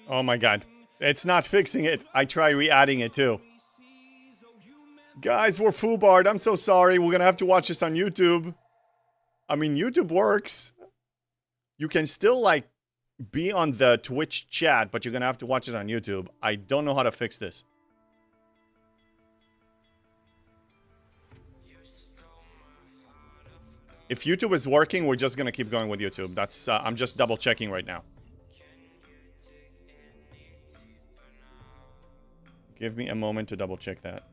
Oh my god. It's not fixing it. I try re-adding it too. Guys, we're foobarred. I'm so sorry. We're gonna have to watch this on YouTube. I mean, YouTube works. You can still, like, be on the Twitch chat, but you're gonna have to watch it on YouTube. I don't know how to fix this. If YouTube is working, we're just gonna keep going with YouTube. That's, I'm just double checking right now. Give me a moment to double check that.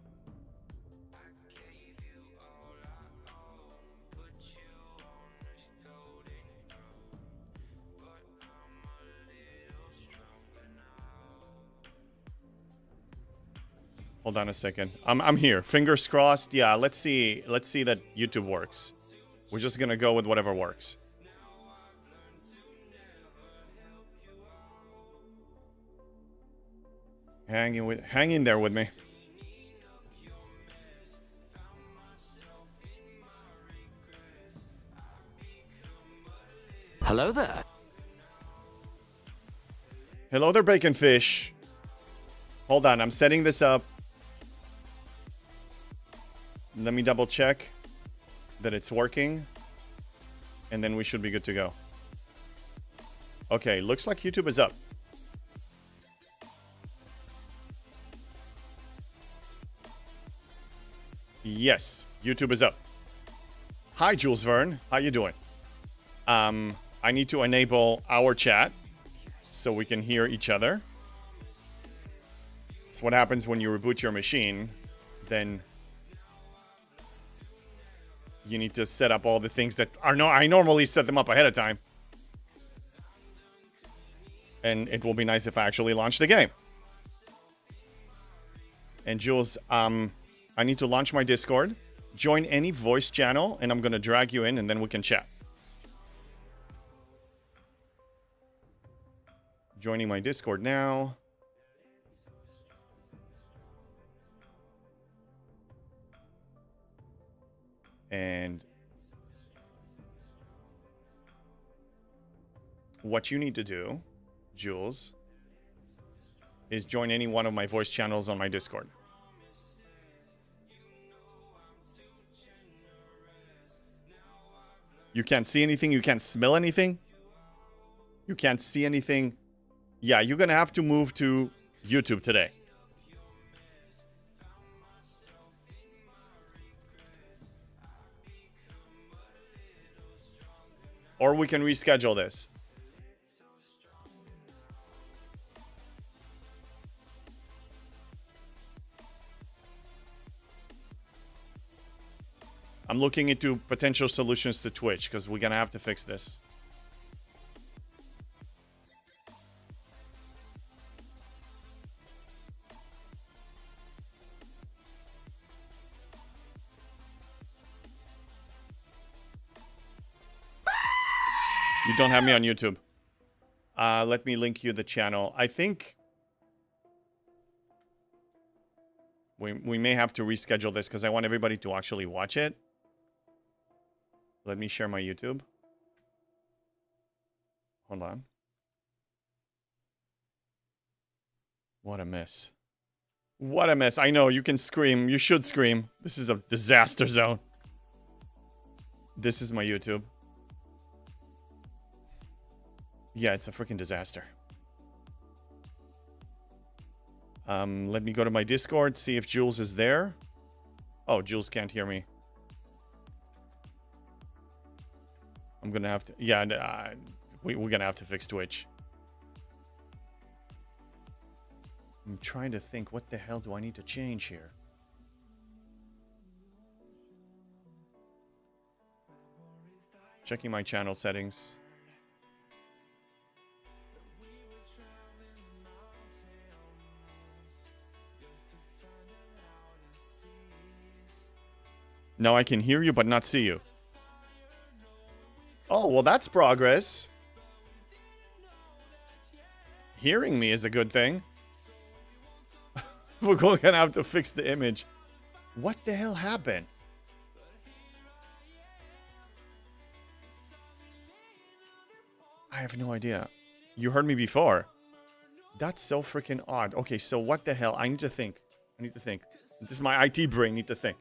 Hold on a second. I'm here. Fingers crossed. Yeah, let's see that YouTube works. We're just gonna go with whatever works. Hang in there with me. Hello there. Hello there, bacon fish. Hold on, I'm setting this up. Let me double check that it's working. And then we should be good to go. Okay, looks like YouTube is up. Yes, YouTube is up. Hi, JulesVern. How you doing? I need to enable our chat so we can hear each other. It's what happens when you reboot your machine. Then you need to set up all the things that are I normally set them up ahead of time. And it will be nice if I actually launch the game. And Jules, I need to launch my Discord. Join any voice channel, and I'm going to drag you in, and then we can chat. Joining my Discord now. And what you need to do, Jules, is join any one of my voice channels on my Discord. You can't see anything. You can't smell anything. You can't see anything. Yeah, you're going to have to move to YouTube today. Or we can reschedule this. I'm looking into potential solutions to Twitch because we're going to have to fix this. You don't have me on YouTube. Let me link you the channel. I think we may have to reschedule this because I want everybody to actually watch it. Let me share my YouTube. Hold on. What a mess. What a mess. I know, you can scream. You should scream. This is a disaster zone. This is my YouTube. Yeah, it's a freaking disaster. Let me go to my Discord, see if Jules is there. Oh, Jules can't hear me. I'm gonna have to... Yeah, we're gonna have to fix Twitch. I'm trying to think, what the hell do I need to change here? Checking my channel settings. No, I can hear you, but not see you. Oh, well, that's progress. Hearing me is a good thing. We're going to have to fix the image. What the hell happened? I have no idea. You heard me before. That's so freaking odd. Okay, so what the hell? I need to think. This is my IT brain. Need to think.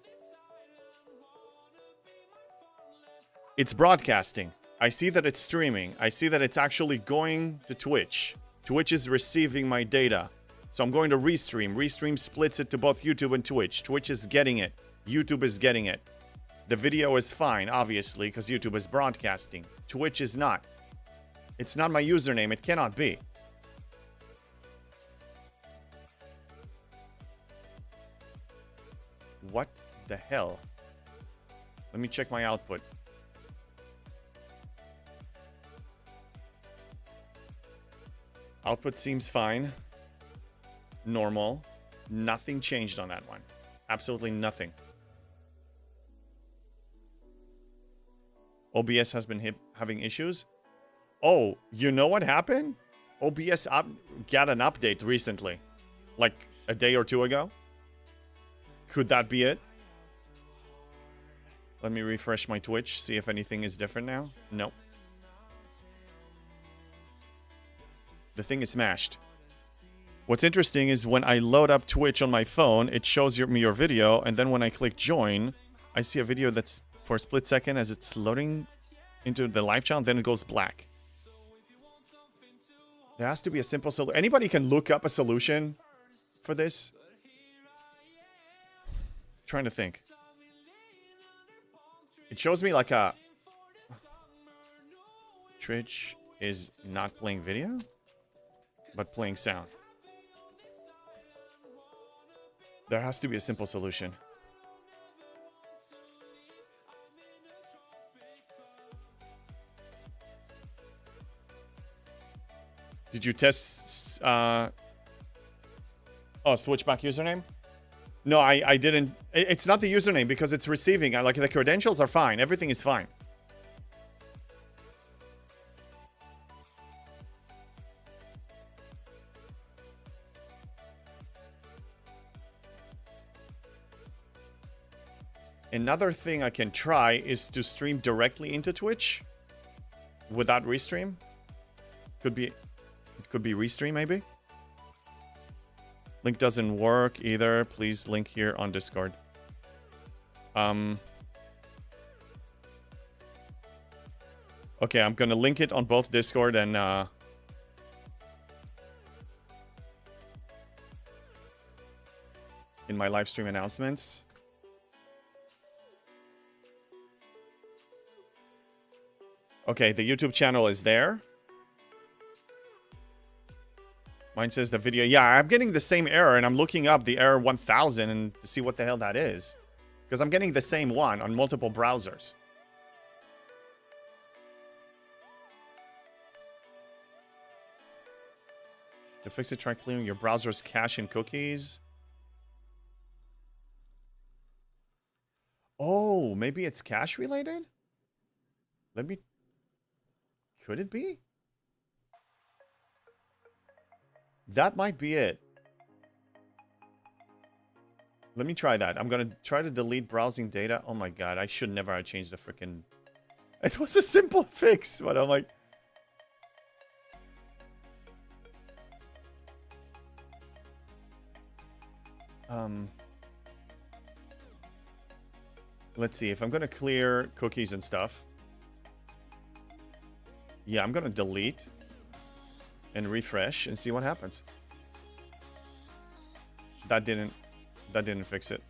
It's broadcasting. I see that it's streaming. I see that it's actually going to Twitch. Twitch is receiving my data. So I'm going to restream. Restream splits it to both YouTube and Twitch. Twitch is getting it. YouTube is getting it. The video is fine, obviously, because YouTube is broadcasting. Twitch is not. It's not my username. It cannot be. What the hell? Let me check my output. Output seems fine. Normal. Nothing changed on that one. Absolutely nothing. OBS has been having issues. Oh, you know what happened? OBS got an update recently. Like a day or two ago. Could that be it? Let me refresh my Twitch. See if anything is different now. Nope. The thing is smashed. What's interesting is when I load up Twitch on my phone, it shows me your video, and then when I click join, I see a video that's for a split second as it's loading into the live channel, then it goes black. There has to be a simple solution. Anybody can look up a solution for this? I'm trying to think. It shows me like a... Twitch is not playing video, but playing sound. There has to be a simple solution. Did you test... oh, switchback username? No, I didn't. It's not the username because it's receiving. Like, the credentials are fine. Everything is fine. Another thing I can try is to stream directly into Twitch without restream. It could be restream maybe. Link doesn't work either. Please link here on Discord. Okay, I'm gonna link it on both Discord and in my live stream announcements. Okay, the YouTube channel is there. Mine says the video. Yeah, I'm getting the same error, and I'm looking up the error 1000 and to see what the hell that is. Because I'm getting the same one on multiple browsers. To fix it, try clearing your browser's cache and cookies. Oh, maybe it's cache related? Let me... Could it be? That might be it. Let me try that. I'm gonna try to delete browsing data. Oh my god, I should never have changed the freaking... It was a simple fix, but I'm like... Let's see, if I'm gonna clear cookies and stuff... Yeah, I'm gonna delete and refresh and see what happens. That didn't fix it.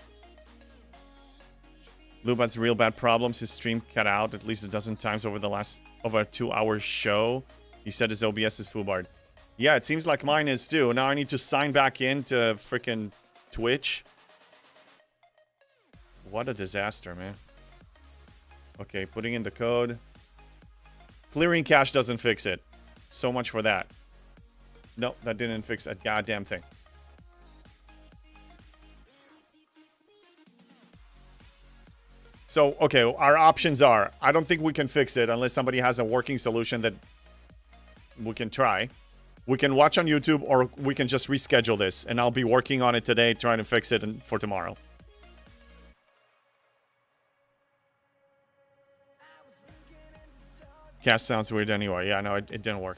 Lube has real bad problems. His stream cut out at least a dozen times over the last a 2-hour show. He said his OBS is foobarred. Yeah, it seems like mine is too. Now I need to sign back into freaking Twitch. What a disaster, man. Okay, putting in the code. Clearing cache doesn't fix it. So much for that. No, that didn't fix a goddamn thing. So, okay, our options are... I don't think we can fix it unless somebody has a working solution that we can try. We can watch on YouTube or we can just reschedule this. And I'll be working on it today, trying to fix it for tomorrow. Cache sounds weird anyway. Yeah, no, it didn't work.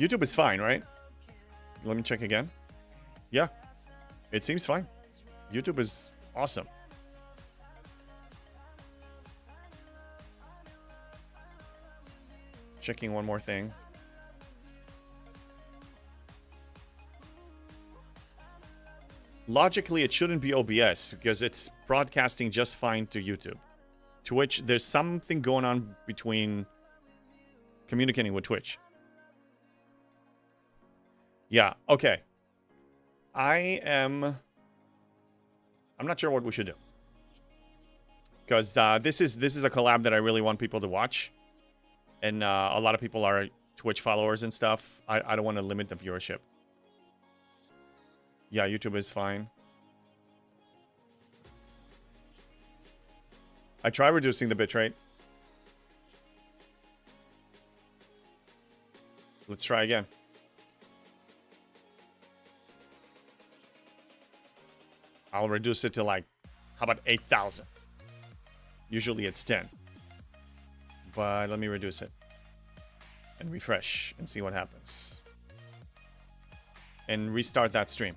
YouTube is fine, right? Let me check again. Yeah, it seems fine. YouTube is awesome. Checking one more thing. Logically, it shouldn't be OBS because it's broadcasting just fine to YouTube. Twitch, there's something going on between communicating with Twitch. Yeah, okay. I'm not sure what we should do. Because this is a collab that I really want people to watch. And a lot of people are Twitch followers and stuff. I don't want to limit the viewership. Yeah, YouTube is fine. I try reducing the bitrate. Let's try again. I'll reduce it to like, how about 8,000? Usually it's 10. But let me reduce it. And refresh and see what happens. And restart that stream.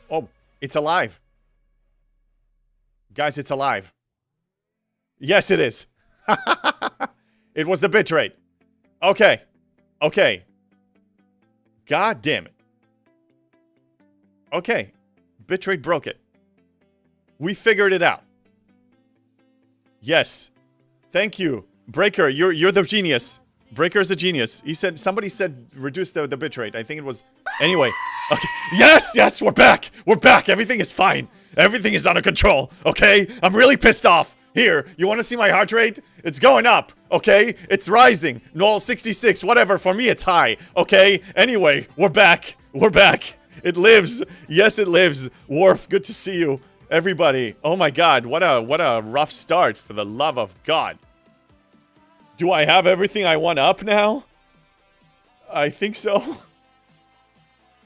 Oh, it's alive. Guys, it's alive. Yes, it is. It was the bitrate. Okay. Okay. God damn it. Okay. Bitrate broke it. We figured it out. Yes. Thank you. Breaker, you're the genius. Breaker's a genius. He said, somebody said reduce the bitrate. I think it was... Anyway. Okay. Yes, we're back. We're back. Everything is fine. Everything is under control. Okay? I'm really pissed off. Here, you want to see my heart rate? It's going up, okay? It's rising. No, 66, whatever. For me, it's high, okay? Anyway, we're back. We're back. It lives. Yes, it lives. Worf, good to see you. Everybody. Oh my God, what a rough start, for the love of God. Do I have everything I want up now? I think so.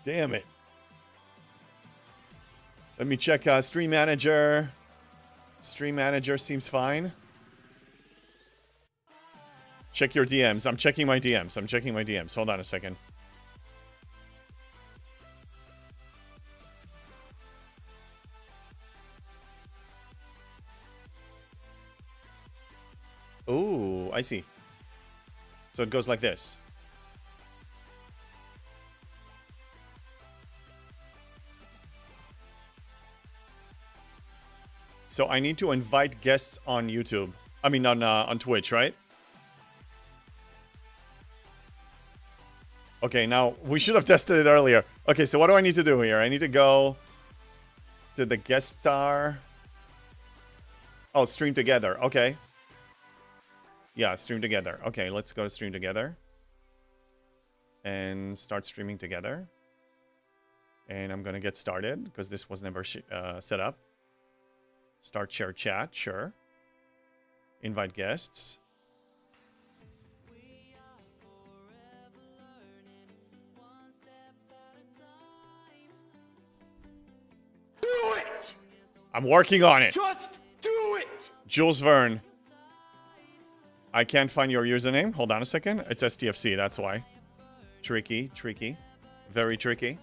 Damn it. Let me check Stream Manager. Stream Manager seems fine. Check your DMs. I'm checking my DMs. I'm checking my DMs. Hold on a second. Ooh, I see. So it goes like this. So I need to invite guests on YouTube. I mean, on Twitch, right? Okay, now, we should have tested it earlier. Okay, so what do I need to do here? I need to go to the guest star. Oh, stream together. Okay. Yeah, stream together. Okay, let's go to stream together. And start streaming together. And I'm going to get started, because this was never set up. Start share chat, sure. Invite guests. Do it! I'm working on it. Just do it! JulesVern. I can't find your username. Hold on a second. It's STFC, that's why. Tricky, tricky. Very tricky.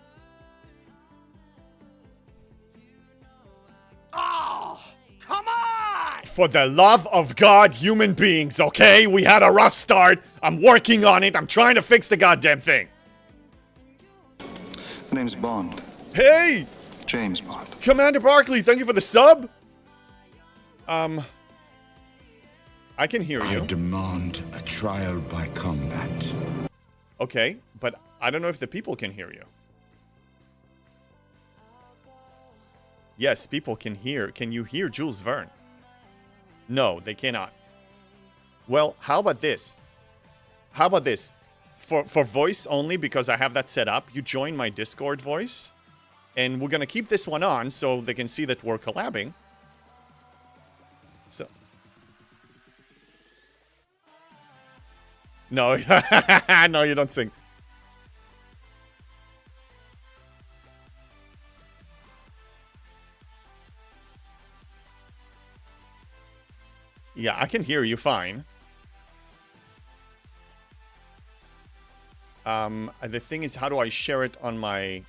For the love of God, human beings, okay? We had a rough start. I'm working on it. I'm trying to fix the goddamn thing. The name's Bond. Hey! James Bond. Commander Barkley, thank you for the sub. I can hear you. I demand a trial by combat. Okay, but I don't know if the people can hear you. Yes, people can hear. Can you hear JulesVern? No, they cannot. Well, how about this? How about this? For voice only, because I have that set up, you join my Discord voice. And we're going to keep this one on so they can see that we're collabing. So. No, no, you don't sing. Yeah, I can hear you fine. The thing is, how do I share it on my...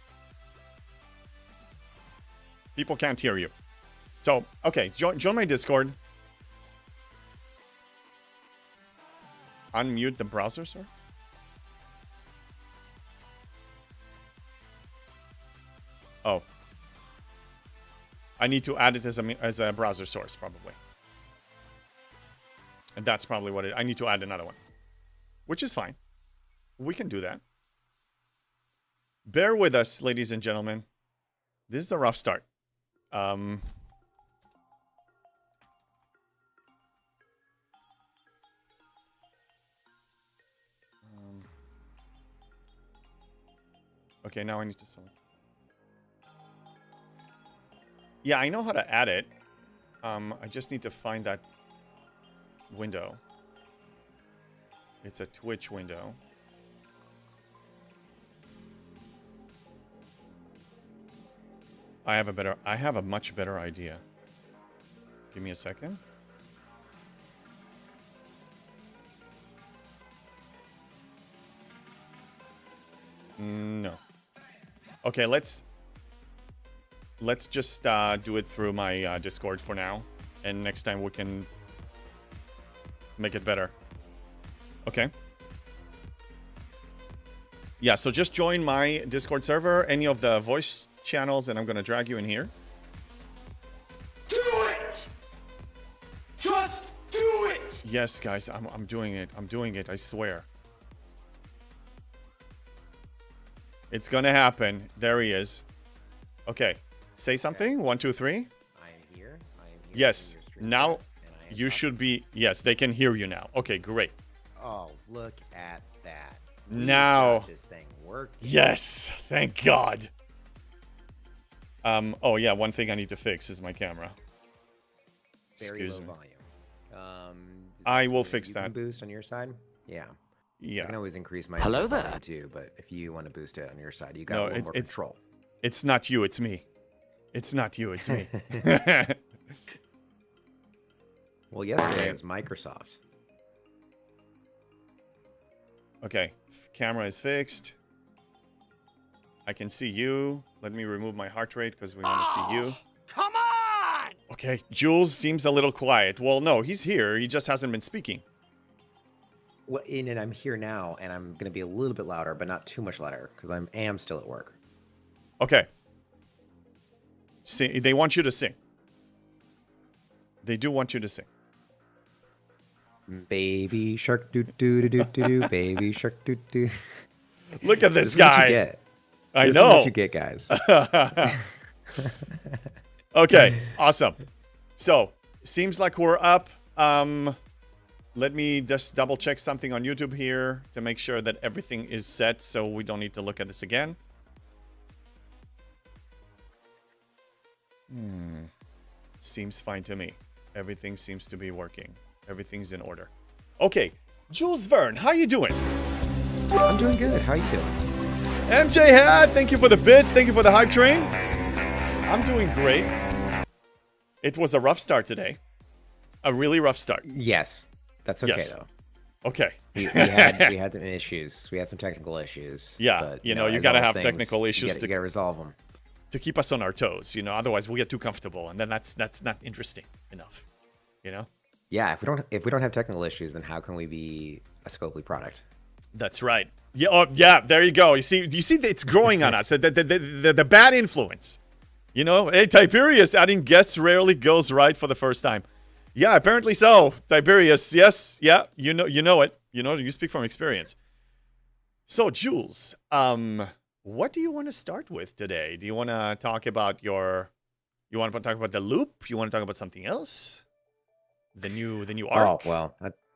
People can't hear you. So, okay, join my Discord. Unmute the browser, sir. Oh. I need to add it as a browser source, probably. And that's probably what I need to add another one. Which is fine. We can do that. Bear with us, ladies and gentlemen. This is a rough start. Okay, now I need to select. Yeah, I know how to add it. I just need to find that window. It's a Twitch window. I have a much better idea. Give me a second. No. Okay, let's just do it through my Discord for now, and next time we can make it better. Okay. Yeah, so just join my Discord server, any of the voice channels, and I'm gonna drag you in here. Do it! Just do it! Yes, guys, I'm doing it. I'm doing it, I swear. It's gonna happen. There he is. Okay. Say something. 1, 2, 3. I am here. Yes. Now you should be. Yes, they can hear you now. Okay, great. Oh, look at that. Now this thing works. Yes, thank God. Oh yeah, one thing I need to fix is my camera. Very Excuse low me. volume. I will fix that. Boost on your side. Yeah. Yeah. I can always increase my Hello volume there. too, but if you want to boost it on your side, you got No, a little more control. It's not you, it's me. It's not you, it's me. Well, yesterday it was Microsoft. Okay, camera is fixed. I can see you. Let me remove my heart rate because we want to see you. Come on! Okay, Jules seems a little quiet. Well, no, he's here. He just hasn't been speaking. Well, and I'm here now, and I'm going to be a little bit louder, but not too much louder, because I am still at work. Okay. See, they want you to sing. They do want you to sing. Baby shark doo doo doo doo doo doo. Baby shark doo doo. Look at this This is what you guy. get. I This know. is what you get, guys. Okay, awesome. So, seems like we're up. Let me just double check something on YouTube here to make sure that everything is set so we don't need to look at this again. Seems fine to me. Everything seems to be working. Everything's in order. Okay, JulesVern, how you doing? I'm doing good. How you doing? MJ Hat, thank you for the bits. Thank you for the hype train. I'm doing great. It was a rough start today. A really rough start. Yes. That's okay, Yes. though. Okay. We had some issues. We had some technical issues. Yeah, but, you know, you as gotta all have things, technical issues You gotta resolve them. to keep us on our toes, you know, otherwise we'll get too comfortable and then that's not interesting enough, you know? Yeah, if we don't have technical issues, then how can we be a Scopely product? That's right. Yeah, oh, yeah, there you go. You see it's growing on us. The bad influence. You know, hey, Tiberius adding guests rarely goes right for the first time. Yeah, apparently so. Tiberius, yes, yeah, you know it. You know, you speak from experience. So, Jules, what do you want to start with today? Do you want to talk about you want to talk about the loop? You want to talk about something else? The new arc? Oh, well,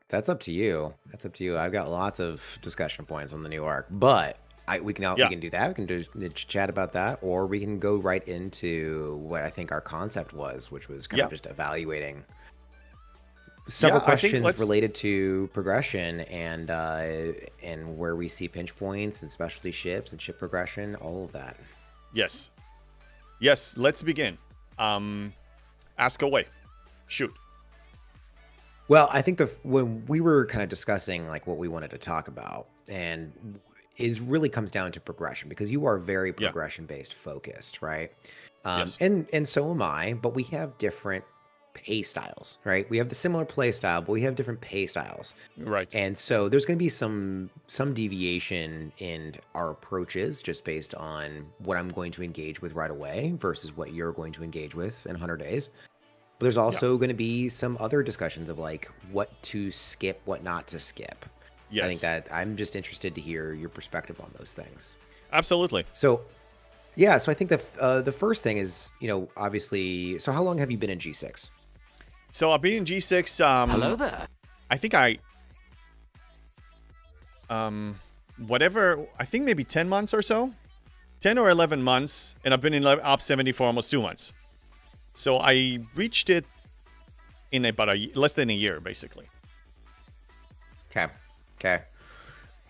that's up to you. That's up to you. I've got lots of discussion points on the new arc, but we can do that. We can chat about that, or we can go right into what I think our concept was, which was kind of just evaluating several Yeah, I think questions related to progression and where we see pinch points and specialty ships and ship progression, all of that. Yes. Yes, let's begin. Ask away. Shoot. Well, I think when we were kind of discussing like what we wanted to talk about, and is really comes down to progression, because you are very Yeah. progression based focused, right? Yes. And so am I, but we have different pay styles, right? We have the similar play style, but we have different pay styles. Right. And so there's going to be some deviation in our approaches just based on what I'm going to engage with right away versus what you're going to engage with in 100 days. But there's also going to be some other discussions of like what to skip, what not to skip. Yes. I think that I'm just interested to hear your perspective on those things. Absolutely. So, yeah, so I think the first thing is, obviously, so how long have you been in G6? So I've been in G6. Hello there. I think I think maybe 10 months or so, 10 or 11 months, and I've been in Op 70 for almost 2 months. So I reached it in about less than a year, basically. Okay.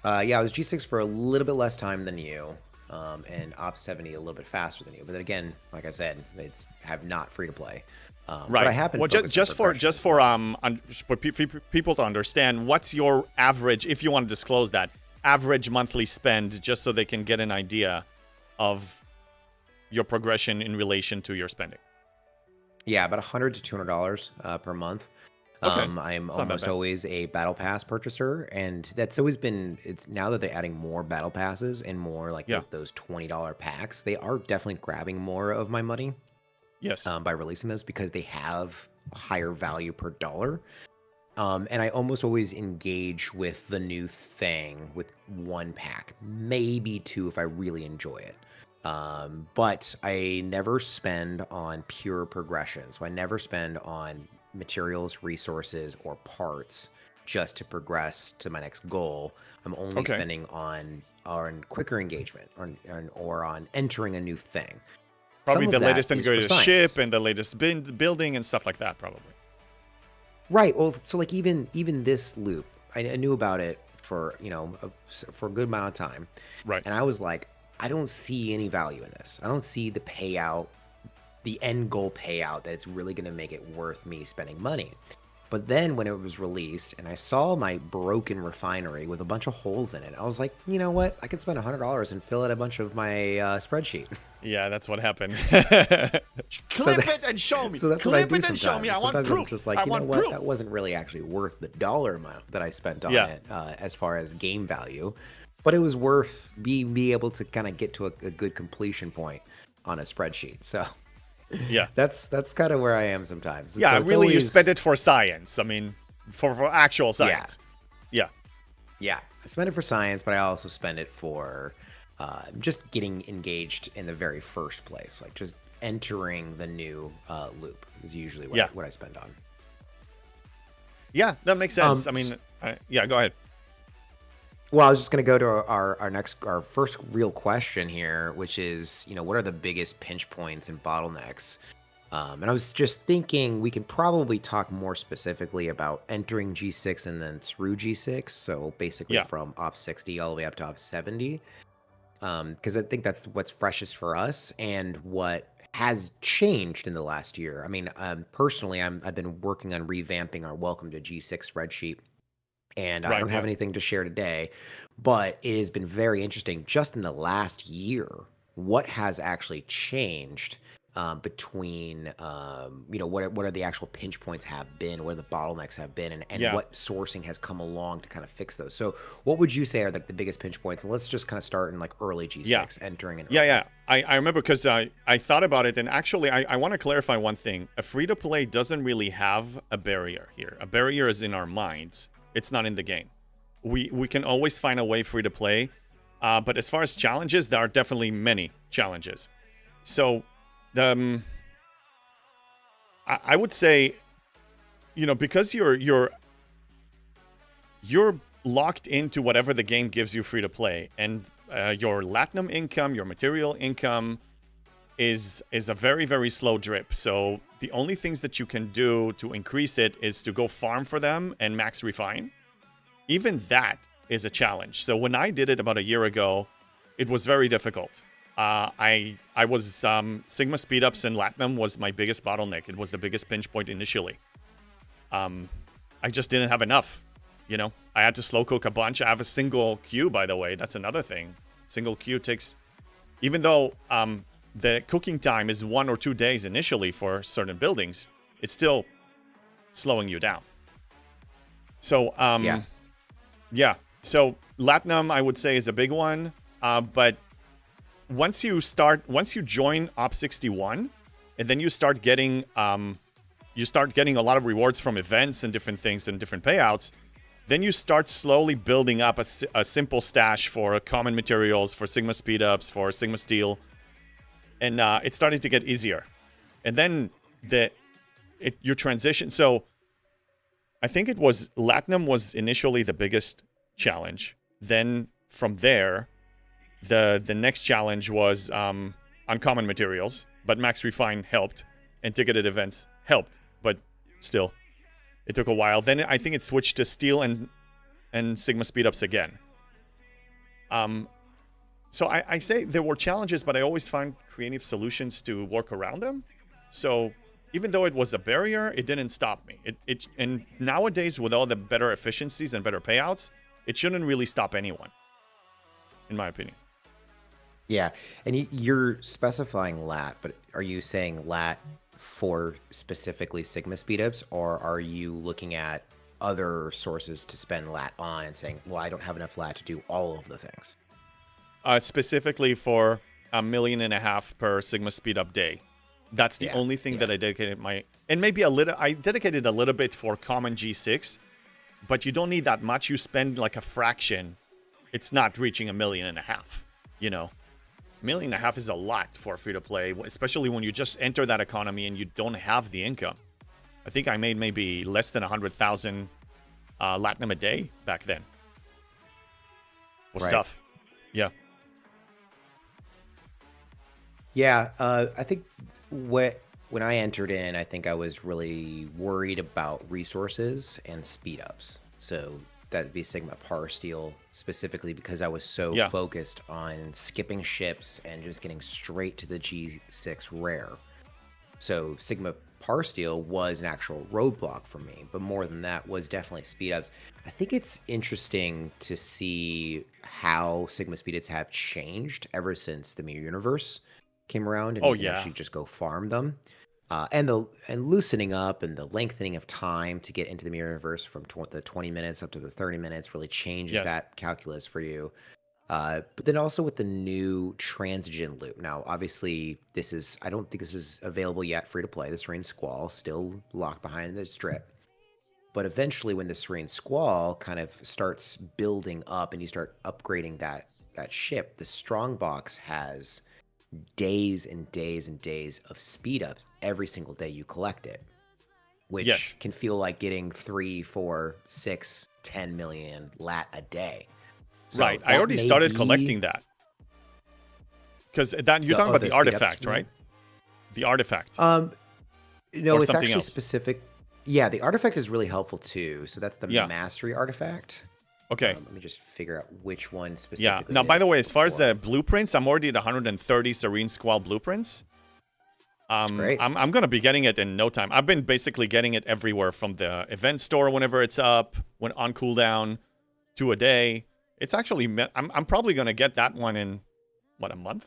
Yeah, I was G6 for a little bit less time than you, and Op 70 a little bit faster than you. But then again, like I said, it's have not free to play. Right. But I happen just for people to understand, what's your average, if you want to disclose that, average monthly spend, just so they can get an idea of your progression in relation to your spending? Yeah, about $100 to $200 per month. Okay. I'm almost always a battle pass purchaser, and that's always been. It's now that they're adding more battle passes and more like those $20 packs. They are definitely grabbing more of my money. Yes. By releasing those, because they have a higher value per dollar. And I almost always engage with the new thing with one pack, maybe two if I really enjoy it. But I never spend on pure progression. So I never spend on materials, resources, or parts just to progress to my next goal. I'm only spending on quicker engagement or on entering a new thing. Probably the latest and greatest ship and the latest building and stuff like that, probably. Right. Well, so like even this loop, I knew about it for for a good amount of time. Right. And I was like, I don't see any value in this. I don't see the payout, the end goal payout that's really going to make it worth me spending money. But then when it was released and I saw my broken refinery with a bunch of holes in it, I was like, you know what? I could spend $100 and fill out a bunch of my spreadsheet. Yeah, that's what happened. Clip it and show me. So that's what I do Clip it and show me. I want sometimes proof. I'm just like, you know what? That wasn't really actually worth the dollar amount that I spent on it as far as game value. But it was worth be able to kind of get to a good completion point on a spreadsheet. So yeah, that's kind of where I am sometimes. Yeah, so really, you spend it for science. I mean, for actual science. Yeah. I spend it for science, but I also spend it for just getting engaged in the very first place. Like just entering the new loop is usually what I spend on. Yeah, that makes sense. I mean, go ahead. Well, I was just going to go to our first real question here, which is, what are the biggest pinch points and bottlenecks? And I was just thinking we can probably talk more specifically about entering G6 and then through G6. So basically from Op 60 all the way up to Op 70. Because I think that's what's freshest for us and what has changed in the last year. I mean, personally, I've been working on revamping our Welcome to G6 spreadsheet. And I don't have anything to share today, but it has been very interesting just in the last year what has actually changed between, what are the actual pinch points have been, what the bottlenecks have been, and what sourcing has come along to kind of fix those. So what would you say are like the biggest pinch points? And let's just kind of start in like early G6, entering an early. I remember because I thought about it, and actually I want to clarify one thing. A free-to-play doesn't really have a barrier here. A barrier is in our minds. It's not in the game. We can always find a way free to play. But as far as challenges, there are definitely many challenges. So I would say, because you're locked into whatever the game gives you free to play, and your Latinum income, your material income, is a very, very slow drip. So the only things that you can do to increase it is to go farm for them and max refine. Even that is a challenge. So when I did it about a year ago, it was very difficult. I was Sigma speedups in Latinum was my biggest bottleneck. It was the biggest pinch point initially. I just didn't have enough. You know, I had to slow cook a bunch. I have a single queue, by the way. That's another thing. Single queue takes, even though the cooking time is 1 or 2 days initially for certain buildings, it's still slowing you down. So, yeah. So Latinum, I would say, is a big one. But once you join Op 61, and then you start getting a lot of rewards from events and different things and different payouts. Then you start slowly building up a simple stash for common materials, for Sigma speedups, for Sigma steel, and it's starting to get easier. And then your transition. So I think it was Latinum was initially the biggest challenge. Then from there, the next challenge was uncommon materials, but max refine helped, and ticketed events helped, but still. It took a while. Then I think it switched to steel and Sigma speedups again. So I say there were challenges, but I always find creative solutions to work around them. So even though it was a barrier, it didn't stop me. And nowadays, with all the better efficiencies and better payouts, it shouldn't really stop anyone, in my opinion. Yeah, and you're specifying lat, but are you saying lat for specifically Sigma speedups, or are you looking at other sources to spend lat on and saying, well, I don't have enough lat to do all of the things? Specifically for 1.5 million per Sigma speedup day. That's the only thing that I dedicated and maybe I dedicated a little bit for common G6, but you don't need that much. You spend like a fraction. It's not reaching 1.5 million, you know. 1.5 million is a lot for free-to-play, especially when you just enter that economy and you don't have the income. I think I made maybe less than 100,000 Latinum a day back then. Was tough. Yeah. Yeah, I think when I entered in, I think I was really worried about resources and speedups. So that'd be Sigma Par Steel specifically because I was so focused on skipping ships and just getting straight to the G6 rare. So Sigma Par Steel was an actual roadblock for me, but more than that was definitely speedups. I think it's interesting to see how Sigma speedups have changed ever since the Mirror Universe came around, and you can actually just go farm them. And loosening up and the lengthening of time to get into the Mirror Universe from the 20 minutes up to the 30 minutes really changes that calculus for you. But then also with the new transigen loop. Now, obviously, I don't think this is available yet free to play. The Serene Squall still locked behind the strip. But eventually, when the Serene Squall kind of starts building up and you start upgrading that ship, the Strongbox has days and days and days of speed ups every single day you collect it, which can feel like getting 3, 4, 6, 10 million lat a day. So right. I already started collecting that. Because you're talking about the artifact, right? The artifact. No, or it's actually else. Specific. Yeah, the artifact is really helpful too. So that's the mastery artifact. Okay. Let me just figure out which one specifically. Yeah. Now, by the way, as far as the blueprints, I'm already at 130 Serene Squall blueprints. That's great. I'm going to be getting it in no time. I've been basically getting it everywhere from the event store whenever it's up, when on cooldown, to a day. It's actually, I'm probably going to get that one in, a month?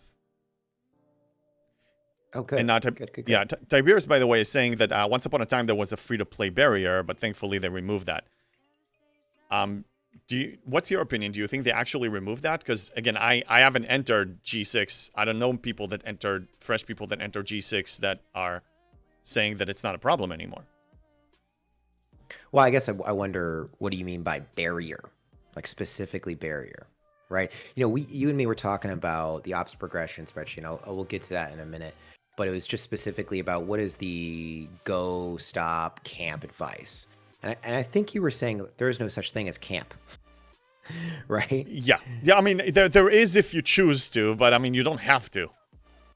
Oh, good. And good. Yeah, Tiberius, by the way, is saying that once upon a time there was a free-to-play barrier, but thankfully they removed that. What's your opinion? Do you think they actually removed that? Because again, I haven't entered G6. I don't know fresh people that enter G6 that are saying that it's not a problem anymore. Well, I guess I wonder, what do you mean by barrier? Like specifically barrier, right? You know, you and me were talking about the ops progression spreadsheet. We'll get to that in a minute. But it was just specifically about what is the go, stop, camp advice. And I think you were saying there is no such thing as camp, right? Yeah. I mean, there is if you choose to, but I mean, you don't have to.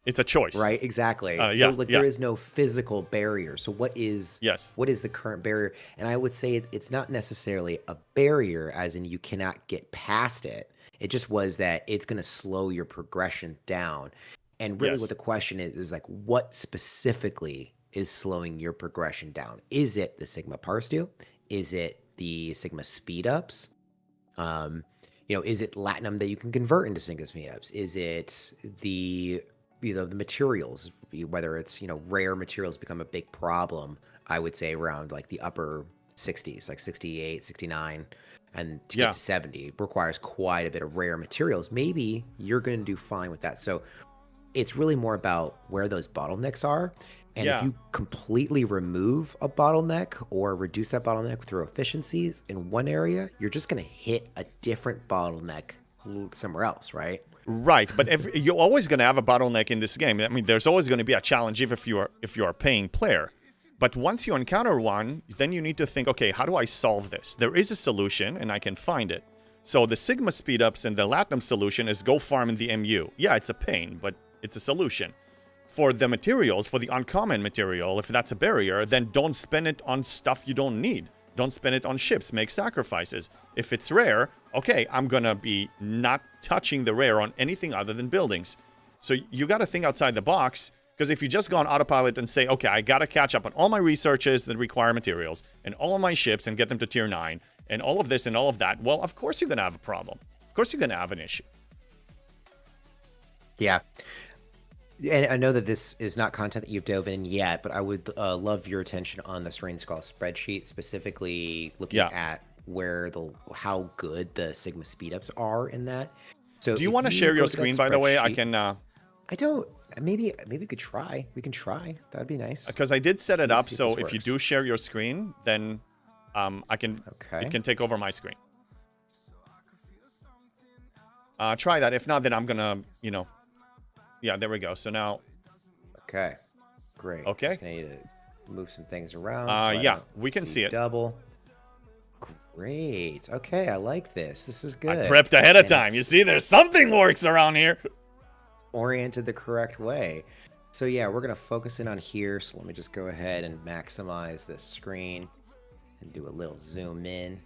It's a choice. Right, exactly. Yeah, So like yeah. there is no physical barrier. So Yes. what is the current barrier? And I would say it's not necessarily a barrier as in you cannot get past it. It just was that it's going to slow your progression down. And really Yes. what the question is like what specifically is slowing your progression down? Is it the Sigma parse deal? Is it the Sigma speed ups? Is it Latinum that you can convert into Sigma speed ups? Is it the the materials, whether it's rare materials become a big problem, I would say around like the upper 60s, like 68, 69, and to get to 70 requires quite a bit of rare materials. Maybe you're going to do fine with that. So it's really more about where those bottlenecks are. And if you completely remove a bottleneck or reduce that bottleneck through efficiencies in one area, you're just going to hit a different bottleneck somewhere else, right? Right, but you're always going to have a bottleneck in this game. I mean, there's always going to be a challenge if you are a paying player. But once you encounter one, then you need to think, okay, how do I solve this? There is a solution, and I can find it. So the Sigma speedups and the Latinum solution is go farm in the MU. Yeah, it's a pain, but it's a solution. For the materials, for the uncommon material, if that's a barrier, then don't spend it on stuff you don't need. Don't spend it on ships. Make sacrifices. If it's rare, okay, I'm going to be not touching the rare on anything other than buildings. So you got to think outside the box, because if you just go on autopilot and say, okay, I got to catch up on all my researches that require materials and all of my ships and get them to tier 9 and all of this and all of that, well, of course you're going to have a problem. Of course you're going to have an issue. Yeah. And I know that this is not content that you've dove in yet, but I would love your attention on the Serene Skull spreadsheet, specifically looking at how good the Sigma speedups are in that. So do you want to share your screen, by the way? I can... I don't. Maybe we could try. We can try. That would be nice. Because I did set it up, so if you do share your screen, then I can... Okay. It can take over my screen. Try that. If not, then I'm gonna, Yeah, there we go. So now... Okay. Great. Okay. Just gonna need to move some things around. Yeah, we can see it. Double. Great. Okay, I like this. This is good. I prepped ahead of time. You see, there's something works around here. Oriented the correct way. So yeah, we're gonna focus in on here. So let me just go ahead and maximize this screen and do a little zoom in.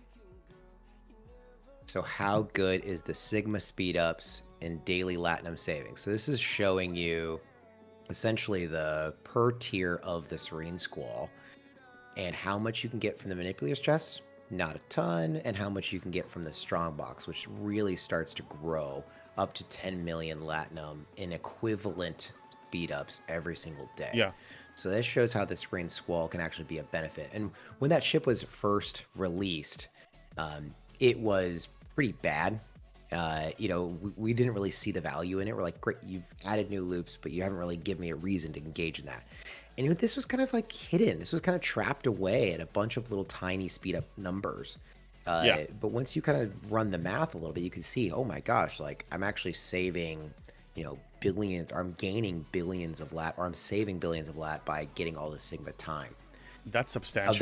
So how good is the Sigma speedups and daily Latinum savings? So this is showing you essentially the per tier of the Serene Squall and how much you can get from the Manipulator's chest, not a ton, and how much you can get from the Strong Box, which really starts to grow up to 10 million Latinum in equivalent speedups every single day. Yeah. So this shows how the Serene Squall can actually be a benefit. And when that ship was first released, it was pretty bad. We didn't really see the value in it. We're like, great, you've added new loops, but you haven't really given me a reason to engage in that. And this was kind of like hidden. This was kind of trapped away at a bunch of little tiny speed up numbers. But once you kind of run the math a little bit, you can see, oh my gosh, like I'm actually saving, billions, or I'm gaining billions of lat, or I'm saving billions of lat by getting all this Sigma time. That's substantial.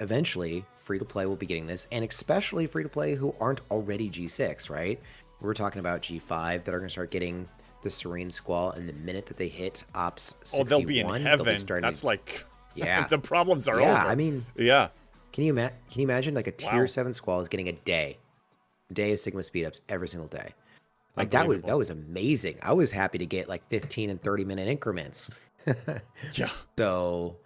Eventually, free-to-play will be getting this, and especially free-to-play who aren't already G6, right? We're talking about G5 that are going to start getting the Serene Squall, and the minute that they hit Ops 61, they'll be in heaven. That's like... Yeah. The problems are over. Yeah, I mean... Yeah. Can you imagine like a tier 7 Squall is getting a day of Sigma speedups every single day? Like that was amazing. I was happy to get like 15 and 30-minute increments. Yeah. So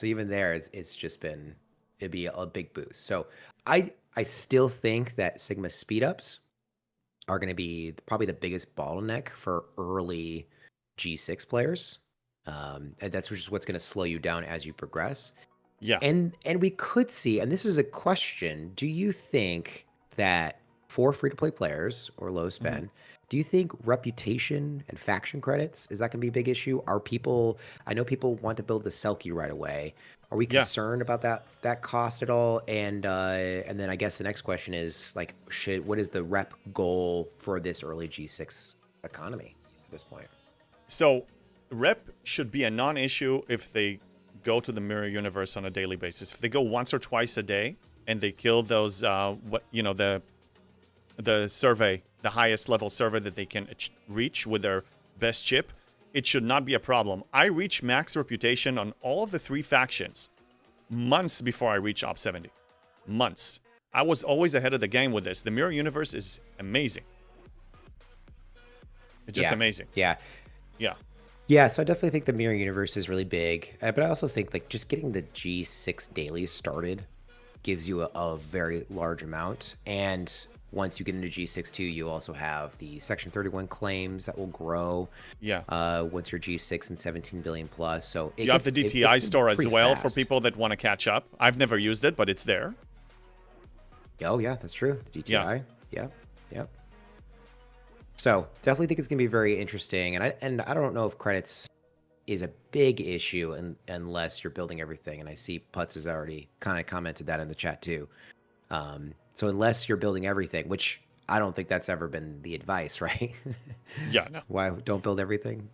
even there, it'd be a big boost. So I still think that Sigma speedups are going to be probably the biggest bottleneck for early G6 players. And that's just what's going to slow you down as you progress. Yeah. And we could see, and this is a question, do you think that for free-to-play players or low spend, do you think reputation and faction credits, is that going to be a big issue? I know people want to build the Selkie right away. Are we concerned about that cost at all? And then I guess the next question is like, what is the rep goal for this early G6 economy at this point? So rep should be a non-issue if they go to the mirror universe on a daily basis. If they go once or twice a day and they kill those, the survey, the highest level survey that they can reach with their best chip, it should not be a problem. I reach max reputation on all of the 3 factions months before I reach Op 70. Months. I was always ahead of the game with this. The Mirror Universe is amazing. It's just amazing. Yeah. Yeah. Yeah, so I definitely think the Mirror Universe is really big. But I also think like just getting the G6 dailies started gives you a very large amount. And once you get into G6.2, you also have the Section 31 claims that will grow. Yeah. Once you're G6 and 17 billion plus. So you have the DTI store as well for fast. people that want to catch up. I've never used it, but it's there. Oh, yeah, that's true. The DTI. Yeah. Yep. So definitely think it's going to be very interesting. And I don't know if credits is a big issue unless you're building everything. And I see Putz has already kind of commented that in the chat too. So unless you're building everything, which I don't think that's ever been the advice, right? Yeah, no. Why don't build everything?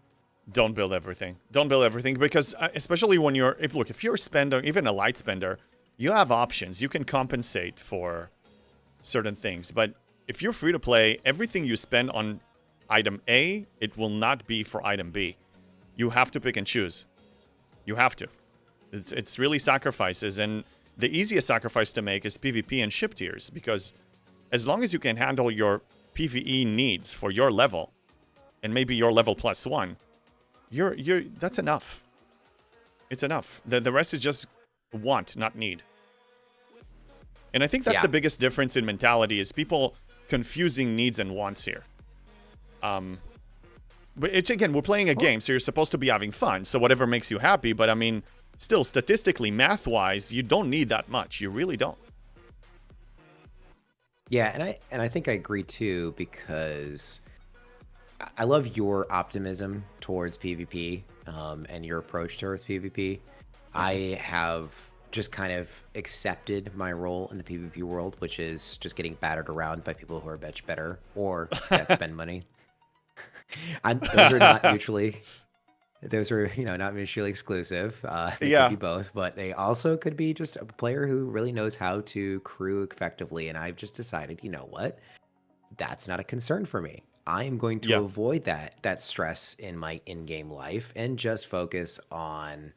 Don't build everything. Don't build everything because especially when if you're a spender, even a light spender, you have options. You can compensate for certain things. But if you're free to play, everything you spend on item A, it will not be for item B. You have to pick and choose. You have to. It's really sacrifices, and the easiest sacrifice to make is PvP and ship tiers, because as long as you can handle your PvE needs for your level, and maybe your level +1, that's enough. It's enough. The rest is just want, not need. And I think that's the biggest difference in mentality, is people confusing needs and wants here. But again, we're playing a game, so you're supposed to be having fun. So whatever makes you happy, but I mean, still, statistically, math-wise, you don't need that much. You really don't. Yeah, and I think I agree too, because I love your optimism towards PvP and your approach towards PvP. I have just kind of accepted my role in the PvP world, which is just getting battered around by people who are much better or that spend money. Those are not mutually. Those are, not mutually exclusive. They could be both, but they also could be just a player who really knows how to crew effectively. And I've just decided, you know what? That's not a concern for me. I'm going to avoid that stress in my in-game life and just focusing on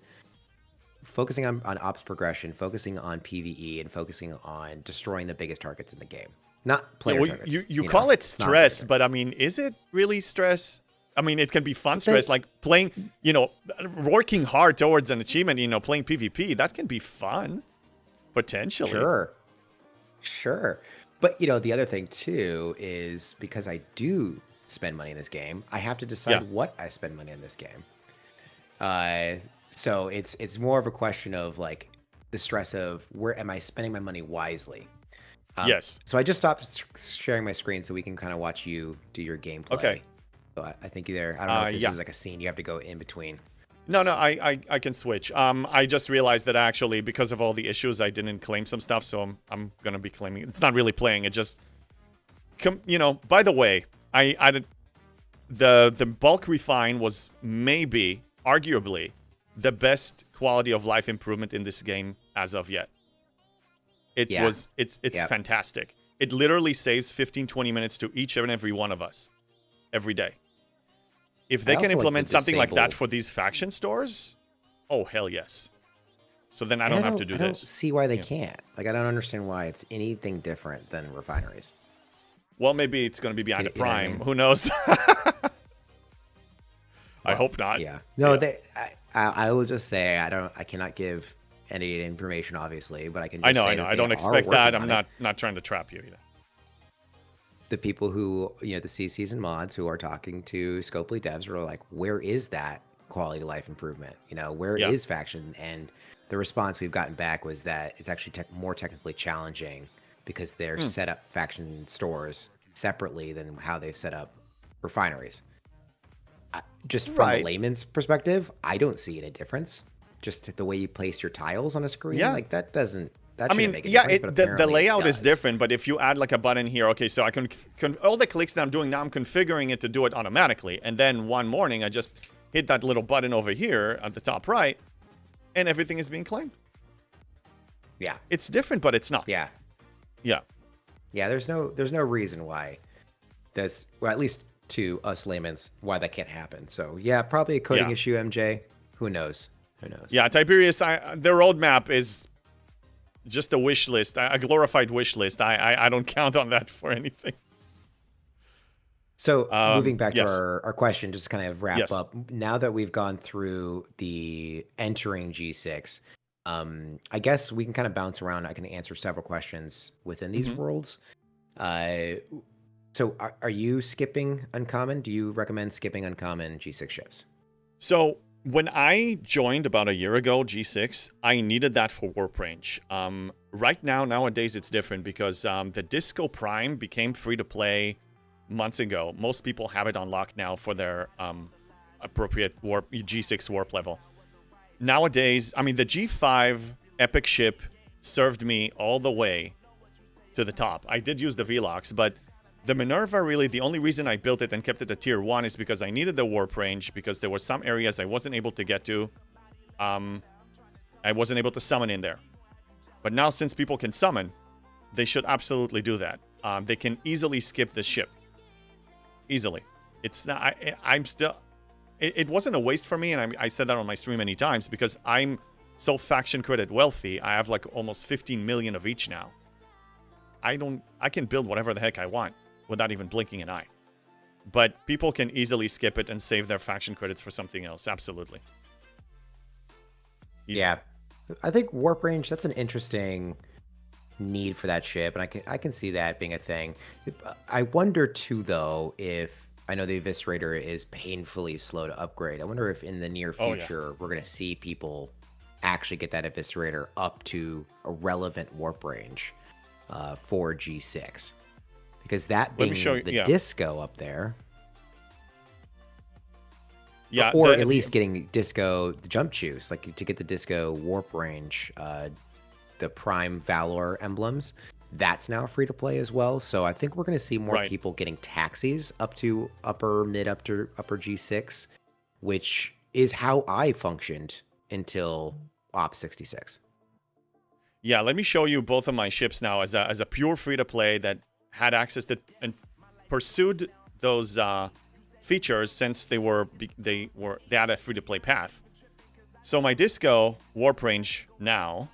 ops progression, focusing on PvE, and focusing on destroying the biggest targets in the game. Not player targets. You call it stress, but I mean, is it really stress? I mean, it can be fun stress, like playing, working hard towards an achievement, playing PvP. That can be fun, potentially. Sure. But, the other thing, too, is because I do spend money in this game, I have to decide what I spend money in this game. So it's more of a question of, like, the stress of where am I spending my money wisely? Yes. So I just stopped sharing my screen so we can kind of watch you do your gameplay. Okay. So I think I don't know if this is like a scene you have to go in between. No, I can switch. I just realized that actually, because of all the issues, I didn't claim some stuff, so I'm gonna be claiming. It's not really playing. It just, By the way, the bulk refine was maybe, arguably, the best quality of life improvement in this game as of yet. It's fantastic. It literally saves 15-20 minutes to each and every one of us every day. If they can implement something like that for these faction stores, oh hell yes. So then I don't have to do this. I don't see why they can't. Like, I don't understand why it's anything different than refineries. Well, maybe it's going to be behind a Prime. Who knows? I hope not. Yeah. No, I will just say I cannot give any information, obviously, but I can just say I know. I don't expect that. I'm not trying to trap you either. The people who, the CCs and mods who are talking to Scopely devs are like, where is that quality of life improvement? Where is faction? And the response we've gotten back was that it's actually more technically challenging because they're set up faction stores separately than how they've set up refineries. Just from a layman's perspective, I don't see any difference. Just the way you place your tiles on a screen, like that doesn't. The layout is different, but if you add like a button here, okay, so I can all the clicks that I'm doing now, I'm configuring it to do it automatically, and then one morning I just hit that little button over here at the top right, and everything is being claimed. Yeah, it's different, but it's not. Yeah. There's no reason why. Well, at least to us laymen's why that can't happen. So yeah, probably a coding Yeah. issue, MJ. Who knows? Who knows? Yeah, Tiberius, their roadmap is just a wish list, a glorified wish list. I don't count on that for anything. So moving back yes. to our question, just to kind of wrap Yes. up. Now that we've gone through the entering G6, I guess we can kind of bounce around. I can answer several questions within these worlds. So are you skipping uncommon? Do you recommend skipping uncommon G6 ships? So when I joined about a year ago, G6, I needed that for warp range. Right now, nowadays, it's different because the Disco Prime became free to play months ago. Most people have it unlocked now for their appropriate warp G6 warp level. Nowadays, I mean, the G5 epic ship served me all the way to the top. I did use the Velox, but the Minerva, really, the only reason I built it and kept it at tier 1 is because I needed the warp range, because there were some areas I wasn't able to get to. I wasn't able to summon in there. But now, since people can summon, they should absolutely do that. They can easily skip this ship. Easily. It's not, I'm still... It wasn't a waste for me, and I said that on my stream many times, because I'm so faction credit wealthy. I have like almost 15 million of each now. I can build whatever the heck I want without even blinking an eye. But people can easily skip it and save their faction credits for something else. Absolutely. Easy. Yeah. I think warp range, that's an interesting need for that ship, and I can see that being a thing. I wonder too, though, if I know the Eviscerator is painfully slow to upgrade. I wonder if in the near future we're going to see people actually get that Eviscerator up to a relevant warp range for G6. Because that being the Disco up there. Yeah, or at least getting Disco jump juice, like to get the Disco warp range, the Prime Valor emblems. That's now free to play as well. So I think we're going to see more people getting taxis up to upper G6, which is how I functioned until Op 66. Yeah, let me show you both of my ships now as a pure free to play that had access to and pursued those features since they had a free to play path. So my Disco warp range now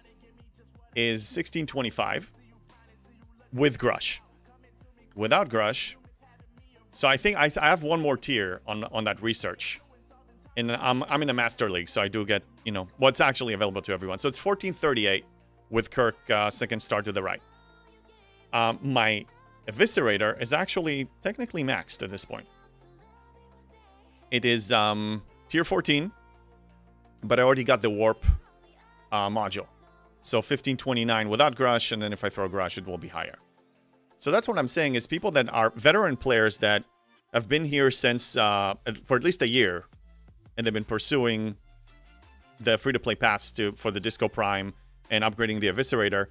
is 1625. With Grush. Without Grush. So I think I have one more tier on that research. And I'm in a Master League, so I do get, what's actually available to everyone. So it's 1438 with Kirk second star to the right. My Eviscerator is actually technically maxed at this point. It is tier 14, but I already got the warp module. So 1529 without Grush, and then if I throw Grush, it will be higher. So that's what I'm saying, is people that are veteran players that have been here since, for at least a year, and they've been pursuing the free-to-play paths for the Disco Prime and upgrading the Eviscerator,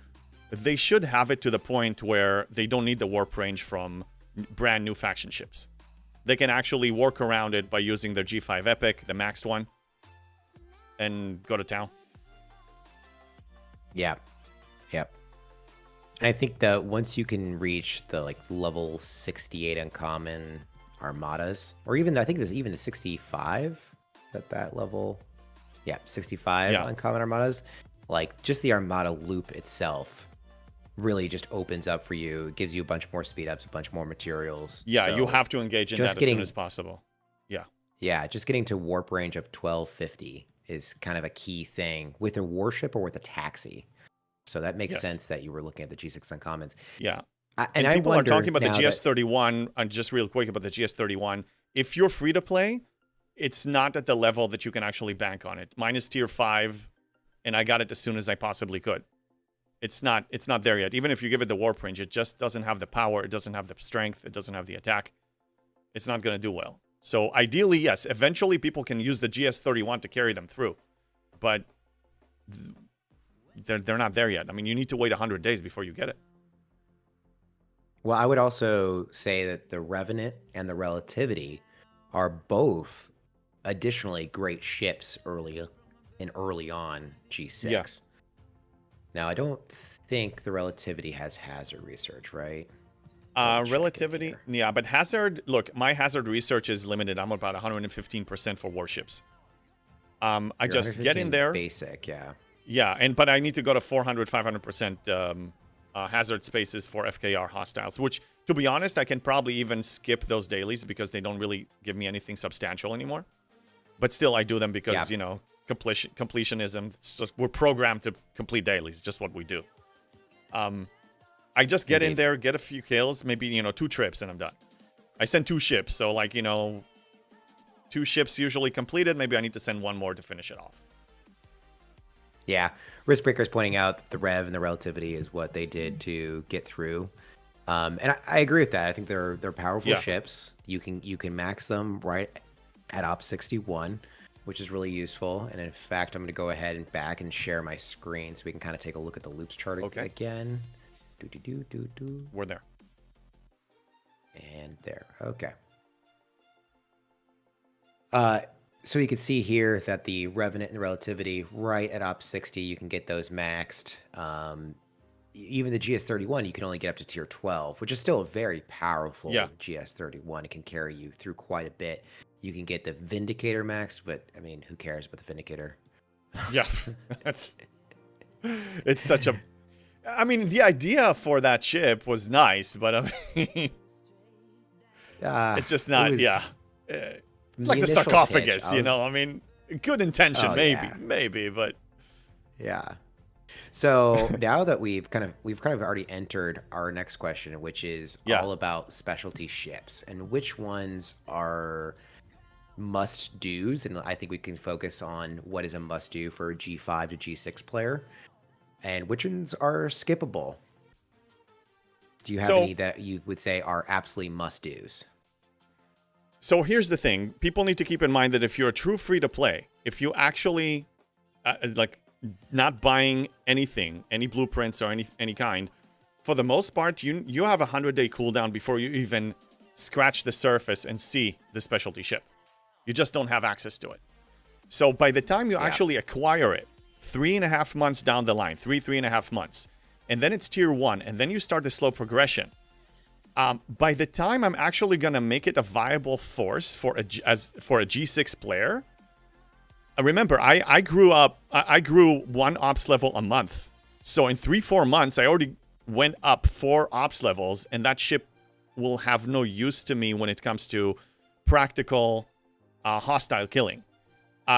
they should have it to the point where they don't need the warp range from brand new faction ships. They can actually work around it by using their G5 Epic, the maxed one, and go to town. Yeah. Yep. And I think that once you can reach the level 68 uncommon armadas, or even I think there's even the 65 at that level. Yeah, 65 uncommon armadas. Just the armada loop itself really just opens up for you. It gives you a bunch more speed ups, a bunch more materials. Yeah, so you have to engage in that as soon as possible. Yeah. Yeah, just getting to warp range of 1250 is kind of a key thing with a warship or with a taxi. So that makes sense that you were looking at the G6 uncommons. Yeah. And people are talking about the GS31, and just real quick about the GS31. If you're free to play, it's not at the level that you can actually bank on it. Mine is tier 5, and I got it as soon as I possibly could. It's not there yet. Even if you give it the warp range, it just doesn't have the power, it doesn't have the strength, it doesn't have the attack. It's not going to do well. So ideally, yes, eventually people can use the GS31 to carry them through. But they're not there yet. I mean, you need to wait 100 days before you get it. Well, I would also say that the Revenant and the Relativity are both additionally great ships early on G6. Yeah. Now, I don't think the Relativity has hazard research, right? Relativity, here. yeah, but hazard. Look, my hazard research is limited. I'm about 115% for warships. I You're just get in 115 there. Basic, yeah. Yeah, but I need to go to 400, 500% hazard spaces for FKR hostiles, which, to be honest, I can probably even skip those dailies because they don't really give me anything substantial anymore. But still, I do them because, you know, completionism. So we're programmed to complete dailies, just what we do. I just get in there, get a few kills, maybe, you know, 2 trips, and I'm done. I send 2 ships, so, like, you know, 2 ships usually completed. Maybe I need to send 1 more to finish it off. Yeah, Riskbreaker's pointing out that the rev and the relativity is what they did to get through, and I agree with that. I think they're powerful ships. You can max them right at Op 61, which is really useful. And in fact, I'm going to go ahead and back and share my screen so we can kind of take a look at the loops chart again. We're there. And there. Okay. So you can see here that the Revenant and Relativity right at Op 60, you can get those maxed. Even the GS31, you can only get up to tier 12, which is still a very powerful GS31. It can carry you through quite a bit. You can get the Vindicator maxed, but I mean, who cares about the Vindicator? Yeah, it's such a... I mean, the idea for that ship was nice, but I mean... it's just not, It's like the sarcophagus, you know? I mean, good intention, maybe, but... Yeah. So now that we've kind of already entered our next question, which is all about specialty ships and which ones are must-dos, and I think we can focus on what is a must-do for a G5 to G6 player, and which ones are skippable. Do you have any that you would say are absolutely must-dos? So here's the thing. People need to keep in mind that if you're a true free-to-play, if you actually, like, not buying anything, any blueprints or any kind, for the most part, you have a 100-day cooldown before you even scratch the surface and see the specialty ship. You just don't have access to it. So by the time you actually acquire it, 3.5 months down the line, 3.5 months, and then it's tier 1, and then you start the slow progression. By the time I'm actually gonna make it a viable force for a G6 player, remember I grew 1 ops level a month. So in 3-4 months, I already went up 4 ops levels, and that ship will have no use to me when it comes to practical hostile killing.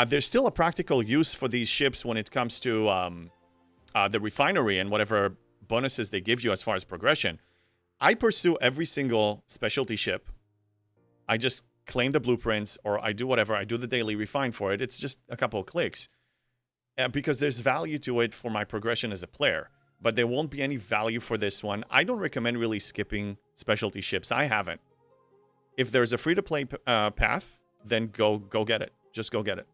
There's still a practical use for these ships when it comes to the refinery and whatever bonuses they give you as far as progression. I pursue every single specialty ship. I just claim the blueprints, or I do whatever. I do the daily refine for it. It's just a couple of clicks. Because there's value to it for my progression as a player. But there won't be any value for this one. I don't recommend really skipping specialty ships. I haven't. If there's a free-to-play path, then go get it. Just go get it.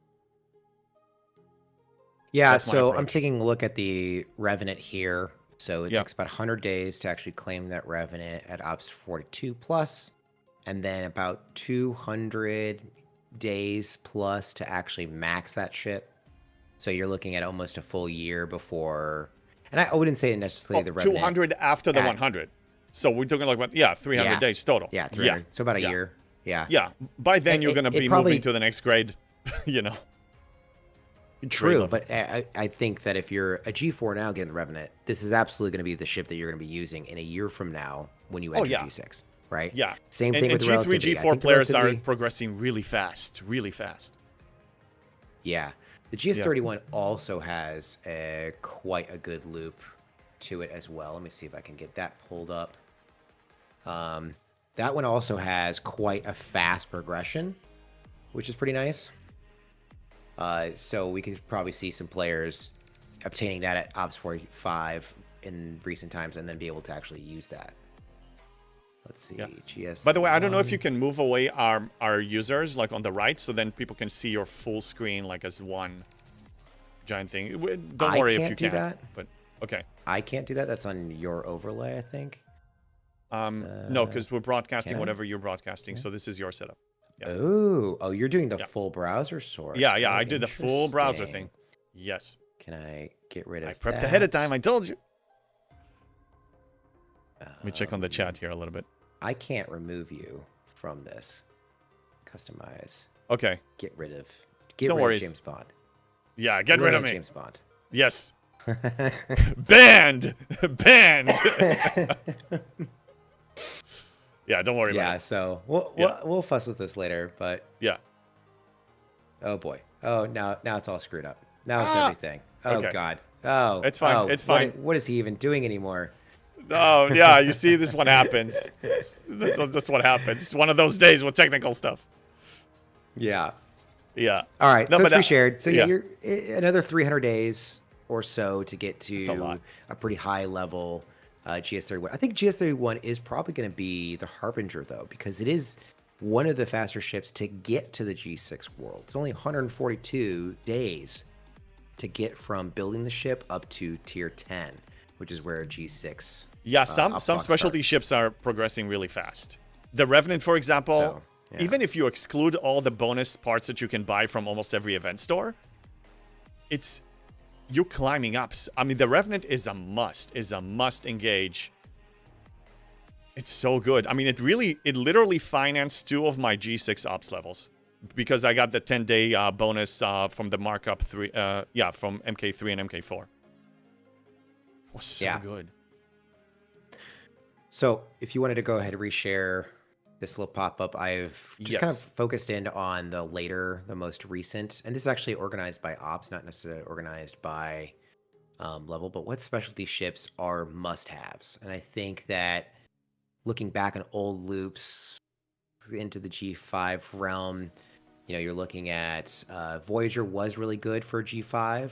Yeah, so I'm taking a look at the Revenant here. So it takes about 100 days to actually claim that Revenant at Ops 42 plus, and then about 200 days plus to actually max that ship. So you're looking at almost a full year before, and I wouldn't say necessarily the Revenant. 200 after the 100. So we're talking like, 300 days total. Yeah, 300. So about a year. Yeah. Yeah. By then you're going to be moving to the next grade, you know. True, but I think that if you're a G4 now getting the Revenant, this is absolutely going to be the ship that you're going to be using in a year from now when you enter G6, right? Yeah. Same thing with G3, relativity. G4 players are progressing really fast, Yeah. The GS31 also has quite a good loop to it as well. Let me see if I can get that pulled up. That one also has quite a fast progression, which is pretty nice. So we could probably see some players obtaining that at Ops 45 in recent times and then be able to actually use that. Let's see. GS. By the way, I don't know if you can move away our users like on the right, so then people can see your full screen like as one giant thing. Don't worry if you can't. That. But okay. I can't do that. That's on your overlay, I think. No, because we're broadcasting whatever you're broadcasting, so this is your setup. Yeah. Oh, you're doing the full browser source. Yeah, I did the full browser thing. Yes. Can I get rid of that? I prepped ahead of time, I told you. Let me check on the chat here a little bit. I can't remove you from this. Customize. Okay. Get rid of. No Rid worries. of James Bond. Yeah, get rid of me. James Bond. Yes. Banned. Banned. Yeah, don't worry about it. So Yeah. we'll fuss with this later, but Yeah. oh boy. Oh, now it's all screwed up. Now it's everything. Oh Okay. God. Oh, It's fine, oh, it's fine. What is he even doing anymore? Oh, yeah, you see, this is what happens. That's what happens. It's one of those days with technical stuff. Yeah. Yeah. All right. No, So but it's reshared. So yeah. you're another 300 days or so to get a to lot. a pretty high level GS31. I think GS31 is probably going to be the harbinger though, because it is one of the faster ships to get to the G6 world. It's only 142 days to get from building the ship up to tier 10, which is where G6. Yeah, some upstock specialty starts. ships are progressing really fast. The Revenant, for example, So, yeah. even if you exclude all the bonus parts that you can buy from almost every event store, you're climbing up. I mean, the Revenant is a must engage. It's so good. I mean, it literally financed 2 of my G6 ops levels because I got the 10-day bonus from the markup 3, from MK3 and MK4. It was so good. So if you wanted to go ahead and reshare this little pop-up, I've just kind of focused in on the most recent, and this is actually organized by ops, not necessarily organized by level, but what specialty ships are must-haves. And I think that looking back on old loops into the G5 realm, you're looking at Voyager was really good for G5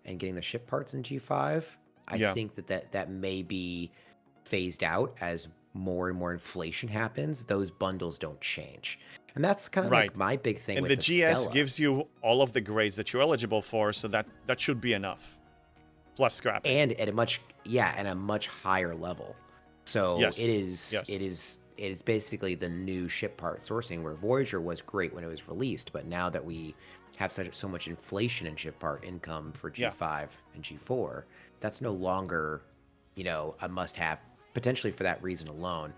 and getting the ship parts in G5. I think that may be phased out as more and more inflation happens. Those bundles don't change, and that's kind of like my big thing. And with the GS Stella. gives you all of the grades that you're eligible for, so that should be enough. Plus scrapping, and at a much higher level. So it is basically the new ship part sourcing, where Voyager was great when it was released, but now that we have so much inflation in ship part income for G5 and G4, that's no longer a must-have, potentially for that reason alone.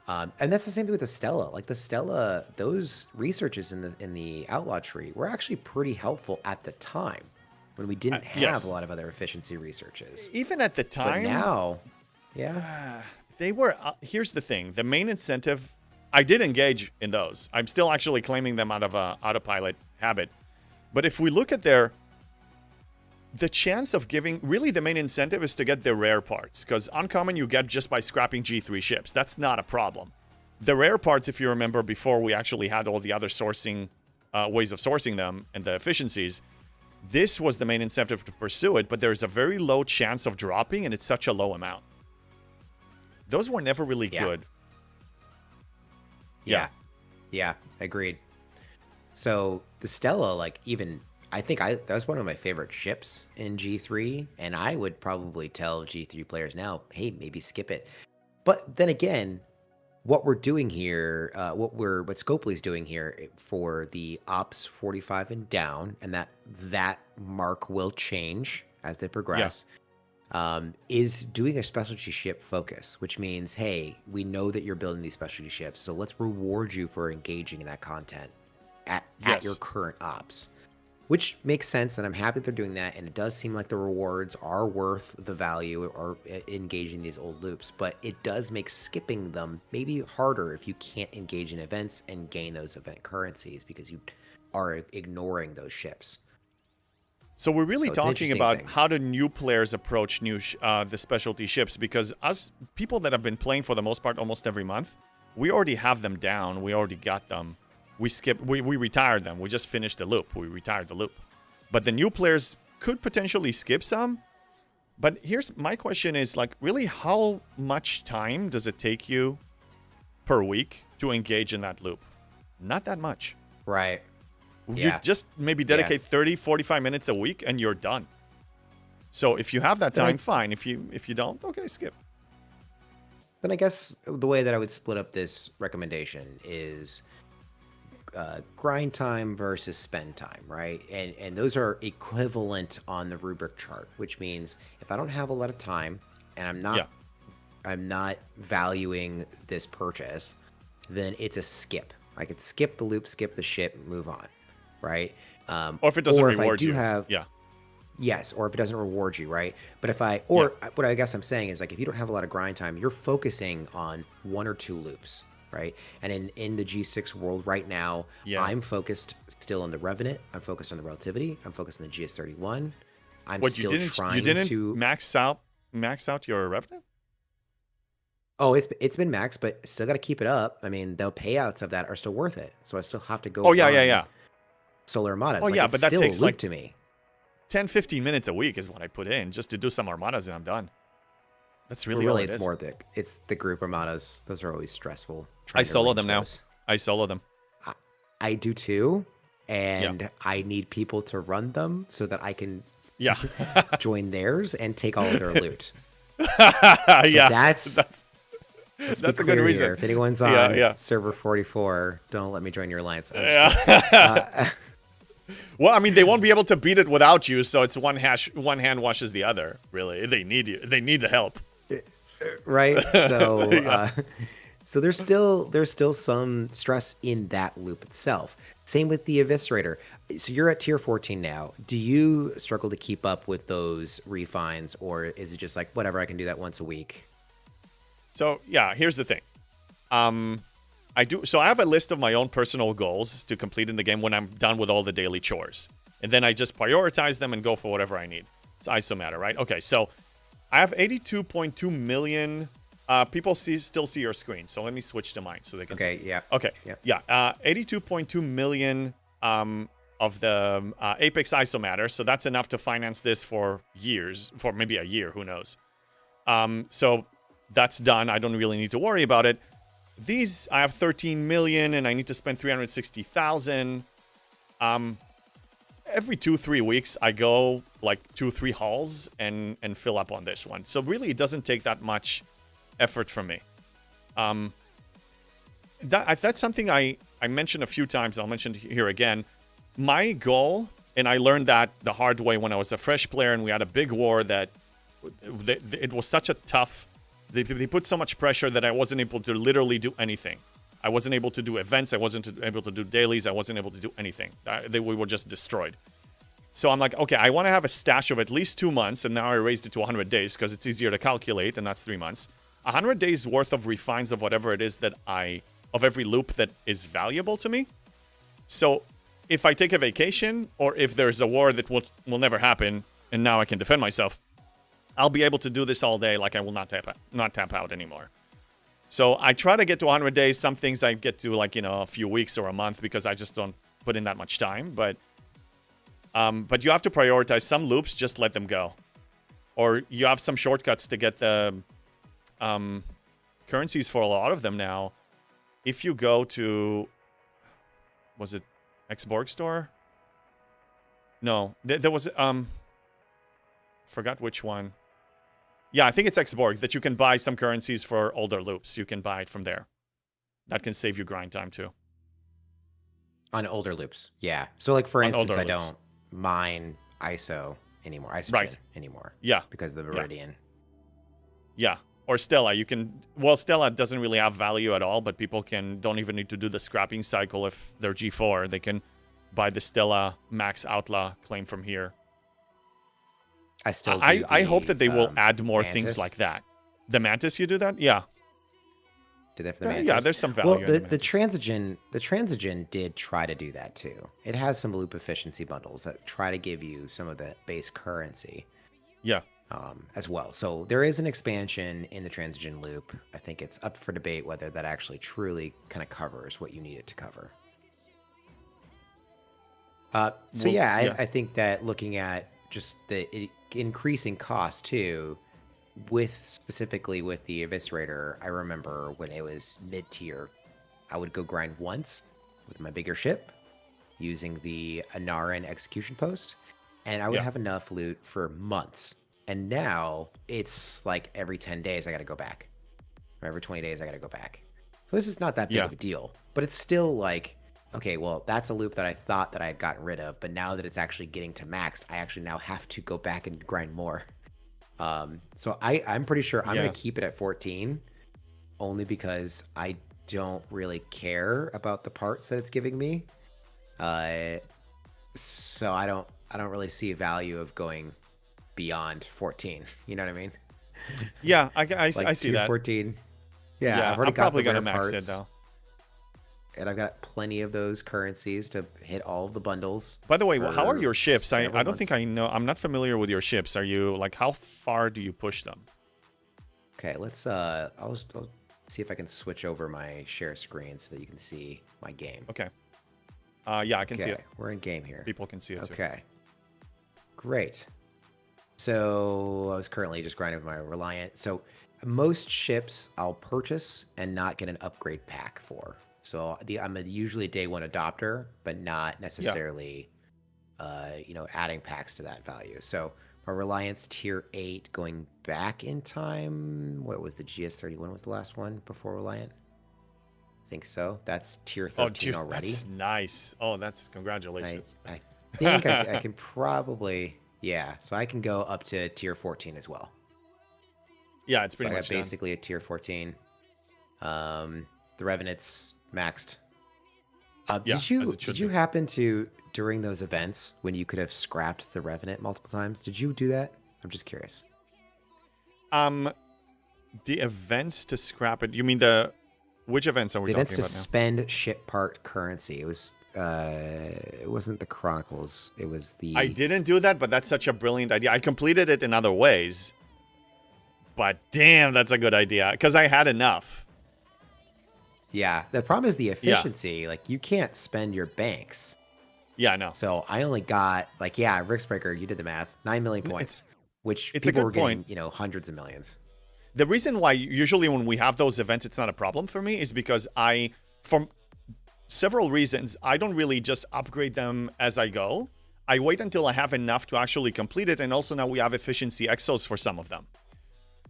And that's the same thing with the Stella. Like the Stella, those researches in the Outlaw tree were actually pretty helpful at the time when we didn't have a lot of other efficiency researches. Even at the time, but now, they were. Here's the thing: the main incentive, I did engage in those. I'm still actually claiming them out of autopilot habit. But if we look at the chance of giving, really the main incentive is to get the rare parts, because uncommon you get just by scrapping G3 ships. That's not a problem. The rare parts, if you remember, before we actually had all the other sourcing ways of sourcing them and the efficiencies, this was the main incentive to pursue it, but there's a very low chance of dropping, and it's such a low amount. Those were never really good. Yeah, agreed. So the Stella, I think that was one of my favorite ships in G3, and I would probably tell G3 players now, hey, maybe skip it. But then again, what we're doing here, what Scopely's doing here for the Ops 45 and down, and that mark will change as they progress, is doing a specialty ship focus, which means, hey, we know that you're building these specialty ships, so let's reward you for engaging in that content at your current ops. Which makes sense, and I'm happy they're doing that, and it does seem like the rewards are worth the value or engaging these old loops, but it does make skipping them maybe harder if you can't engage in events and gain those event currencies because you are ignoring those ships. So we're really talking about how do new players approach the specialty ships, because us people that have been playing for the most part almost every month, we already have them down, we already got them. We retired them. We just finished the loop. We retired the loop. But the new players could potentially skip some. But here's my question is, really how much time does it take you per week to engage in that loop? Not that much. Right. You just maybe dedicate 30, 45 minutes a week and you're done. So if you have that time, fine. If you don't, okay, skip. Then I guess the way that I would split up this recommendation is grind time versus spend time, right? And those are equivalent on the rubric chart, which means if I don't have a lot of time and I'm not I'm not valuing this purchase, then it's a skip. I could skip the loop, skip the ship, move on, right? Or if it doesn't or if reward I do you. have, Yeah. yes, or if it doesn't reward you, right? But if I, or what I guess I'm saying is like, if you don't have a lot of grind time, you're focusing on 1 or 2 loops, right? And in the G6 world right now, I'm focused still on the Revenant. I'm focused on the Relativity. I'm focused on the GS31. I'm still trying to max out your Revenant? Oh, it's been maxed, but still got to keep it up. I mean, the payouts of that are still worth it. So I still have to go. Oh yeah. Solar Armadas. Oh like, yeah, it's but that still takes a loop like to me. 10-15 minutes a week is what I put in just to do some Armadas and I'm done. That's really all it it's is. more it's the group Armadas. Those are always stressful. I solo them now. I solo them. I do too, and I need people to run them so that I can join theirs and take all of their loot. So that's a good reason. Here. If anyone's on server 44, don't let me join your alliance. Well, I mean, they won't be able to beat it without you, so it's one hand washes the other. Really, they need you. They need the help, right? So, so there's still some stress in that loop itself. Same with the Eviscerator. So you're at tier 14 now. Do you struggle to keep up with those refines, or is it just like whatever, I can do that once a week? So yeah, here's the thing. I do. So I have a list of my own personal goals to complete in the game when I'm done with all the daily chores, and then I just prioritize them and go for whatever I need. It's ISO matter, right? Okay, so I have 82.2 million. People still see your screen, so let me switch to mine so they can see. Okay, yeah. Okay, yeah. 82.2 million of the Apex ISO matter, so that's enough to finance this for years, for maybe a year, who knows. So that's done. I don't really need to worry about it. These, I have 13 million, and I need to spend 360,000. Every 2-3 weeks, I go like 2-3 hauls and fill up on this one. So really, it doesn't take that much effort from me. That's something I mentioned a few times. I'll mention it here again. My goal, and I learned that the hard way when I was a fresh player and we had a big war, that it was such a tough. They put so much pressure that I wasn't able to literally do anything. I wasn't able to do events. I wasn't able to do dailies. I wasn't able to do anything. We were just destroyed. So I'm like, okay, I want to have a stash of at least 2 months, and now I raised it to 100 days because it's easier to calculate, and that's 3 months. 100 days worth of refines of whatever it is that of every loop that is valuable to me. So if I take a vacation, or if there's a war that will never happen, and now I can defend myself, I'll be able to do this all day. Like, I will not tap out anymore. So I try to get to 100 days. Some things I get to like, a few weeks or a month because I just don't put in that much time. But you have to prioritize some loops. Just let them go, or you have some shortcuts to get the currencies for a lot of them now. If you go to, was it Xborg store? No, there was forgot which one. Yeah, I think it's Xborg that you can buy some currencies for older loops. You can buy it from there. That can save you grind time too. On older loops, yeah. So like for instance, I loops. don't mine ISO anymore, anymore. Yeah. Because of the Viridian. Yeah. Or Stella. You can, well, Stella doesn't really have value at all, but people don't even need to do the scrapping cycle if they're G4. They can buy the Stella Max Outlaw claim from here. I still do I hope that they will add more Mantis. things like that. The Mantis, you do that? Yeah. Did that for the Mantis? Yeah, there's some value. Well, the Transigen did try to do that too. It has some loop efficiency bundles that try to give you some of the base currency. Yeah. As well. So there is an expansion in the Transigen loop. I think it's up for debate whether that actually truly kind of covers what you need it to cover. I think that looking at just the increasing cost too, specifically with the Eviscerator, I remember when it was mid-tier, I would go grind once with my bigger ship using the Anaran execution post, and I would have enough loot for months. And now it's like every 10 days I got to go back. Or every 20 days I got to go back. So this is not that big of a deal, but it's still like, okay, well, that's a loop that I thought that I had gotten rid of, but now that it's actually getting to maxed, I actually now have to go back and grind more. So I'm pretty sure I'm Yeah. gonna keep it at 14, only because I don't really care about the parts that it's giving me. So I don't really see a value of going beyond 14. You know what I mean? Yeah, I Like see tier that. 14. Yeah, I've already I'm got probably the gonna rare max parts, it though. and I've got plenty of those currencies to hit all of the bundles. By the way, how are for your ships? I several don't think months. I know. I'm not familiar with your ships. Are you like how far do you push them? Okay, let's I'll see if I can switch over my share screen so that you can see my game. Okay. Yeah, I can see Okay, it. we're in game here. People can see it too. Okay. Great. So I was currently just grinding with my Reliant. So most ships I'll purchase and not get an upgrade pack for. So I'm usually a day one adopter, but not necessarily, adding packs to that value. So my Reliance tier 8 going back in time. What was the GS31 was the last one before Reliant? I think so. That's tier 13 already. That's nice. Oh, that's congratulations. I think I can probably, yeah. So I can go up to tier 14 as well. Yeah, it's So pretty I much got done. basically a tier 14. The Revenant's maxed. Yeah, Did you as it should be. happen to, during those events when you could have scrapped the Revenant multiple times? Did you do that? I'm just curious. The events to scrap it. You mean which events are we The events talking to about now? spend ship part currency. It wasn't the Chronicles. It was the. I didn't do that, but that's such a brilliant idea. I completed it in other ways. But damn, that's a good idea. Because I had enough. Yeah, the problem is the efficiency. Like you can't spend your banks. Yeah, no. So I only got Ricksbreaker, you did the math, 9 million points, which it's a people good were getting, point. hundreds of millions. The reason why usually when we have those events, it's not a problem for me is because for several reasons, I don't really just upgrade them as I go. I wait until I have enough to actually complete it. And also now we have efficiency exos for some of them.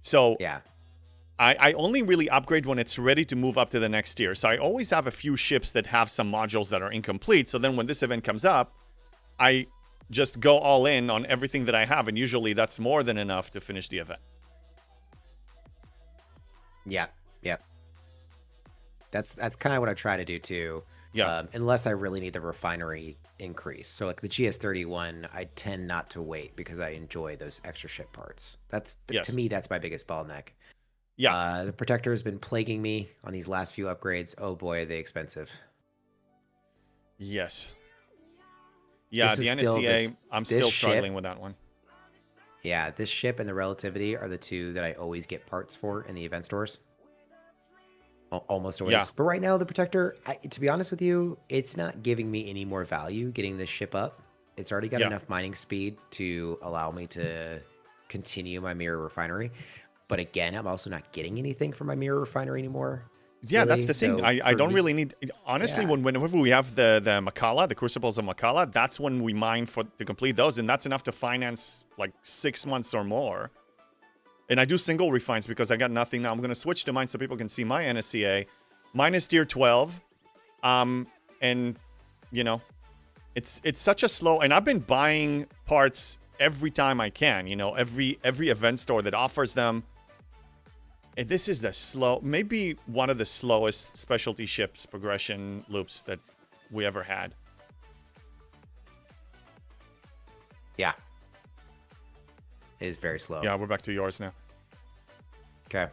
So Yeah. I only really upgrade when it's ready to move up to the next tier. So I always have a few ships that have some modules that are incomplete. So then when this event comes up, I just go all in on everything that I have. And usually that's more than enough to finish the event. Yeah. Yep. That's kind of what I try to do too. Yeah. Unless I really need the refinery increase. So like the GS31, I tend not to wait because I enjoy those extra ship parts. Yes. To me, that's my biggest bottleneck. Yeah. The Protector has been plaguing me on these last few upgrades. Oh boy, are they expensive. Yes. Yeah, This the is still NSCA, I'm this still ship- struggling with that one. Yeah, this ship and the Relativity are the two that I always get parts for in the event stores. Almost always. Yeah. But right now, the Protector, to be honest with you, it's not giving me any more value getting this ship up. It's already got Yeah. enough mining speed to allow me to continue my mirror refinery. But again, I'm also not getting anything from my mirror refinery anymore. Yeah, that's really. the thing. So I for don't me- really need... Honestly, Yeah. whenever we have the Makala, the Crucibles of Makala, that's when we mine to complete those, and that's enough to finance like 6 months or more. And I do single refines because I got nothing now. I'm going to switch to mine so people can see my NSCA. Mine is tier 12. And, it's such a slow... And I've been buying parts every time I can, every event store that offers them. And this is maybe one of the slowest specialty ships progression loops that we ever had. Yeah. It is very slow. Yeah, we're back to yours now. Okay.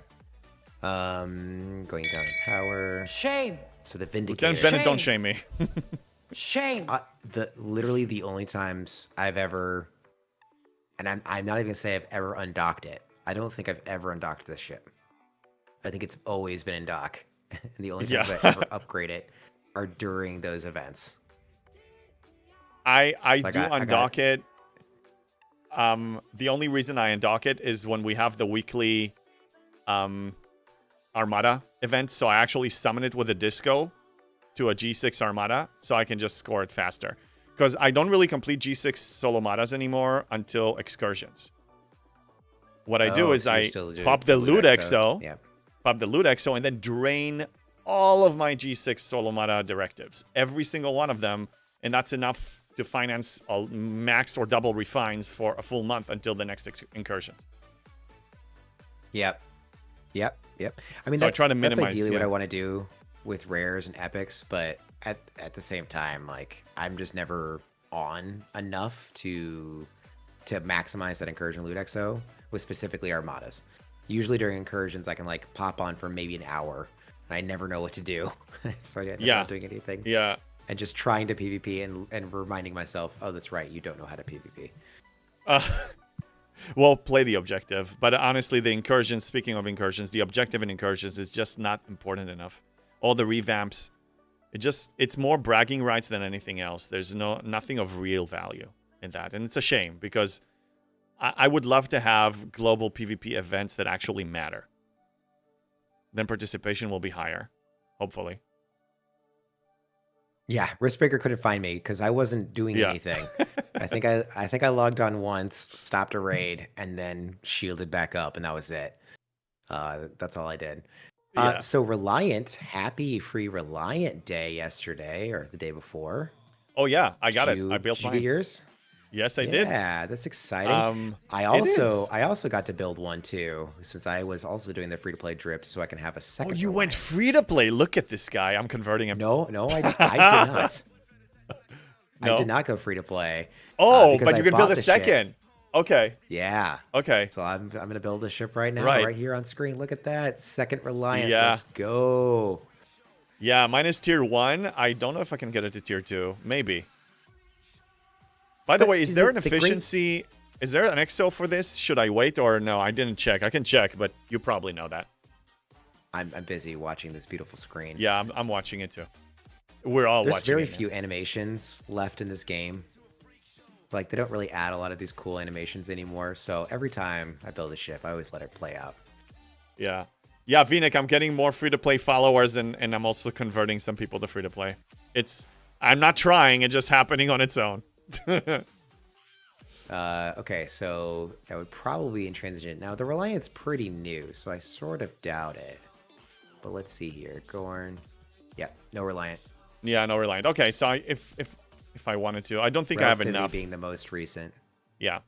Going down in power. Shame. So the Lieutenant Vindicator. Bennett, don't shame me. Shame. Literally the only times I've ever, and I'm not even gonna say I've ever undocked it. I don't think I've ever undocked this ship. I think it's always been in dock. And the only times Yeah. I ever upgrade it are during those events. I So do undock it. The only reason I undock it is when we have the weekly Armada event. So I actually summon it with a disco to a G6 Armada so I can just score it faster. Because I don't really complete G6 Solomadas anymore until excursions. What I do is so you're I still doing pop the Loot Exo. Exo, Yeah. pop the Loot Exo, and then drain all of my G6 Solomata directives. Every single one of them. And that's enough to finance a max or double refines for a full month until the next incursion. Yep. I mean, So I that's, try to that's minimize, ideally what yeah. I want to do with rares and epics, but at the same time, like I'm just never on enough to maximize that incursion loot XO with specifically armadas. Usually during incursions, I can like pop on for maybe an hour, and I never know what to do, so I end up Yeah. not doing anything. Yeah. And just trying to PvP and reminding myself, oh, that's right, you don't know how to PvP. Well, play the objective. But honestly, the incursions, speaking of incursions, the objective in incursions is just not important enough. All the revamps, it's more bragging rights than anything else. There's nothing of real value in that. And it's a shame because I would love to have global PvP events that actually matter. Then participation will be higher, hopefully. Yeah, Riskbreaker couldn't find me because I wasn't doing Yeah. anything. I think I logged on once, stopped a raid, and then shielded back up, and that was it. That's all I did. Yeah. So Reliant, happy free Reliant day yesterday or the day before. Oh, yeah, I got it. Did I built you get mine. yours? Yes, I did. Yeah, that's exciting. I also got to build one too, since I was also doing the free to play drip, so I can have a Oh, second. you went Reliant. free to play. Look at this guy. I'm converting him. No, I did not. No? I did not go free to play. Oh, because but I you can bought build a the ship. second. Okay. Yeah. Okay. So I'm gonna build a ship right now, Right. right here on screen. Look at that, second Reliant. Yeah. Let's go. Yeah, mine is tier 1. I don't know if I can get it to tier 2. Maybe. By the But way, is there an the great- efficiency? Is there an XO for this? Should I wait or no? I didn't check. I can check, but you probably know that. I'm busy watching this beautiful screen. Yeah, I'm watching it too. We're all There's watching very it. few animations left in this game. Like they don't really add a lot of these cool animations anymore. So every time I build a ship, I always let it play out. Yeah. Yeah, Vinic, I'm getting more free-to-play followers, and I'm also converting some people to free-to-play. I'm not trying, it's just happening on its own. Okay, so that would probably be intransigent. Now the Reliant's pretty new, so I sort of doubt it. But let's see here, Gorn. Yeah, no Reliant. Yeah, no Reliant. Okay, so if I wanted to, I don't think I have Relatively enough. being the most recent. Yeah.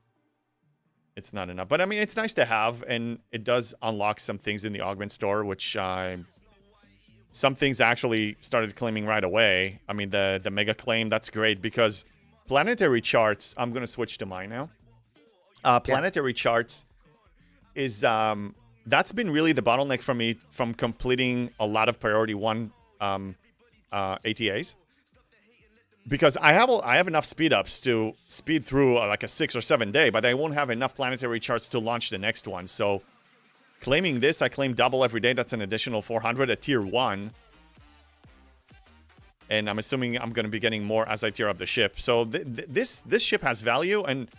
It's not enough. But I mean, it's nice to have, and it does unlock some things in the Augment store, which some things actually started claiming right away. I mean, the Mega Claim, that's great because Planetary Charts, I'm going to switch to mine now. Planetary Charts is, that's been really the bottleneck for me from completing a lot of Priority 1 ATAs. Because I have enough speed ups to speed through like a 6 or 7 day, but I won't have enough planetary charts to launch the next one. So claiming this, I claim double every day. That's an additional 400 at tier 1. And I'm assuming I'm going to be getting more as I tier up the ship. So this ship has value. And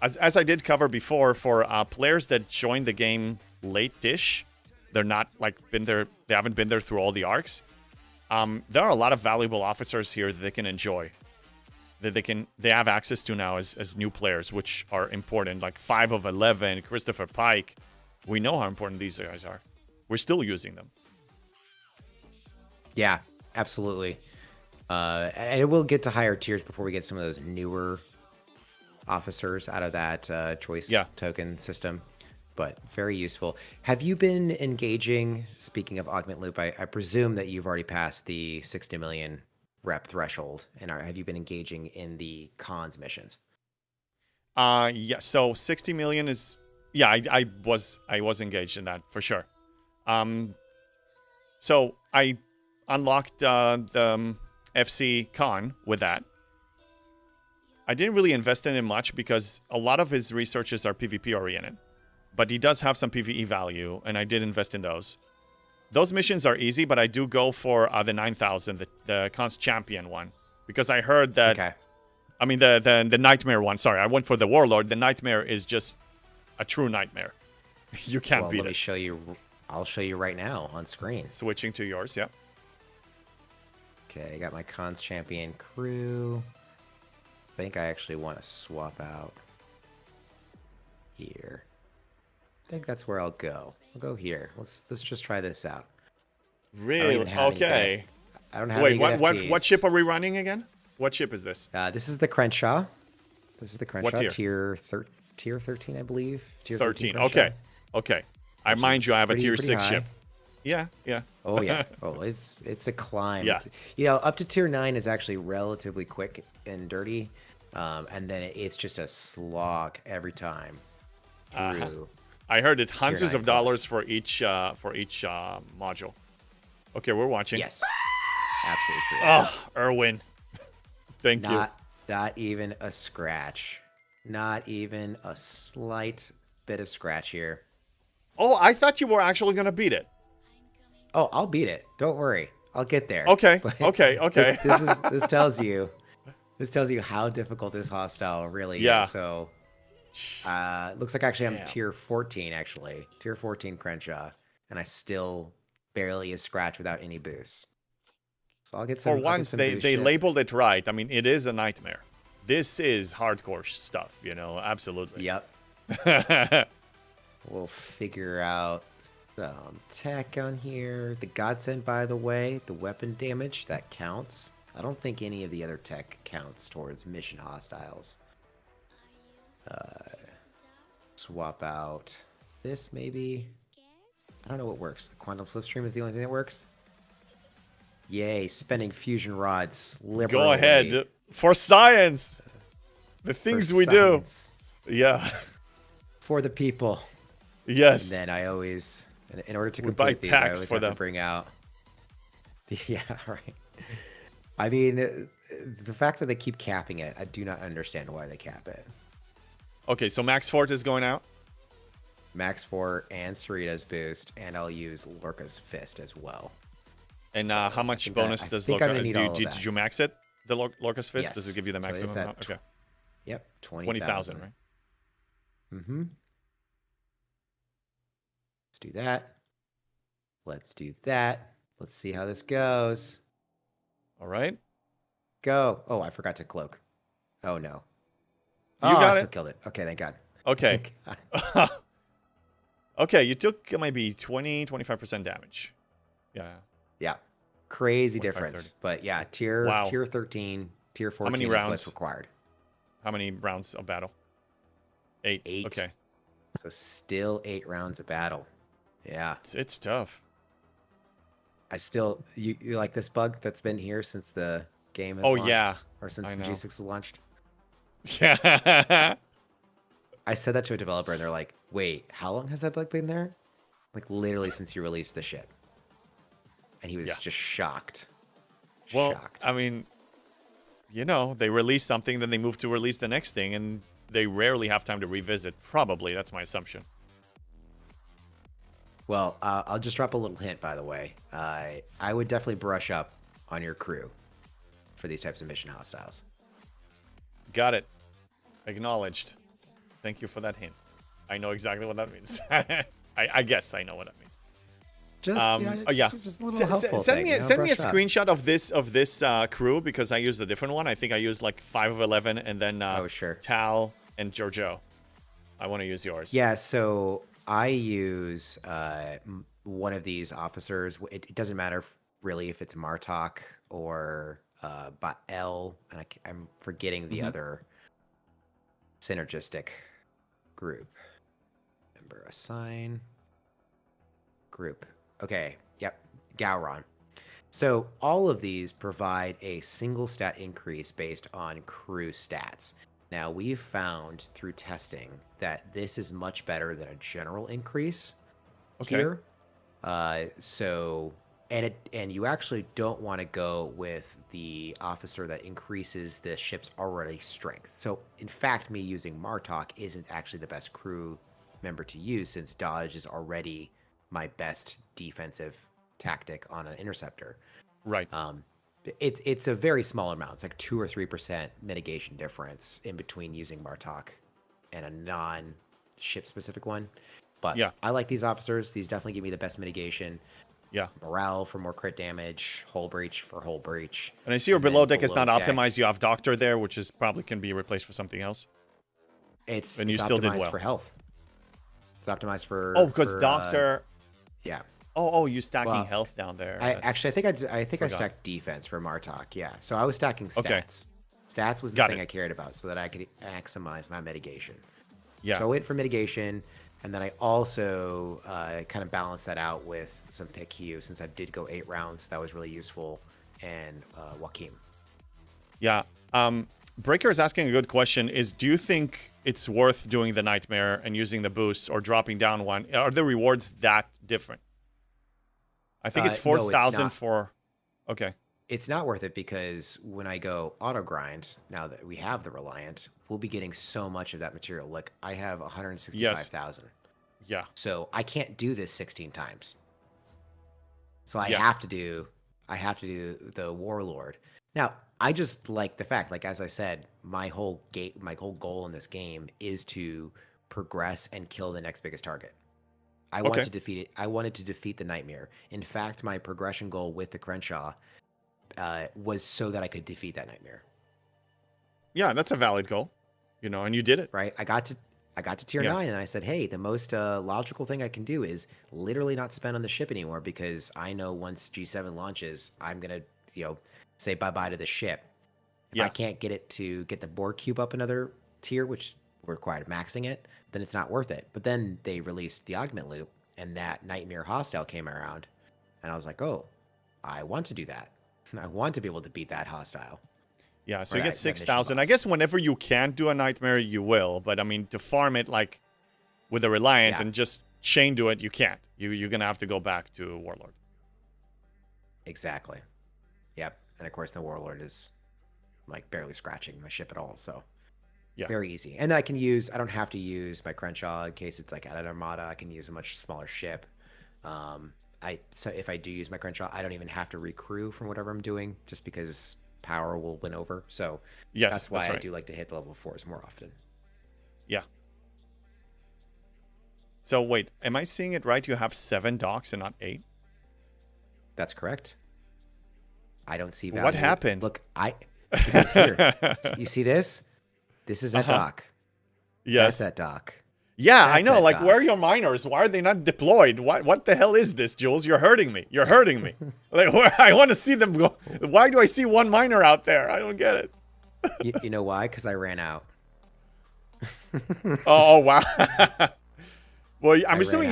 as I did cover before, for players that joined the game late-ish, they're not like they haven't been there through all the arcs. There are a lot of valuable officers here that they can enjoy, that they have access to now as new players, which are important. Like 5 of 11, Christopher Pike. We know how important these guys are. We're still using them. Yeah, absolutely. And it will get to higher tiers before we get some of those newer officers out of that choice token system. But very useful. Have you been engaging, speaking of Augment Loop, I presume that you've already passed the 60 million rep threshold. And have you been engaging in the cons missions? Yeah, so 60 million is... Yeah, I was engaged in that, for sure. So I unlocked the FC con with that. I didn't really invest in it much because a lot of his researches are PvP oriented. But he does have some PvE value, and I did invest in those. Those missions are easy, but I do go for the 9,000, the Cons Champion one. Because I heard that... Okay. I mean, the Nightmare one. Sorry, I went for the Warlord. The Nightmare is just a true nightmare. You can't beat let me it. show you. I'll show you right now on screen. Switching to yours, yeah. Okay, I got my Cons Champion crew. I think I actually want to swap out here. I think that's where I'll go. I'll go here. Let's just try this out. Really? Okay. I don't have Wait, any what ship are we running again? What ship is this? This is the Crenshaw. This is the Crenshaw. What tier? Tier 13, I believe. Tier 13. Crenshaw. Okay. I mind is you, I have a pretty- tier pretty 6 high. ship. Yeah, yeah. Oh yeah. Oh, it's a climb. Yeah. Up to tier 9 is actually relatively quick and dirty, and then it's just a slog every time through. I heard it's hundreds 9 of dollars plus. for each module. Okay, we're watching. Yes. Absolutely true. Oh, Erwin. Thank you. Not even a scratch. Not even a slight bit of scratch here. Oh, I thought you were actually gonna beat it. Oh, I'll beat it. Don't worry. I'll get there. Okay. But Okay. This tells you how difficult this hostile really Yeah. is. So looks like actually I'm tier 14 actually. Tier 14 Crenshaw. And I still barely a scratch without any boosts. So I'll get some. For once, they labeled it right. I mean, it is a nightmare. This is hardcore stuff, absolutely. Yep. We'll figure out some tech on here. The Godsend, by the way, the weapon damage, that counts. I don't think any of the other tech counts towards mission hostiles. Swap out this, maybe. I don't know what works. Quantum Slipstream is the only thing that works. Yay, spending fusion rods liberally. Go ahead. For science. The things we science. do. Yeah. For the people. Yes. And then I always, in order to We buy complete these, I packs always for have them. to bring out. Yeah, right. I mean, the fact that they keep capping it, I do not understand why they cap it. Okay, so Max Fort is going out. Max Fort and Sarita's boost, and I'll use Lorca's Fist as well. And how much think bonus I does think I'm Lorca? gonna need all of Did that. you max it? The Lorca's Fist? Does Yes. it give you the So it's maximum at amount? Okay. Yep, 20,000, right? Mm-hmm. Let's do that. Let's do that. Let's see how this goes. All right. Go. Oh, I forgot to cloak. Oh, no. You Oh, got I it. still killed it. Okay, thank God. Okay. Thank God. Okay, you took maybe 20-25% damage. Yeah. Yeah. Crazy 25, difference. 30. But yeah, tier Wow. tier 13, tier 14 many is rounds? what's required. How many rounds of battle? 8. 8. Okay. So still 8 rounds of battle. Yeah. It's tough. I still you like this bug that's been here since the game has Oh, launched? yeah. Or since I the know. G6 has launched? Yeah. I said that to a developer and they're like, wait, how long has that bug been there? Like literally since you released the shit. And he was Yeah. just shocked. Well, Shocked. I mean, they release something, then they move to release the next thing, and they rarely have time to revisit. Probably, that's my assumption. Well, I'll just drop a little hint, by the way. I would definitely brush up on your crew for these types of mission hostiles. Got it. Acknowledged. Thank you for that hint. I know exactly what that means. I guess I know what that means. Just, Yeah. just a little helpful Send thing, me you know, send me a brush up. screenshot of this crew because I used a different one. I think I used like 5 of 11 and then Oh, sure. Tal and Giorgio. I want to use yours. Yeah, so I use one of these officers. It doesn't matter really if it's Martok or L, and I'm forgetting the other synergistic group. Member assign group. Okay, yep, Gowron. So all of these provide a single stat increase based on crew stats. Now we've found through testing that this is much better than a general increase here. And you actually don't want to go with the officer that increases the ship's already strength. So in fact, me using Martok isn't actually the best crew member to use since dodge is already my best defensive tactic on an interceptor. Right. It's a very small amount. It's like 2 or 3% mitigation difference in between using Martok and a non-ship specific one. But Yeah. I like these officers. These definitely give me the best mitigation. Yeah. Morale for more crit damage, hull breach for hull breach. And I see your And then below deck is not below deck, optimized. You have Doctor there, which is probably can be replaced for something else. It's And you it's still did optimized well. for health. It's optimized for Oh, because for, Doctor. yeah. Oh, you stacking Well, health down there. I That's- think I forgot. stacked defense for Martok. Yeah. So I was stacking stats. Okay. Stats was the Got thing it. I cared about so that I could maximize my mitigation. Yeah. So I went for mitigation. And then I also kind of balanced that out with some pick Q since I did go 8 rounds. That was really useful. And Joaquin. Yeah. Breaker is asking a good question. Do you think it's worth doing the Nightmare and using the boost or dropping down one? Are the rewards that different? I think it's 4,000 for... Okay. It's not worth it because when I go auto grind, now that we have the Reliant, we'll be getting so much of that material. Like I have 165,000. Yeah. So I can't do this 16 times. So I have to do the Warlord. Now, I just like the fact, like as I said, my whole goal in this game is to progress and kill the next biggest target. I want to defeat it. I wanted to defeat the Nightmare. In fact, my progression goal with the Crenshaw was so that I could defeat that Nightmare. Yeah, that's a valid goal. You know, and you did it. Right? I got to tier 9 and I said, hey, the most logical thing I can do is literally not spend on the ship anymore because I know once G7 launches, I'm going to, say bye-bye to the ship. If I can't get it to get the Borg Cube up another tier, which required maxing it, then it's not worth it. But then they released the Augment Loop and that Nightmare Hostile came around. And I was like, oh, I want to do that. I want to be able to beat that Hostile. Yeah, so you get 6,000. I guess whenever you can't do a Nightmare, you will. But, I mean, to farm it, like, with a Reliant and just chain do it, you can't. You're going to have to go back to Warlord. Exactly. Yep. And, of course, the Warlord is, like, barely scratching my ship at all, so... Yeah. Very easy. And I don't have to use my Crenshaw in case it's, like, at an Armada. I can use a much smaller ship. So if I do use my Crenshaw, I don't even have to recrew from whatever I'm doing, just because... power will win over. So that's why I do like to hit the level 4s more often. Yeah. So wait, am I seeing it right? You have 7 docks and not 8? That's correct. I don't see value. What happened? Look, because here, you see this? This is that dock. Yes. That's that dock. Yeah, I know. Like, where are your miners? Why are they not deployed? What the hell is this, Jules? You're hurting me. You're hurting me. Like, I want to see them go. Why do I see 1 miner out there? I don't get it. You know why? Because I ran out. Oh, wow. Well, I'm assuming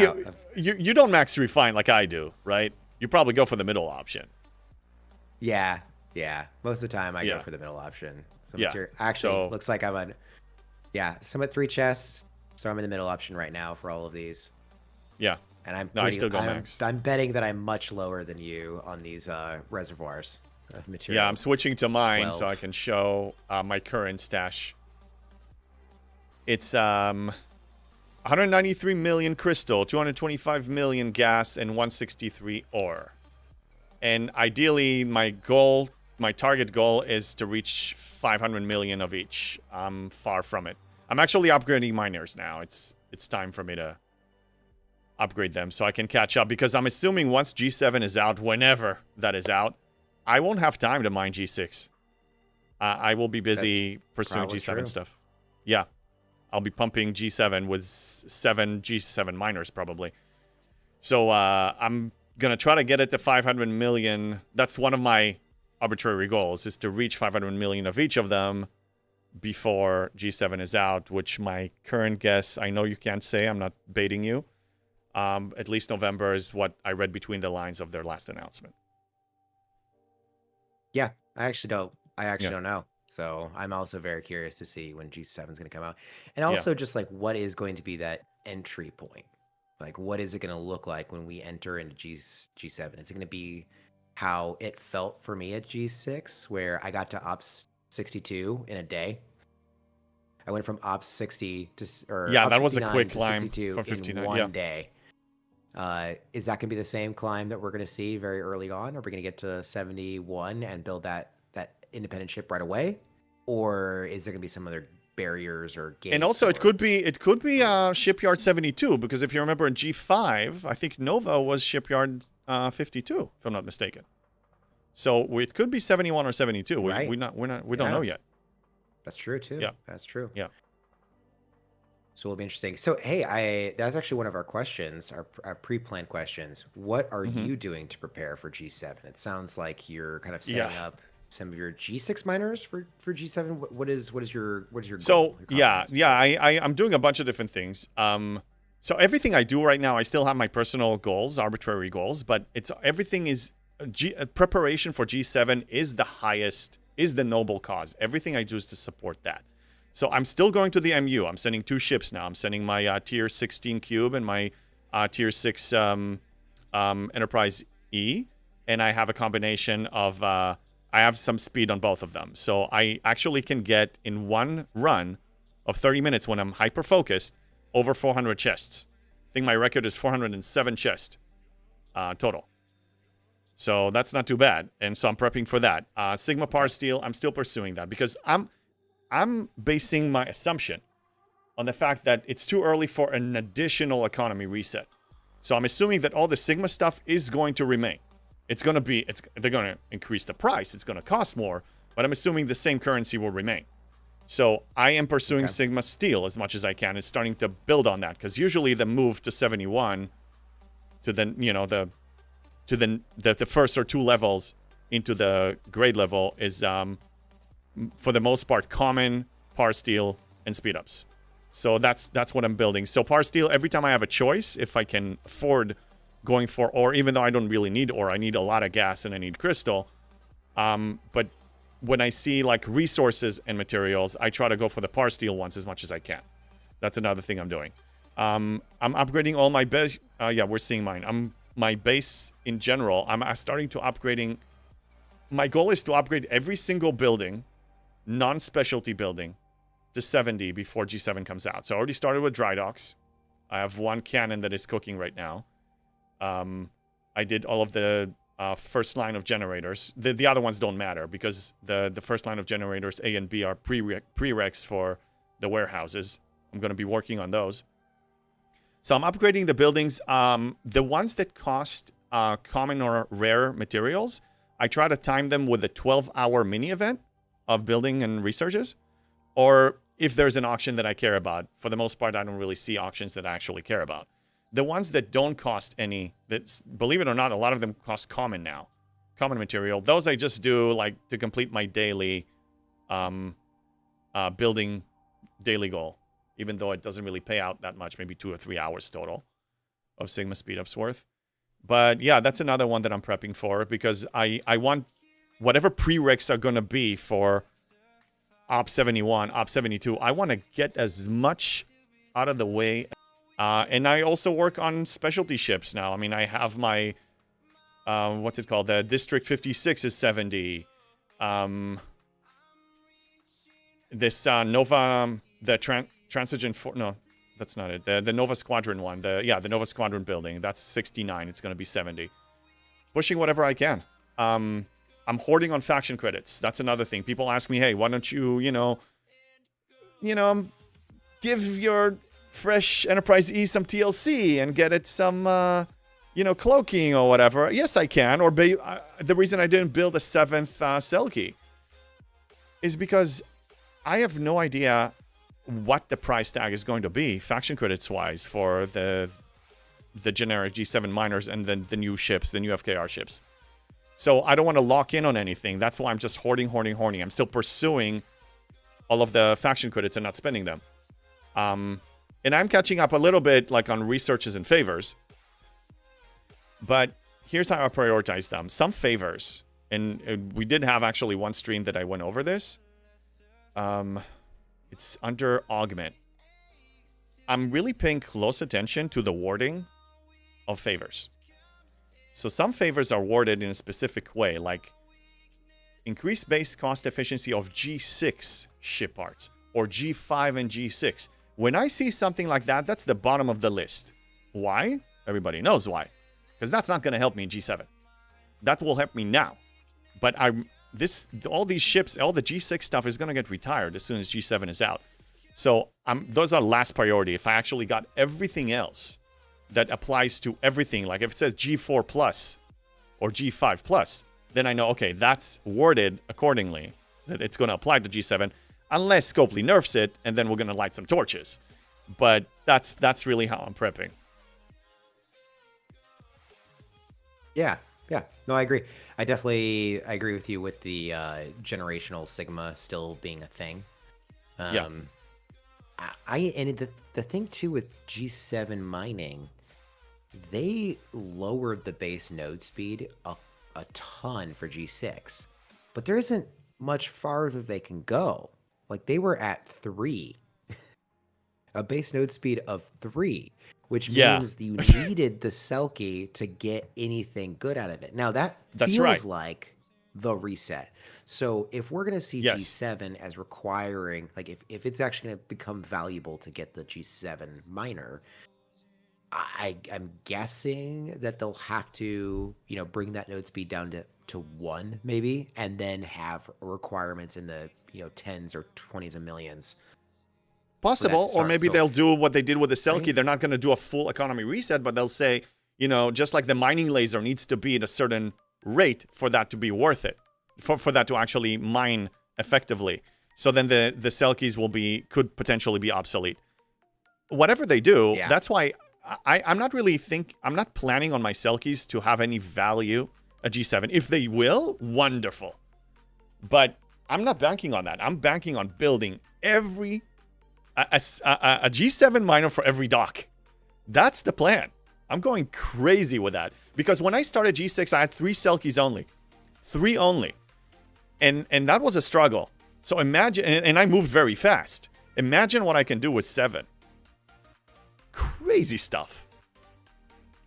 you don't max refine like I do, right? You probably go for the middle option. Yeah. Most of the time, I go for the middle option. Actually, looks like I'm on... Yeah, so I'm at 3 chests. So I'm in the middle option right now for all of these. Yeah. And I still go max. I'm betting that I'm much lower than you on these reservoirs of material. Yeah, I'm switching to mine so I can show my current stash. It's 193 million crystal, 225 million gas, and 163 ore. And ideally, my target goal is to reach 500 million of each. I'm far from it. I'm actually upgrading miners now. It's time for me to upgrade them so I can catch up, because I'm assuming once G7 is out, whenever that is out, I won't have time to mine G6. I will be busy pursuing G7 stuff. Yeah. I'll be pumping G7 with 7 G7 miners probably. So I'm going to try to get it to 500 million. That's one of my arbitrary goals, is to reach 500 million of each of them before G7 is out, which my current guess, I know you can't say, I'm not baiting you. At least November is what I read between the lines of their last announcement. Yeah, I actually don't know. So I'm also very curious to see when G7 is going to come out. And also just like, what is going to be that entry point? Like, what is it going to look like when we enter into G7? Is it going to be how it felt for me at G6, where I got to Ops 62 in a day? I went from Ops 60 to that was a quick climb from 59 in one day. Is that going to be the same climb that we're going to see very early on? Are we going to get to 71 and build that independent ship right away, or is there going to be some other barriers or gates? And also, it could be Shipyard 72, because if you remember in G5, I think Nova was Shipyard 52, if I'm not mistaken. So it could be 71 or 72. Right. We don't know yet. That's true too. Yeah, that's true. Yeah. So it'll be interesting. So hey, that's actually one of our questions, our pre-planned questions. What are you doing to prepare for G7? It sounds like you're kind of setting up some of your G6 miners for G7. What is your goal? So I'm doing a bunch of different things. So everything I do right now, I still have my personal goals, arbitrary goals, but everything is preparation for G7 is the highest, is the noble cause. Everything I do is to support that. So I'm still going to the MU. I'm sending 2 ships now. I'm sending my tier 16 cube and my tier 6 Enterprise E, and I have a combination of I have some speed on both of them. So I actually can get in one run of 30 minutes when I'm hyper focused over 400 chests. I think my record is 407 chests total. So that's not too bad. And so I'm prepping for that. Sigma Power Steel, I'm still pursuing that because I'm basing my assumption on the fact that it's too early for an additional economy reset. So I'm assuming that all the Sigma stuff is going to remain. They're going to increase the price. It's going to cost more, but I'm assuming the same currency will remain. So I am pursuing Sigma Steel as much as I can. It's starting to build on that because usually the move to 71 to the the first or 2 levels into the grade level is for the most part common, Power Steel, and speed ups. So that's what I'm building. So Power Steel, every time I have a choice, if I can afford going for ore, even though I don't really need ore, I need a lot of gas and I need crystal. But when I see like resources and materials, I try to go for the Power Steel ones as much as I can. That's another thing I'm doing. I'm upgrading all my base. Yeah, we're seeing mine. My base in general, I'm starting to upgrading. My goal is to upgrade every single building, non-specialty building, to 70 before G7 comes out. So I already started with dry docks. I have 1 cannon that is cooking right now. I did all of the first line of generators. The other ones don't matter because the first line of generators, A and B, are prereqs for the warehouses. I'm going to be working on those. So I'm upgrading the buildings. The ones that cost common or rare materials, I try to time them with a 12-hour mini event of building and researches. Or if there's an auction that I care about. For the most part, I don't really see auctions that I actually care about. The ones that don't cost any, believe it or not, a lot of them cost common now. Common material. Those I just do like to complete my daily building daily goal. Even though it doesn't really pay out that much, maybe 2 or 3 hours total of Sigma speed-ups worth. But yeah, that's another one that I'm prepping for because I want whatever prereqs are going to be for Op 71, Op 72, I want to get as much out of the way. And I also work on specialty ships now. I mean, I have my, what's it called? The District 56 is 70. This Nova, the Transigen 4, no, that's not it. The Nova Squadron one. The Nova Squadron building. That's 69. It's going to be 70. Pushing whatever I can. I'm hoarding on faction credits. That's another thing. People ask me, hey, why don't you, give your fresh Enterprise E some TLC and get it some, cloaking or whatever. Yes, I can. Or the reason I didn't build a 7th cell key is because I have no idea what the price tag is going to be, faction credits wise, for the generic G7 miners and then the new ships, the new FKR ships. So I don't want to lock in on anything. That's why I'm just hoarding. I'm still pursuing all of the faction credits and not spending them. And I'm catching up a little bit like on researches and favors. But here's how I prioritize them. Some favors, and we did have actually one stream that I went over this. It's under augment. I'm really paying close attention to the wording of favors. So some favors are worded in a specific way, like increased base cost efficiency of G6 ship parts or G5 and G6. When I see something like that, that's the bottom of the list. Why? Everybody knows why. Because that's not going to help me in G7. That will help me now. But all these ships, all the G6 stuff is going to get retired as soon as G7 is out. So those are last priority. If I actually got everything else that applies to everything, like if it says G4 plus or G5 plus, then I know, okay, that's worded accordingly, that it's going to apply to G7, unless Scopely nerfs it, and then we're going to light some torches. But that's really how I'm prepping. Yeah. No, I agree. I agree with you with the generational Sigma still being a thing. Yeah. The thing too with G7 mining, they lowered the base node speed a ton for G6, but there isn't much farther they can go. Like they were at 3, a base node speed of 3, which means you needed the Selkie to get anything good out of it. Now that's feels like the reset. So if we're going to see G7 as requiring, like if it's actually going to become valuable to get the G7 miner, I'm guessing that they'll have to, bring that node speed down to 1 maybe, and then have requirements in the, tens or 20s of millions. Possible, or maybe they'll do what they did with the Selkie. They're not going to do a full economy reset, but they'll say, just like the mining laser needs to be at a certain rate for that to be worth it, for that to actually mine effectively. So then the Selkies could potentially be obsolete. Whatever they do, that's why I'm not planning on my Selkies to have any value at G7. If they will, wonderful. But I'm not banking on that. I'm banking on building a G7 miner for every dock. That's the plan. I'm going crazy with that. Because when I started G6, I had 3 Selkies only. 3 only. And that was a struggle. So imagine, and I moved very fast. Imagine what I can do with 7. Crazy stuff.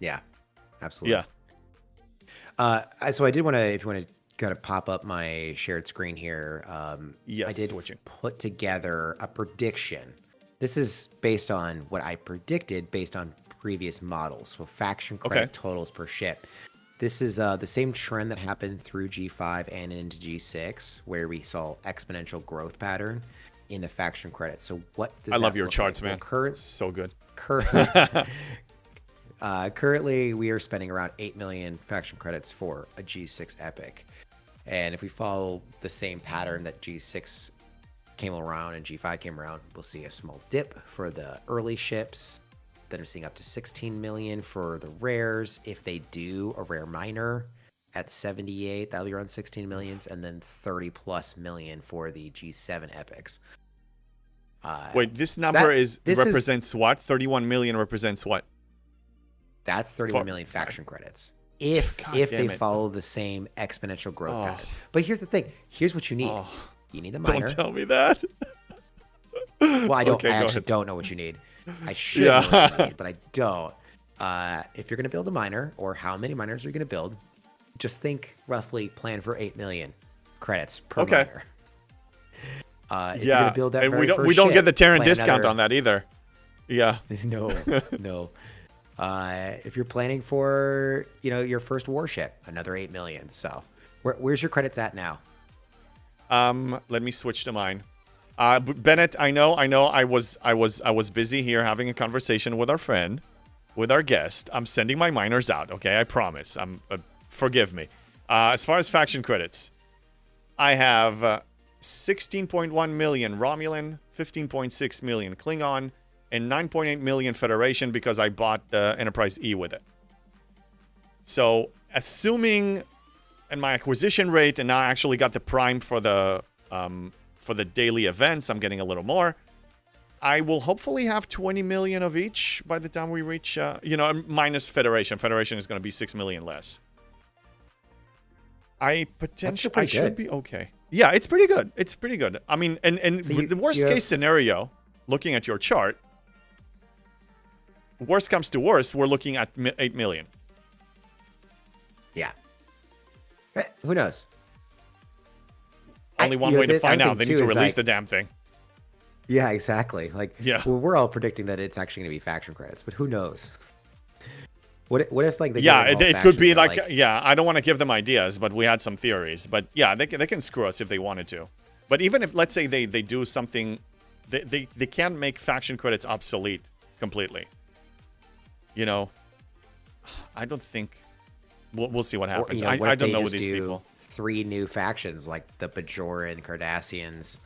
Yeah, absolutely. Yeah. So I did want to, if you want to kind of pop up my shared screen here. Yes, I did put together a prediction. This is based on what I predicted based on previous models. So faction credit totals per ship. This is the same trend that happened through G5 and into G6, where we saw exponential growth pattern in the faction credits. So what does I love your charts, like? man. So good. Currently, we are spending around 8 million faction credits for a G6 Epic. And if we follow the same pattern that G6 came around and G5 came around, we'll see a small dip for the early ships. Then we're seeing up to 16 million for the rares. If they do a rare miner at 78, that'll be around 16 millions, and then 30 plus million for the G7 Epics. Wait, this number represents what? 31 million represents what? That's 31 million faction credits. If they follow the same exponential growth pattern. But here's the thing. Here's what you need. You need the miner. Don't tell me that. Well, I actually don't know what you need. I should know what you need, but I don't. If you're going to build a miner, or how many miners are you going to build, just think roughly plan for 8 million credits per miner. If you're going to build that and very we don't get the Terran discount another... on that either. Yeah. No. If you're planning for, your first warship, another 8 million. So where's your credits at now? Let me switch to mine. Bennett, I know. I was busy here having a conversation with our friend, with our guest. I'm sending my miners out. Okay, I promise. Forgive me. As far as faction credits, I have 16.1 million Romulan, 15.6 million Klingon, and 9.8 million Federation because I bought the Enterprise E with it. So, assuming, and my acquisition rate, and now I actually got the Prime for the daily events, I'm getting a little more. I will hopefully have 20 million of each by the time we reach, minus Federation. Federation is going to be 6 million less. I should be okay. Yeah, it's pretty good. It's pretty good. I mean, and so the worst case scenario, looking at your chart, worst comes to worst, we're looking at 8 million. Yeah. Who knows? Only one way to find out. They need to release the damn thing. Yeah, exactly. Well, we're all predicting that it's actually going to be faction credits, but who knows? What if they it could be I don't want to give them ideas, but we had some theories. But yeah, they can screw us if they wanted to. But even if, let's say, they do something, they can't make faction credits obsolete completely. I don't think. We'll see what happens. I don't know with these people. 3 new factions like the Bajoran, Cardassians.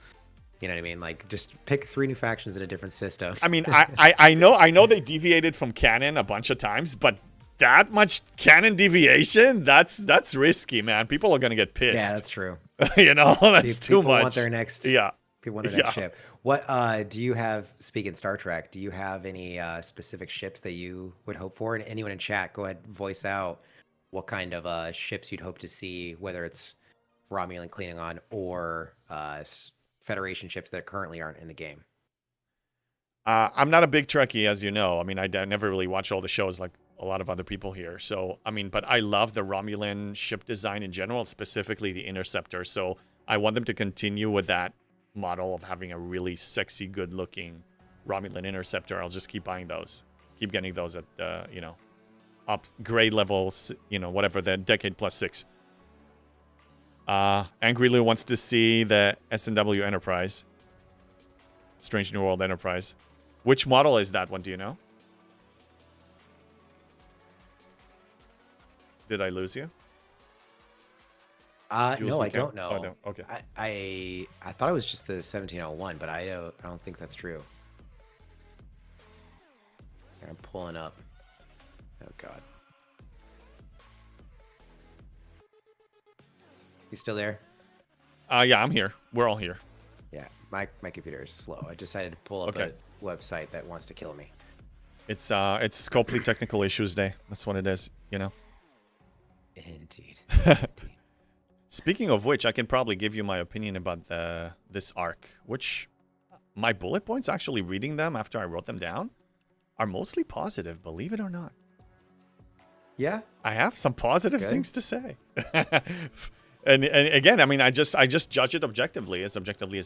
You know what I mean? Like, just pick 3 new factions in a different system. I mean, I know they deviated from canon a bunch of times, but that much canon deviation, that's risky, man. People are gonna get pissed. Yeah, that's true. That's too much. Want their next. Yeah. People want their next ship. What do you have? Speaking Star Trek, do you have any specific ships that you would hope for? And anyone in chat, go ahead, voice out what kind of ships you'd hope to see, whether it's Romulan Klingon or Federation ships that currently aren't in the game. I'm not a big Trekkie, as you know. I mean, I never really watch all the shows like a lot of other people here. So, I mean, but I love the Romulan ship design in general, specifically the Interceptor. So I want them to continue with that model of having a really sexy, good-looking Romulan Interceptor. I'll just keep buying those. Keep getting those at, upgrade levels, whatever, the Decade Plus 6. Angry Lou wants to see the S&W Enterprise. Strange New World Enterprise. Which model is that one, do you know? Did I lose you? No, I don't know. Oh, no. Okay. I thought it was just the 1701, but I don't think that's true. I'm pulling up. Oh God. You still there? Yeah, I'm here. We're all here. Yeah, my computer is slow. I decided to pull up a website that wants to kill me. It's Scopely Technical Issues Day. That's what it is, Indeed. Speaking of which, I can probably give you my opinion about this arc, which my bullet points, actually reading them after I wrote them down, are mostly positive, believe it or not. Yeah? I have some positive things to say. and again, I mean, I just judge it objectively as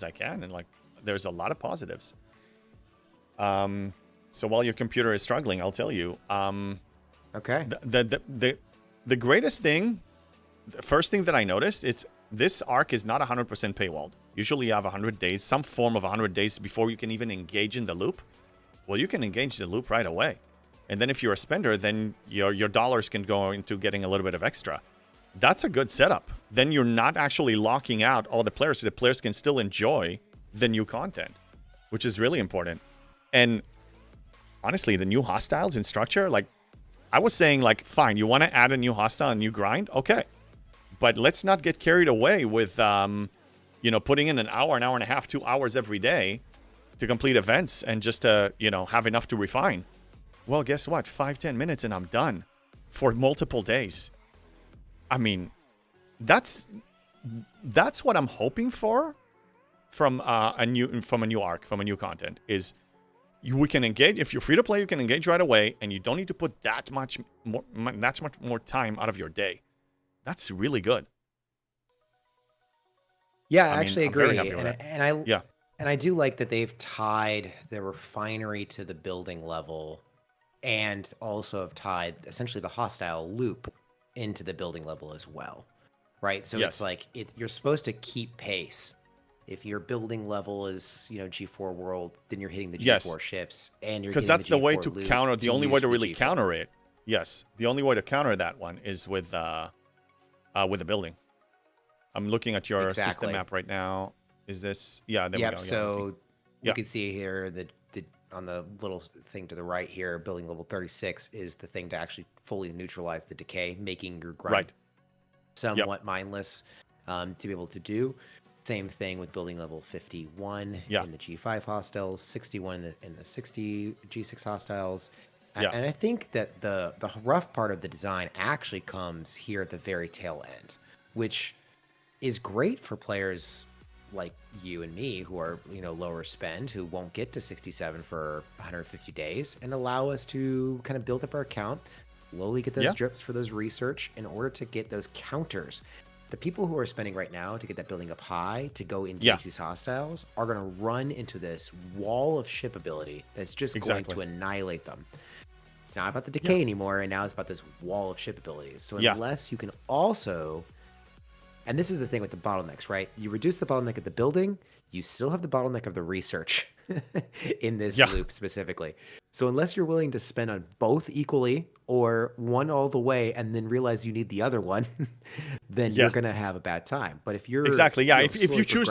I can, and like there's a lot of positives. So while your computer is struggling, I'll tell you. Okay. The greatest thing, the first thing that I noticed, it's this arc is not 100% paywalled. Usually you have 100 days, some form of 100 days before you can even engage in the loop. Well, you can engage the loop right away. And then if you're a spender, then your dollars can go into getting a little bit of extra. That's a good setup. Then you're not actually locking out all the players, so the players can still enjoy the new content, which is really important. And honestly, the new hostiles in structure, like I was saying, like, fine, you want to add a new hostile, a new grind? Okay. But let's not get carried away with, putting in an hour and a half, 2 hours every day to complete events and just to, have enough to refine. Well, guess what? 5-10 minutes and I'm done for multiple days. I mean, that's what I'm hoping for from a new arc, from a new content is we can engage. If you're free to play, you can engage right away, and you don't need to put that much more time out of your day. That's really good. Yeah, I actually agree. Very happy with that. And I do like that they've tied the refinery to the building level, and also have tied essentially the hostile loop into the building level as well, right? So it's like you're supposed to keep pace. If your building level is, G4 World, then you're hitting the G4 ships, and you're because that's the way to counter. The only way to really counter it. Yes, the only way to counter that one is with the building. I'm looking at your system map right now. Is this? Yeah, there we go. So you can see here that on the little thing to the right here, building level 36 is the thing to actually fully neutralize the decay, making your grind somewhat mindless to be able to do. Same thing with building level 51 in the G5 hostiles, 61 in the 60 G6 hostiles. And I think that the rough part of the design actually comes here at the very tail end, which is great for players like you and me who are, lower spend, who won't get to 67 for 150 days, and allow us to kind of build up our account, slowly get those drips for those research in order to get those counters. The people who are spending right now to get that building up high to go engage these hostiles are going to run into this wall of ship ability that's just going to annihilate them. It's not about the decay anymore, and now it's about this wall of ship abilities. So unless you can also, and this is the thing with the bottlenecks, right? You reduce the bottleneck of the building, you still have the bottleneck of the research in this loop specifically. So unless you're willing to spend on both equally or one all the way and then realize you need the other one, then you're going to have a bad time. But if you're if you choose,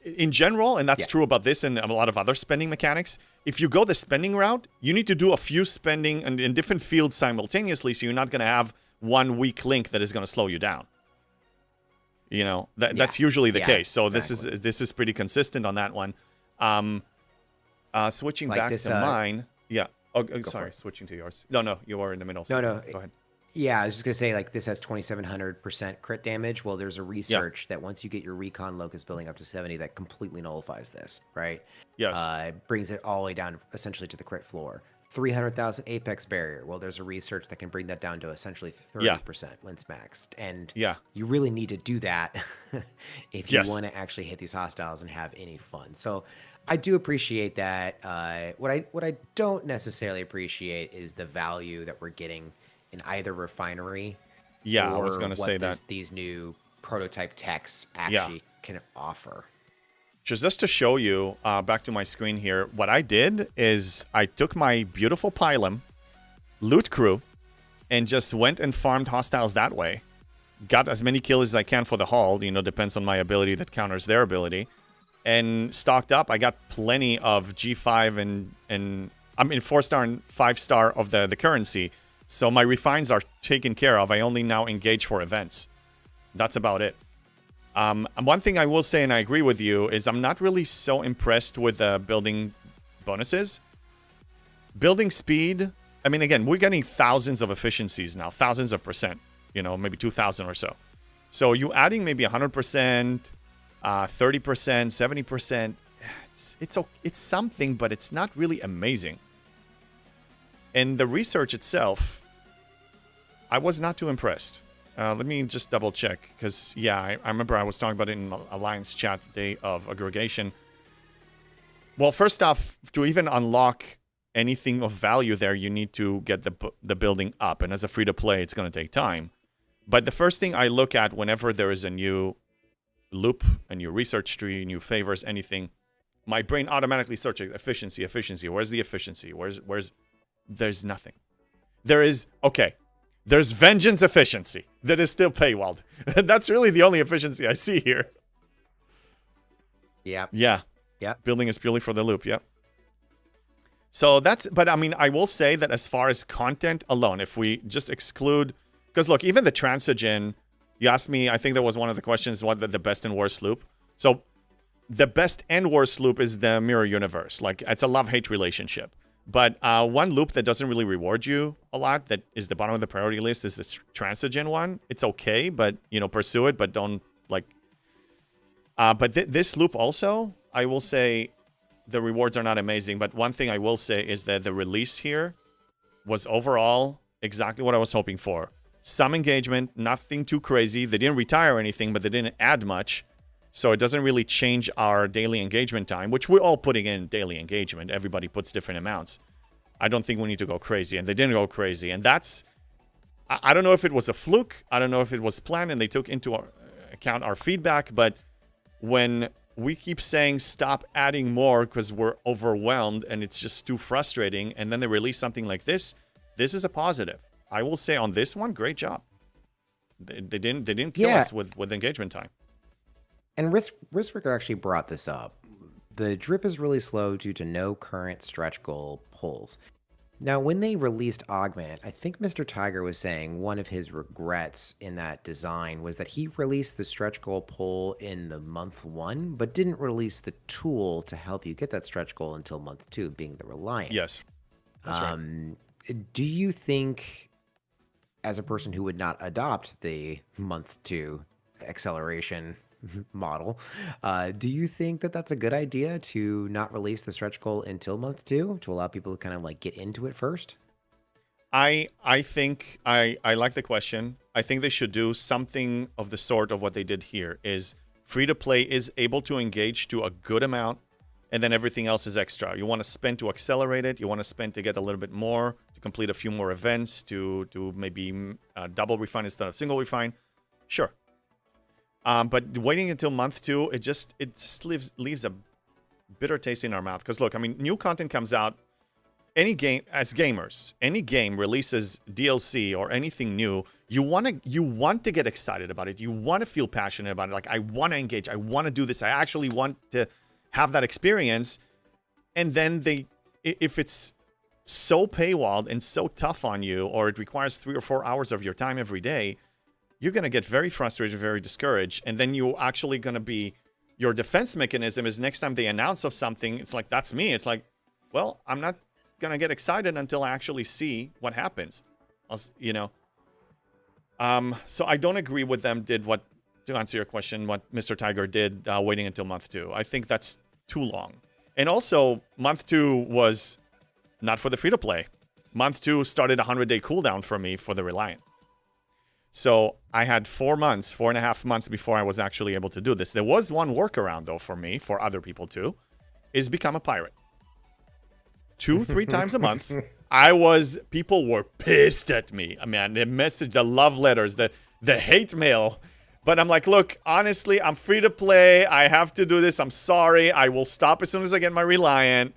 in general, and that's true about this and a lot of other spending mechanics, if you go the spending route, you need to do a few spending in different fields simultaneously, so you're not going to have one weak link that is going to slow you down. You know, that's usually the case. So exactly. this is pretty consistent on that one. Switching Like back this, to mine. Yeah. Oh, for sorry. it. Switching to yours. No, you were in the middle. No, no. Go ahead. Yeah, I was just gonna say, like, this has 2,700% crit damage. Well, there's a research that once you get your recon locus building up to 70, that completely nullifies this, right? Yes. It brings it all the way down essentially to the crit floor. 300,000 apex barrier. Well, there's a research that can bring that down to essentially 30% when it's maxed. And you really need to do that if you want to actually hit these hostiles and have any fun. So I do appreciate that. What I don't necessarily appreciate is the value that we're getting in either refinery. Yeah, or I was going to say that these new prototype techs actually can offer. Just to show you, back to my screen here, what I did is I took my beautiful Pylum loot crew and just went and farmed hostiles that way. Got as many kills as I can for the haul, you know, depends on my ability that counters their ability. And stocked up. I got plenty of G5 and I mean 4-star and 5-star of the currency. So my refines are taken care of. I only now engage for events. That's about it. One thing I will say, and I agree with you, is I'm not really so impressed with the building bonuses. Building speed, I mean, again, we're getting thousands of efficiencies now, thousands of percent, you know, maybe 2,000 or so. So you adding maybe 100%, 30%, 70%, it's something, but it's not really amazing. And the research itself, I was not too impressed. Let me just double check, because, yeah, I remember I was talking about it in Alliance chat day of aggregation. Well, first off, to even unlock anything of value there, you need to get the building up. And as a free-to-play, it's going to take time. But the first thing I look at whenever there is a new loop, a new research tree, new favors, anything, my brain automatically searches efficiency. Where's the efficiency? There's nothing. There is, okay. There's vengeance efficiency that is still paywalled. That's really the only efficiency I see here. Yeah. Yeah. Yeah. Building is purely for the loop. Yep. So that's, but I mean, I will say that as far as content alone, if we just exclude, because look, even the Transigen, you asked me, I think that was one of the questions, what the best and worst loop. So the best and worst loop is the mirror universe. Like, it's a love-hate relationship. But one loop that doesn't really reward you a lot, that is the bottom of the priority list, is this Transigen one. It's okay, but, you know, pursue it, but don't, like... but this loop also, I will say, the rewards are not amazing. But one thing I will say is that the release here was overall exactly what I was hoping for. Some engagement, nothing too crazy. They didn't retire anything, but they didn't add much. So it doesn't really change our daily engagement time, which we're all putting in daily engagement. Everybody puts different amounts. I don't think we need to go crazy, and they didn't go crazy. And that's, I don't know if it was a fluke. I don't know if it was planned and they took into account our feedback. But when we keep saying stop adding more because we're overwhelmed and it's just too frustrating, and then they release something like this, this is a positive. I will say on this one, great job. They didn't kill us with engagement time. And Riskbreaker actually brought this up. The drip is really slow due to no current stretch goal pulls. Now, when they released Augment, I think Mr. Tiger was saying one of his regrets in that design was that he released the stretch goal pull in the month 1, but didn't release the tool to help you get that stretch goal until month 2, being the Reliant. Yes, that's right. Do you think, as a person who would not adopt the month 2 acceleration model, do you think that that's a good idea to not release the stretch goal until month 2 to allow people to kind of like get into it first? I think I like the question. I think they should do something of the sort of what they did here. Is free to play is able to engage to a good amount, and then everything else is extra. You want to spend to accelerate it. You want to spend to get a little bit more, to complete a few more events, to maybe double refine instead of single refine. Sure. But waiting until month 2, it just leaves a bitter taste in our mouth. Because look, I mean, new content comes out. Any game, as gamers, any game releases DLC or anything new, you want to get excited about it. You want to feel passionate about it. Like, I want to engage. I want to do this. I actually want to have that experience. And then if it's so paywalled and so tough on you, or it requires 3 or 4 hours of your time every day, you're going to get very frustrated, very discouraged. And then you're actually going to be, your defense mechanism is next time they announce of something, it's like, that's me. It's like, well, I'm not going to get excited until I actually see what happens. You know. So I don't agree with them to answer your question, what Mr. Tiger did waiting until month 2. I think that's too long. And also, month 2 was not for the free-to-play. Month 2 started a 100-day cooldown for me for the Reliant. So I had 4.5 months before I was actually able to do this. There was one workaround, though, for me, for other people too, is become a pirate. 2-3 times a month. People were pissed at me. I mean, the message, the love letters, the hate mail. But I'm like, look, honestly, I'm free to play. I have to do this. I'm sorry. I will stop as soon as I get my Reliant.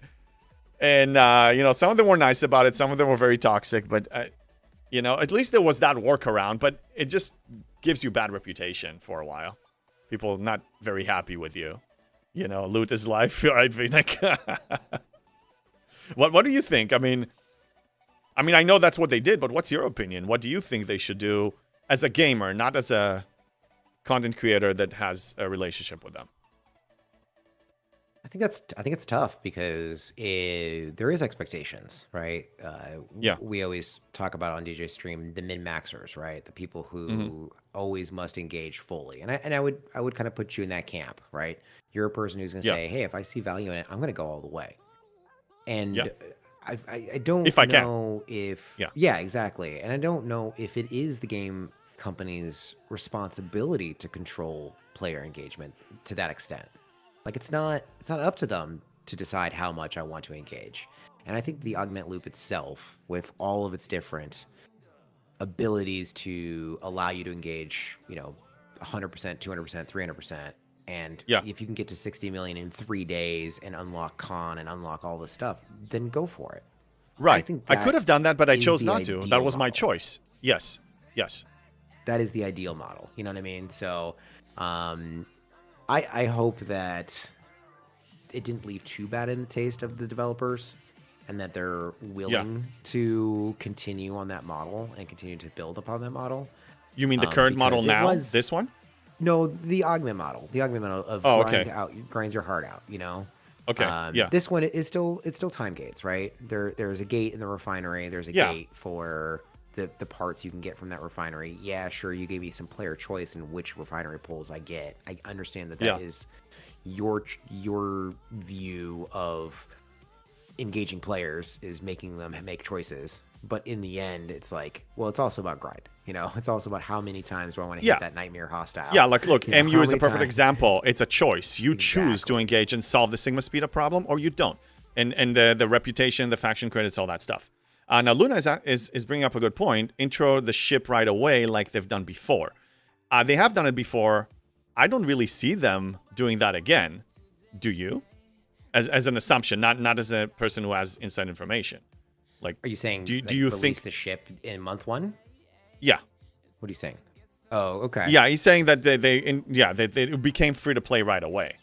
And, you know, some of them were nice about it. Some of them were very toxic. But, you know, at least there was that workaround. But it just gives you bad reputation for a while. People not very happy with you. You know, loot is life, right, Vinek? What do you think? I mean, I know that's what they did, but what's your opinion? What do you think they should do as a gamer, not as a content creator that has a relationship with them? I think it's tough because there is expectations, right? Yeah. We always talk about on DJ Stream the min-maxers, right? The people who always must engage fully, and I would kind of put you in that camp, right? You're a person who's going to say, hey, if I see value in it, I'm going to go all the way. And I don't know if exactly, and I don't know if it is the game company's responsibility to control player engagement to that extent. Like it's not up to them to decide how much I want to engage. And I think the augment loop itself, with all of its different abilities to allow you to engage, you know, 100%, 200%, 300%, and if you can get to 60 million in 3 days and unlock con and unlock all this stuff, then go for it. Right. I could have done that, but I chose not to. That was my model. choice. Yes. That is the ideal model. You know what I mean? So I hope that it didn't leave too bad in the taste of the developers and that they're willing to continue on that model and continue to build upon that model. You mean the current model now? This one? No, the augment model. The augment model of grinds your heart out, you know? Okay. This one is still time gates, right? There's a gate in the refinery. There's a gate for the parts you can get from that refinery. Yeah, sure, you gave me some player choice in which refinery pulls I get. I understand that is your view of engaging players is making them make choices. But in the end, it's like, well, it's also about grind. You know, it's also about how many times do I want to hit that nightmare hostile. Yeah, like, look, MU is a perfect example. It's a choice. You choose to engage and solve the Sigma speed up problem, or you don't. And the reputation, the faction credits, all that stuff. Now, Luna is bringing up a good point. Intro the ship right away like they've done before. They have done it before. I don't really see them doing that again. Do you? As an assumption, not as a person who has inside information. Like, are you saying do you think the ship in month 1? Yeah. What are you saying? Oh, okay. Yeah, he's saying that they became free to play right away.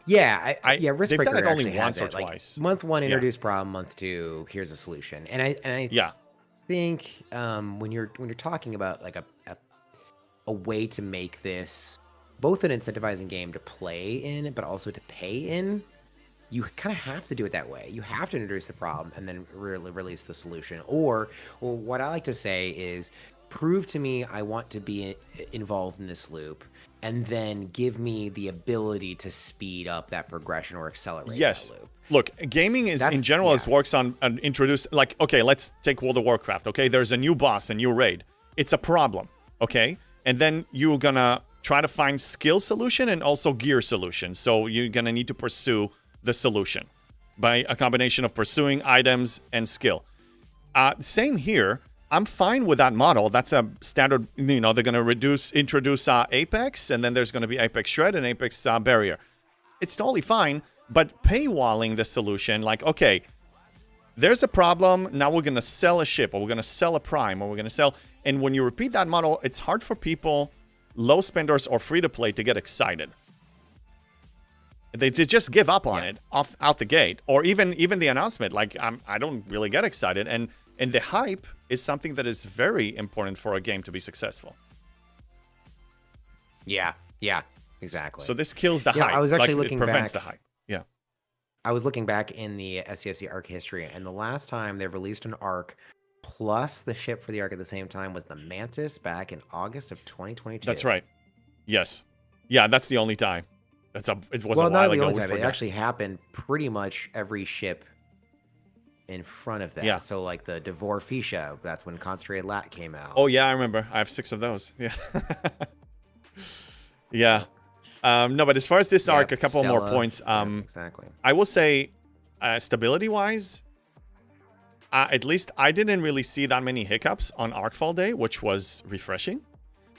Yeah, Riskbreaker they've done it only actually once has or it. Like, twice. month 1 introduced problem, month 2 here's a solution. And I think when you're talking about like a way to make this both an incentivizing game to play in, but also to pay in, you kind of have to do it that way. You have to introduce the problem and then release the solution. Or what I like to say is, prove to me I want to be involved in this loop, and then give me the ability to speed up that progression or accelerate that loop. Look, gaming is in general works on introduce, like, okay, let's take World of Warcraft. Okay, there's a new boss, a new raid. It's a problem, okay? And then you're gonna try to find skill solution and also gear solution. So you're gonna need to pursue the solution by a combination of pursuing items and skill. Same here. I'm fine with that model. That's a standard, you know, they're going to introduce Apex, and then there's going to be Apex Shred and Apex Barrier. It's totally fine, but paywalling the solution, like, okay, there's a problem, now we're going to sell a ship, or we're going to sell a prime, or we're going to sell, and when you repeat that model, it's hard for people, low spenders or free-to-play, to get excited. They just give up on it out the gate, or even the announcement. Like, I don't really get excited, and the hype is something that is very important for a game to be successful. Yeah, exactly. So this kills the Yeah, hype. I was actually like, looking it prevents back. the hype. Yeah. I was looking back in the STFC arc history, and the last time they released an arc plus the ship for the arc at the same time was the Mantis back in August of 2022. That's right. Yes. Yeah, that's the only time. It was Well, a not while the ago. only we time. It forgot. actually happened pretty much every ship in front of that. Yeah. So like the Devore Fisha, that's when Concentrated Lat came out. Oh yeah, I remember. I have 6 of those. Yeah. Yeah. No, but as far as this arc, a couple more Stella. points. Yeah, exactly. I will say, stability-wise, at least I didn't really see that many hiccups on Arcfall Day, which was refreshing.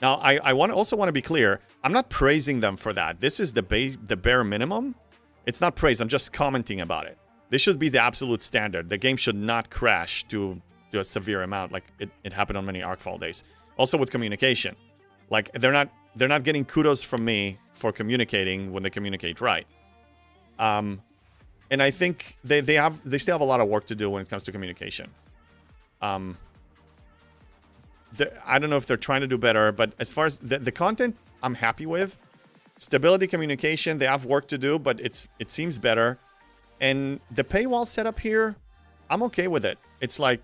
Now, I also want to be clear. I'm not praising them for that. This is the bare minimum. It's not praise. I'm just commenting about it. This should be the absolute standard. The game should not crash to a severe amount like it happened on many Arcfall days. Also with communication. Like, they're not getting kudos from me for communicating when they communicate right. And I think they still have a lot of work to do when it comes to communication. I don't know if they're trying to do better, but as far as the content, I'm happy with. Stability, communication, they have work to do, but it seems better. And the paywall setup here, I'm okay with it. It's like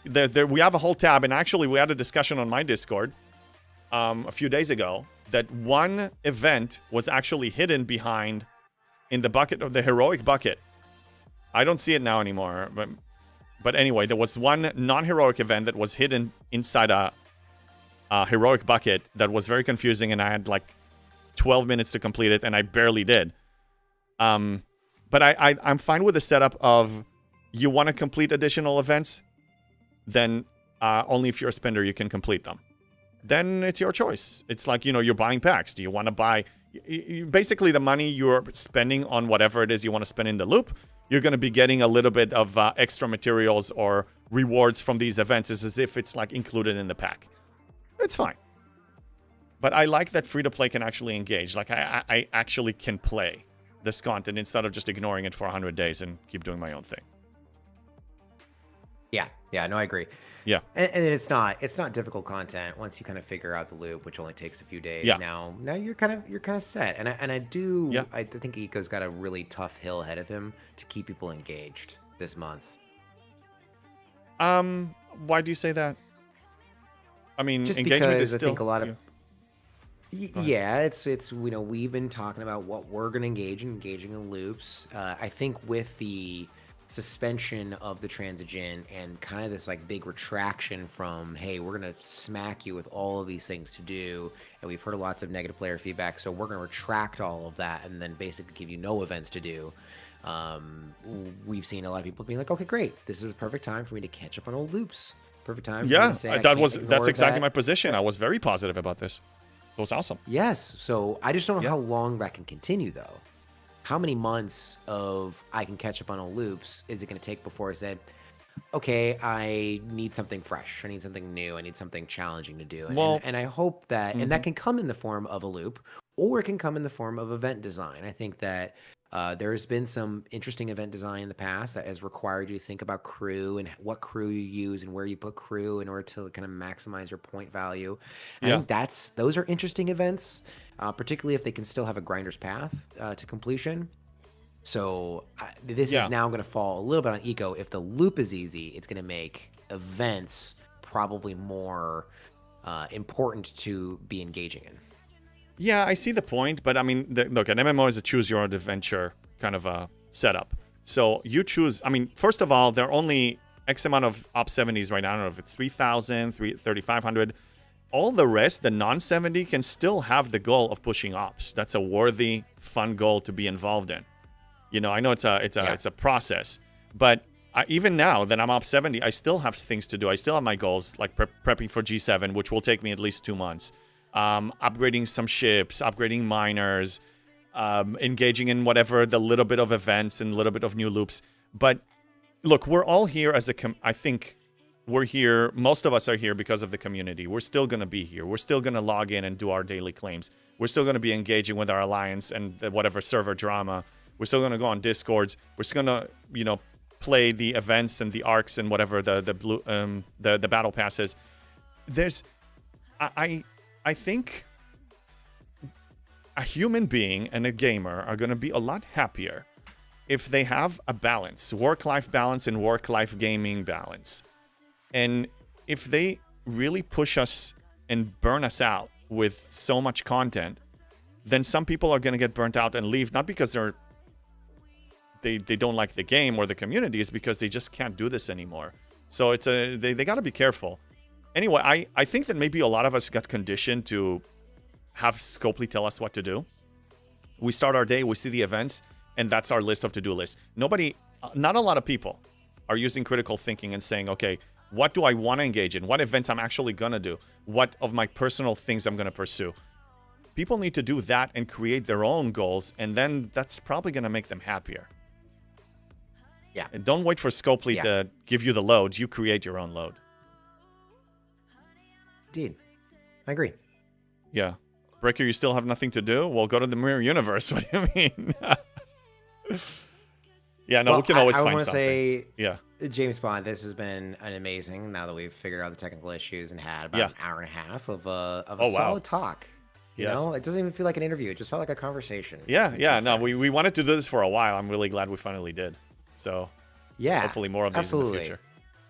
we have a whole tab, and actually we had a discussion on my Discord a few days ago that one event was actually hidden behind in the bucket of the heroic bucket. I don't see it now anymore, but anyway, there was one non-heroic event that was hidden inside a heroic bucket that was very confusing, and I had like 12 minutes to complete it, and I barely did. But I'm fine with the setup of you want to complete additional events, then only if you're a spender you can complete them. Then it's your choice. It's like, you're buying packs. Do you want to buy... Basically, the money you're spending on whatever it is you want to spend in the loop, you're going to be getting a little bit of extra materials or rewards from these events as if it's like included in the pack. It's fine. But I like that free-to-play can actually engage. Like, I actually can play this content instead of just ignoring it for 100 days and keep doing my own thing. Yeah, no, I agree. Yeah. And it's not difficult content once you kind of figure out the loop, which only takes a few days. Yeah. Now you're kind of set. And I think Eco's got a really tough hill ahead of him to keep people engaged this month. Why do you say that? I mean, Just engagement because is still... I think a lot of... Yeah, it's we've been talking about what we're going to engaging in loops. I think with the suspension of the transigen and kind of this like big retraction from, hey, we're going to smack you with all of these things to do, and we've heard lots of negative player feedback, so we're going to retract all of that and then basically give you no events to do. We've seen a lot of people being like, okay, great, this is the perfect time for me to catch up on old loops. Perfect time for me to say that's exactly my position. I was very positive about this. It was awesome. Yes. So I just don't know how long that can continue, though. How many months of I can catch up on old loops is it going to take before I said, okay, I need something fresh. I need something new. I need something challenging to do. And I hope that, and that can come in the form of a loop, or it can come in the form of event design. I think that there has been some interesting event design in the past that has required you to think about crew and what crew you use and where you put crew in order to kind of maximize your point value. I think those are interesting events, particularly if they can still have a grinder's path to completion. So this is now going to fall a little bit on Eco. If the loop is easy, it's going to make events probably more important to be engaging in. Yeah, I see the point, but I mean, look, an MMO is a choose-your-own adventure kind of a setup. So you choose, I mean, first of all, there are only X amount of Op 70s right now. I don't know if it's 3,000, 3,500. All the rest, the non-70, can still have the goal of pushing Ops. That's a worthy, fun goal to be involved in. I know it's a process, but even now that I'm Op 70, I still have things to do. I still have my goals, like prepping for G7, which will take me at least 2 months. Upgrading some ships, upgrading miners, engaging in whatever the little bit of events and a little bit of new loops. But look, we're all here as I think we're here, most of us are here because of the community. We're still going to be here. We're still going to log in and do our daily claims. We're still going to be engaging with our alliance and whatever server drama. We're still going to go on Discords. We're still going to, play the events and the arcs and whatever the battle passes. I think a human being and a gamer are going to be a lot happier if they have a balance, work-life balance and work-life gaming balance. And if they really push us and burn us out with so much content, then some people are going to get burnt out and leave, not because they don't like the game or the community, it's because they just can't do this anymore. So they got to be careful. Anyway, I think that maybe a lot of us got conditioned to have Scopely tell us what to do. We start our day, we see the events, and that's our list of to-do lists. Not a lot of people are using critical thinking and saying, okay, what do I want to engage in? What events I'm actually going to do? What of my personal things I'm going to pursue? People need to do that and create their own goals, and then that's probably going to make them happier. Yeah. And don't wait for Scopely to give you the load. You create your own load. Indeed. I agree. Yeah. Breaker, you still have nothing to do? Well, go to the Mirror Universe. What do you mean? Yeah, no, well, we can always I find want to something. say, James Bond, this has been an amazing, now that we've figured out the technical issues and had about an hour and a half of a solid talk. You know, it doesn't even feel like an interview. It just felt like a conversation. Yeah. No, we wanted to do this for a while. I'm really glad we finally did. So, hopefully more of these in the future.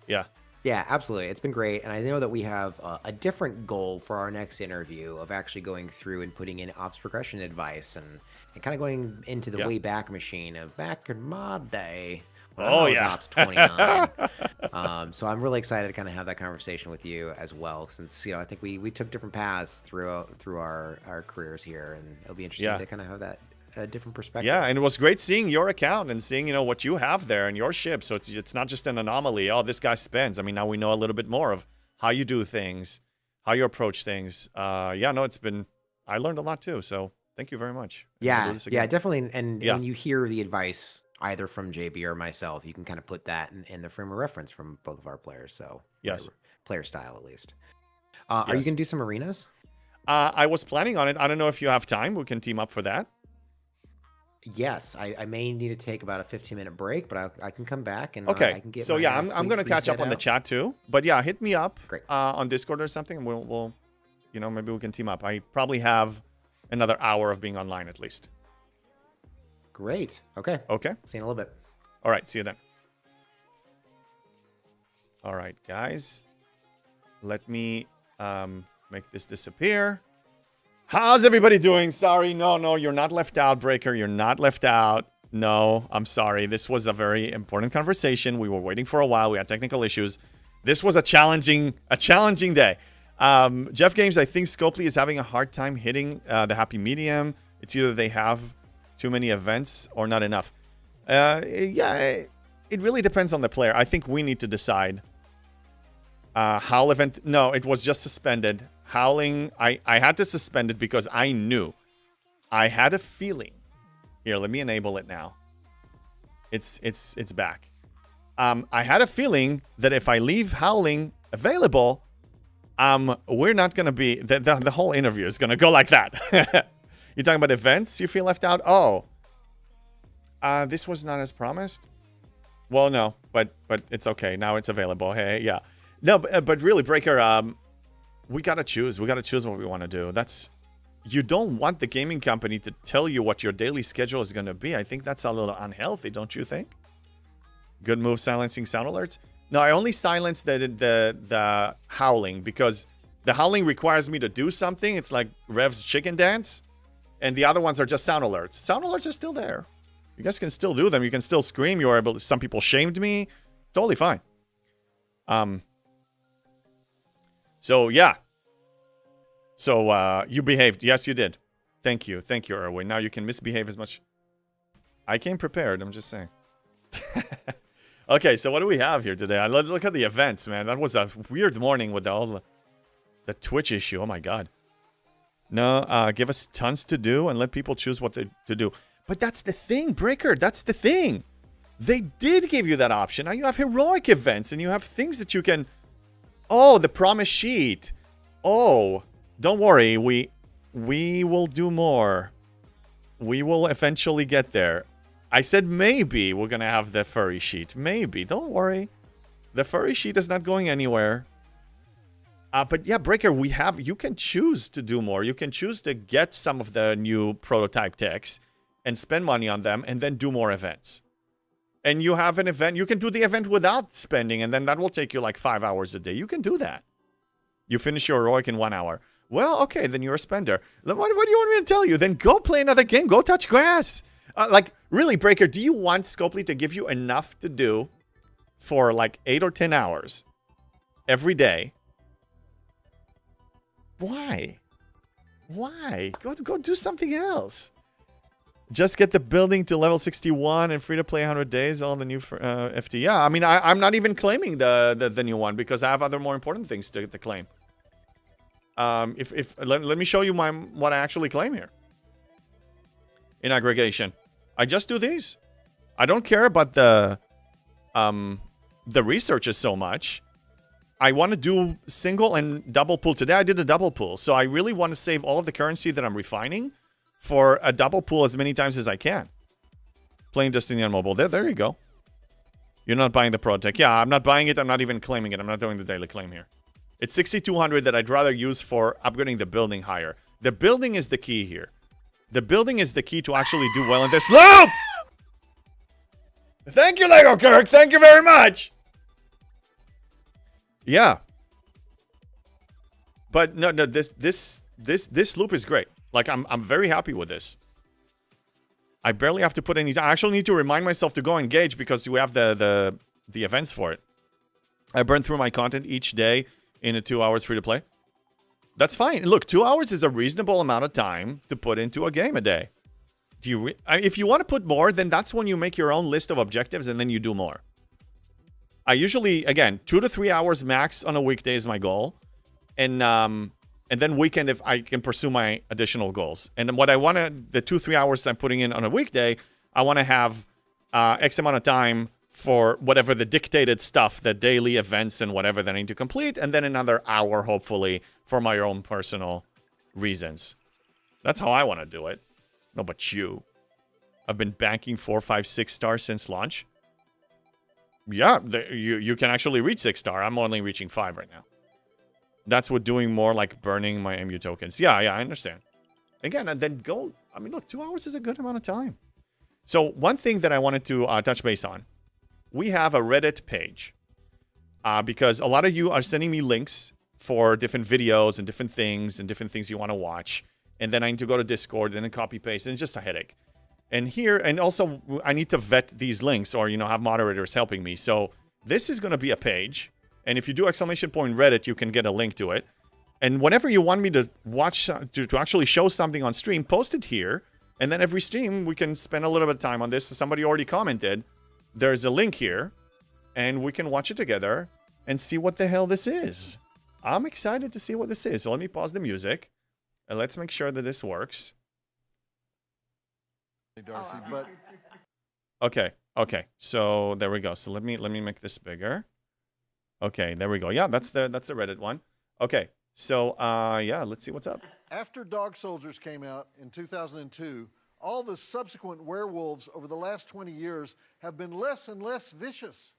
Yeah. Yeah, absolutely. It's been great. And I know that we have a different goal for our next interview of actually going through and putting in ops progression advice and kind of going into the way back machine of back in my day when I was ops 29. So I'm really excited to kind of have that conversation with you as well, since, I think we took different paths through our careers here, and it'll be interesting to kind of have that a different perspective. Yeah, and it was great seeing your account and seeing, what you have there and your ship. So it's not just an anomaly. Oh, this guy spends. I mean, now we know a little bit more of how you do things, how you approach things. I learned a lot too. So thank you very much. Yeah, definitely. And when you hear the advice either from JB or myself, you can kind of put that in the frame of reference from both of our players. So player style at least. Are you going to do some arenas? I was planning on it. I don't know if you have time. We can team up for that. Yes, I may need to take about a 15-minute break, but I can come back and okay. I can get. So I'm going to catch up on the chat too. But yeah, hit me up on Discord or something, and we'll maybe we can team up. I probably have another hour of being online at least. Great. Okay. See you in a little bit. All right. See you then. All right, guys. Let me make this disappear. How's everybody doing? Sorry, no, you're not left out, Breaker. You're not left out. No, I'm sorry. This was a very important conversation. We were waiting for a while. We had technical issues. This was a challenging day. Jeff Games, I think Scopely is having a hard time hitting the happy medium. It's either they have too many events or not enough. It really depends on the player. I think we need to decide. Howl event. No, it was just suspended. Howling, I had to suspend it because I knew. I had a feeling. Here, let me enable it now. It's back. I had a feeling that if I leave Howling available, we're not going to be... The whole interview is going to go like that. You're talking about events? You feel left out? Oh. This was not as promised? Well, no, but it's okay. Now it's available. Hey, yeah. No, but really, Breaker... we gotta choose. We gotta choose what we want to do. You don't want the gaming company to tell you what your daily schedule is gonna be. I think that's a little unhealthy, don't you think? Good move, silencing sound alerts. No, I only silence the howling because the howling requires me to do something. It's like Rev's chicken dance, and the other ones are just sound alerts. Sound alerts are still there. You guys can still do them. You can still scream. You are able. Some people shamed me. Totally fine. So, yeah. So, you behaved. Yes, you did. Thank you. Thank you, Erwin. Now you can misbehave as much. I came prepared. I'm just saying. Okay, so what do we have here today? Let's look at the events, man. That was a weird morning with all the Twitch issue. Oh, my God. No, give us tons to do and let people choose what to do. But that's the thing, Breaker. That's the thing. They did give you that option. Now you have heroic events and you have things that you can... Oh, the promise sheet. Oh, don't worry. We will do more. We will eventually get there. I said maybe we're going to have the furry sheet. Maybe. Don't worry. The furry sheet is not going anywhere. But yeah, Breaker, you can choose to do more. You can choose to get some of the new prototype techs and spend money on them and then do more events. And you have an event, you can do the event without spending, and then that will take you like 5 hours a day. You can do that. You finish your heroic in 1 hour. Well, okay, then you're a spender. What do you want me to tell you? Then go play another game. Go touch grass. Like, really, Breaker, do you want Scopely to give you enough to do for like 8 or 10 hours every day? Why? Why? Go do something else. Just get the building to level 61 and free to play 100 days on the new FT. Yeah, I mean, I'm not even claiming the new one because I have other more important things to claim. Let me show you what I actually claim here. In aggregation, I just do these. I don't care about the researches so much. I want to do single and double pool. Today I did a double pool, so I really want to save all of the currency that I'm refining for a double pool as many times as I can. Playing Destiny on mobile. There you go. You're not buying the Pro Tech. Yeah, I'm not buying it. I'm not even claiming it. I'm not doing the daily claim here. It's 6,200 that I'd rather use for upgrading the building higher. The building is the key here. The building is the key to actually do well in this loop! Thank you, Lego Kirk. Thank you very much. Yeah. But no, this loop is great. Like, I'm very happy with this. I barely have to put any time. I actually need to remind myself to go engage because we have the events for it. I burn through my content each day in 2 hours free to play. That's fine. Look, 2 hours is a reasonable amount of time to put into a game a day. If you want to put more, then that's when you make your own list of objectives and then you do more. I usually, again, 2 to 3 hours max on a weekday is my goal. And then weekend if I can pursue my additional goals. And then what I want to, the 2-3 hours I'm putting in on a weekday, I want to have X amount of time for whatever the dictated stuff, the daily events and whatever that I need to complete. And then another hour, hopefully, for my own personal reasons. That's how I want to do it. No, but you. I've been banking 4, 5, 6 stars since launch. Yeah, you can actually reach 6 star. I'm only reaching 5 right now. That's what doing more like burning my MU tokens. Yeah, I understand. Again, and then go. I mean, look, 2 hours is a good amount of time. So one thing that I wanted to touch base on. We have a Reddit page. Because a lot of you are sending me links for different videos and different things you want to watch. And then I need to go to Discord and then copy paste. And it's just a headache. And here, and also I need to vet these links or, have moderators helping me. So this is going to be a page. And if you do !Reddit, you can get a link to it. And whenever you want me to watch, to actually show something on stream, post it here. And then every stream, we can spend a little bit of time on this. Somebody already commented. There's a link here. And we can watch it together and see what the hell this is. I'm excited to see what this is. So let me pause the music. And let's make sure that this works. Darcy, but Okay. So there we go. So let me make this bigger. Okay, there we go. Yeah, that's the Reddit one. Okay, so yeah, let's see what's up. after Dog Soldiers came out in 2002, all the subsequent werewolves over the last 20 years have been less and less vicious.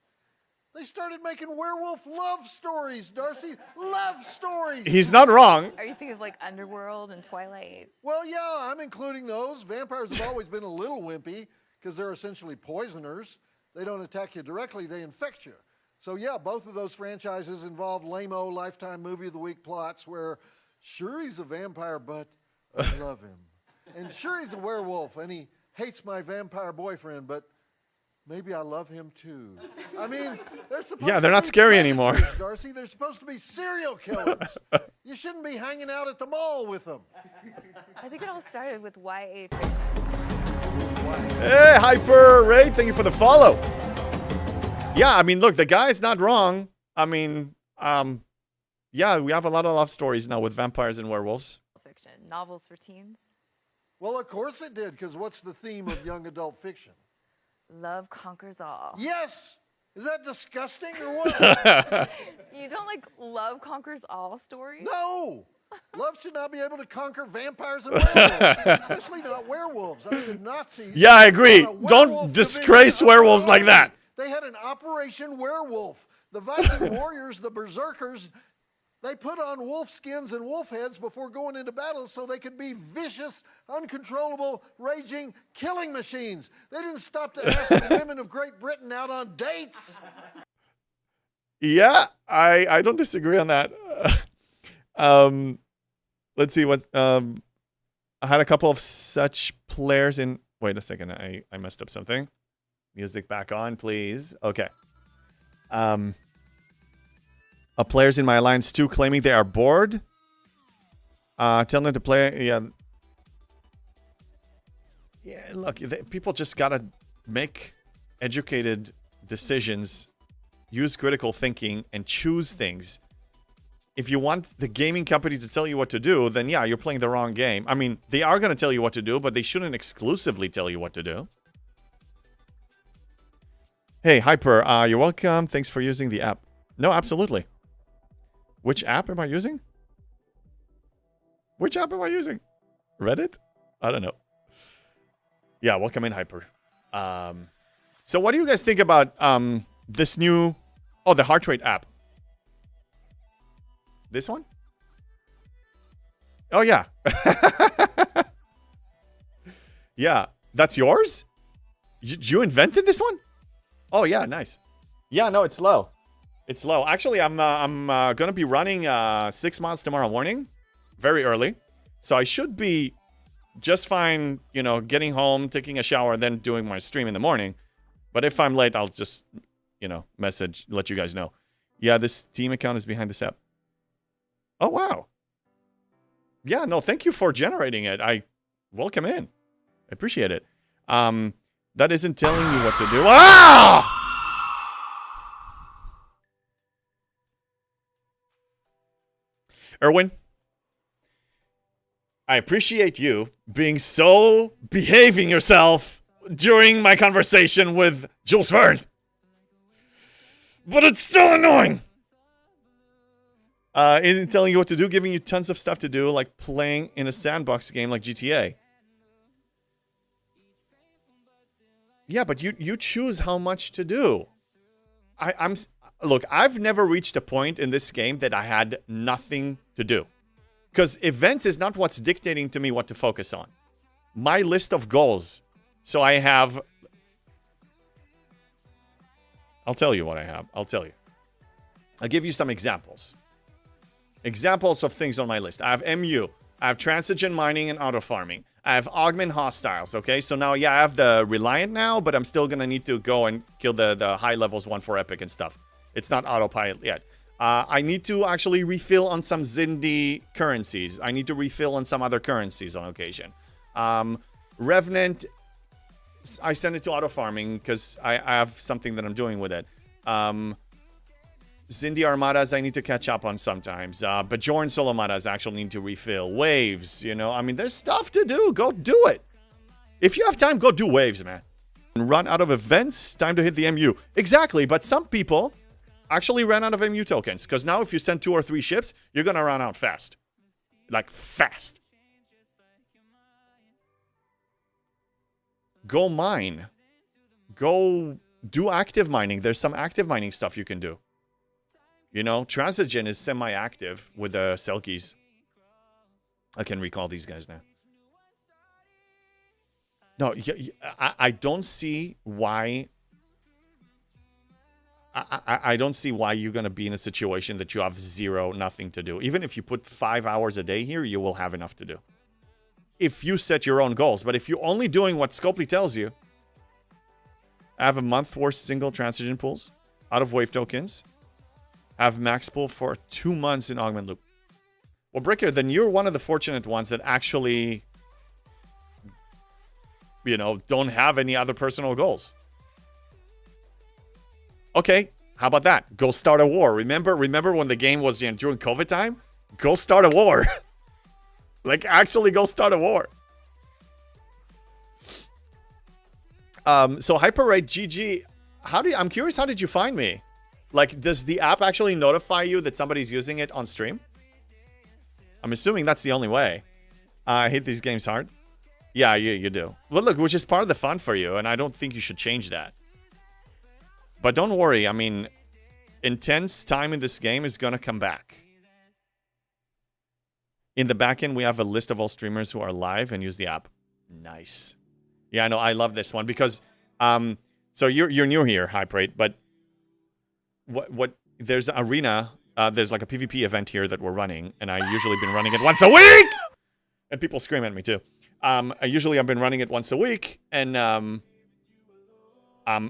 They started making werewolf love stories, Darcy. Love stories. He's not wrong. Are you thinking of like Underworld and Twilight? Well, yeah, I'm including those. Vampires have always been a little wimpy because they're essentially poisoners. They don't attack you directly, they infect you. So yeah, both of those franchises involve lame-o Lifetime Movie of the Week plots where sure he's a vampire, but I love him. And sure he's a werewolf and he hates my vampire boyfriend, but maybe I love him too. I mean, they're supposed they're not scary anymore. Darcy, they're supposed to be serial killers. You shouldn't be hanging out at the mall with them. I think it all started with YA fiction. Hey, Hyper Ray, thank you for the follow. Yeah, I mean, look, the guy's not wrong. I mean, yeah, we have a lot of love stories now with vampires and werewolves. Fiction, novels for teens. Well, of course it did, because what's the theme of young adult fiction? Love conquers all. Yes! Is that disgusting or what? You don't like love conquers all stories? No! Love should not be able to conquer vampires and werewolves, especially not werewolves. I mean, the Nazis. Yeah, I agree. had a werewolf Don't disgrace division. werewolves like that. They had an Operation Werewolf. The Viking warriors, the berserkers, they put on wolf skins and wolf heads before going into battle so they could be vicious, uncontrollable, raging, killing machines. They didn't stop to ask the women of Great Britain out on dates. Yeah, I don't disagree on that. Let's see what I had a couple of such players in. Wait a second, I messed up something. Music back on, please. Okay. Players in my alliance too claiming they are bored. Telling them to play. Yeah. Yeah. Look, people just gotta make educated decisions, use critical thinking, and choose things. If you want the gaming company to tell you what to do, then yeah, you're playing the wrong game. I mean, they are going to tell you what to do, but they shouldn't exclusively tell you what to do. Hey, Hyper, you're welcome. Thanks for using the app. No, absolutely. Which app am I using? Which app am I using? Reddit? I don't know. Yeah, welcome in, Hyper. So what do you guys think about this new... Oh, the heart rate app. This one? Oh, yeah. Yeah, that's yours? You invented this one? Oh, yeah, nice. Yeah, no, it's low. It's low. Actually, I'm going to be running 6 miles tomorrow morning. Very early. So I should be just fine, you know, getting home, taking a shower, and then doing my stream in the morning. But if I'm late, I'll just, you know, let you guys know. Yeah, this team account is behind this app. Oh, wow. Yeah, no, thank you for generating it. I welcome in. I appreciate it. That isn't telling you what to do. Ah! Erwin, I appreciate you behaving yourself during my conversation with JulesVern. But it's still annoying. Isn't telling you what to do, giving you tons of stuff to do, like playing in a sandbox game like GTA. Yeah, but you choose how much to do. Look, I've never reached a point in this game that I had nothing to do. Because events is not what's dictating to me what to focus on. My list of goals. So I have... I'll tell you what I have. I'll tell you. I'll give you some examples. Examples of things on my list. I have MU. I have transigen mining and auto farming. I have augment hostiles, okay? So now, yeah, I have the Reliant now, but I'm still going to need to go and kill the high levels 1 for Epic and stuff. It's not autopilot yet. I need to actually refill on some Zindi currencies. I need to refill on some other currencies on occasion. Revenant, I send it to auto farming because I have something that I'm doing with it. Zindi Armadas I need to catch up on sometimes. Bajoran Solomadas actually need to refill. Waves, you know. I mean, there's stuff to do. Go do it. If you have time, go do waves, man. Run out of events, time to hit the MU. Exactly, but some people actually ran out of MU tokens. Because now if you send 2 or 3 ships, you're going to run out fast. Like, fast. Go mine. Go do active mining. There's some active mining stuff you can do. You know, Transigen is semi-active with the Selkies. I can recall these guys now. No, I don't see why... I don't see why you're going to be in a situation that you have nothing to do. Even if you put 5 hours a day here, you will have enough to do. If you set your own goals. But if you're only doing what Scopely tells you... I have a month worth single Transigen pools out of wave tokens. Have max pull for 2 months in augment loop. Well, Bricker, then you're one of the fortunate ones that actually, you know, don't have any other personal goals. Okay, how about that? Go start a war. Remember when the game was, you know, during COVID time? Go start a war. Like, actually go start a war. So Hyperrate GG, I'm curious, how did you find me? Like, does the app actually notify you that somebody's using it on stream? I'm assuming that's the only way. I hate these games hard. Yeah, you do. Well, look, which is part of the fun for you, and I don't think you should change that. But don't worry, I mean, intense time in this game is gonna come back. In the backend, we have a list of all streamers who are live and use the app. Nice. Yeah, I know, I love this one because, so you're new here, Hyperate, but what there's an arena, there's like a PvP event here that we're running, and I usually been running it once a week! And people scream at me too. I've been running it once a week, and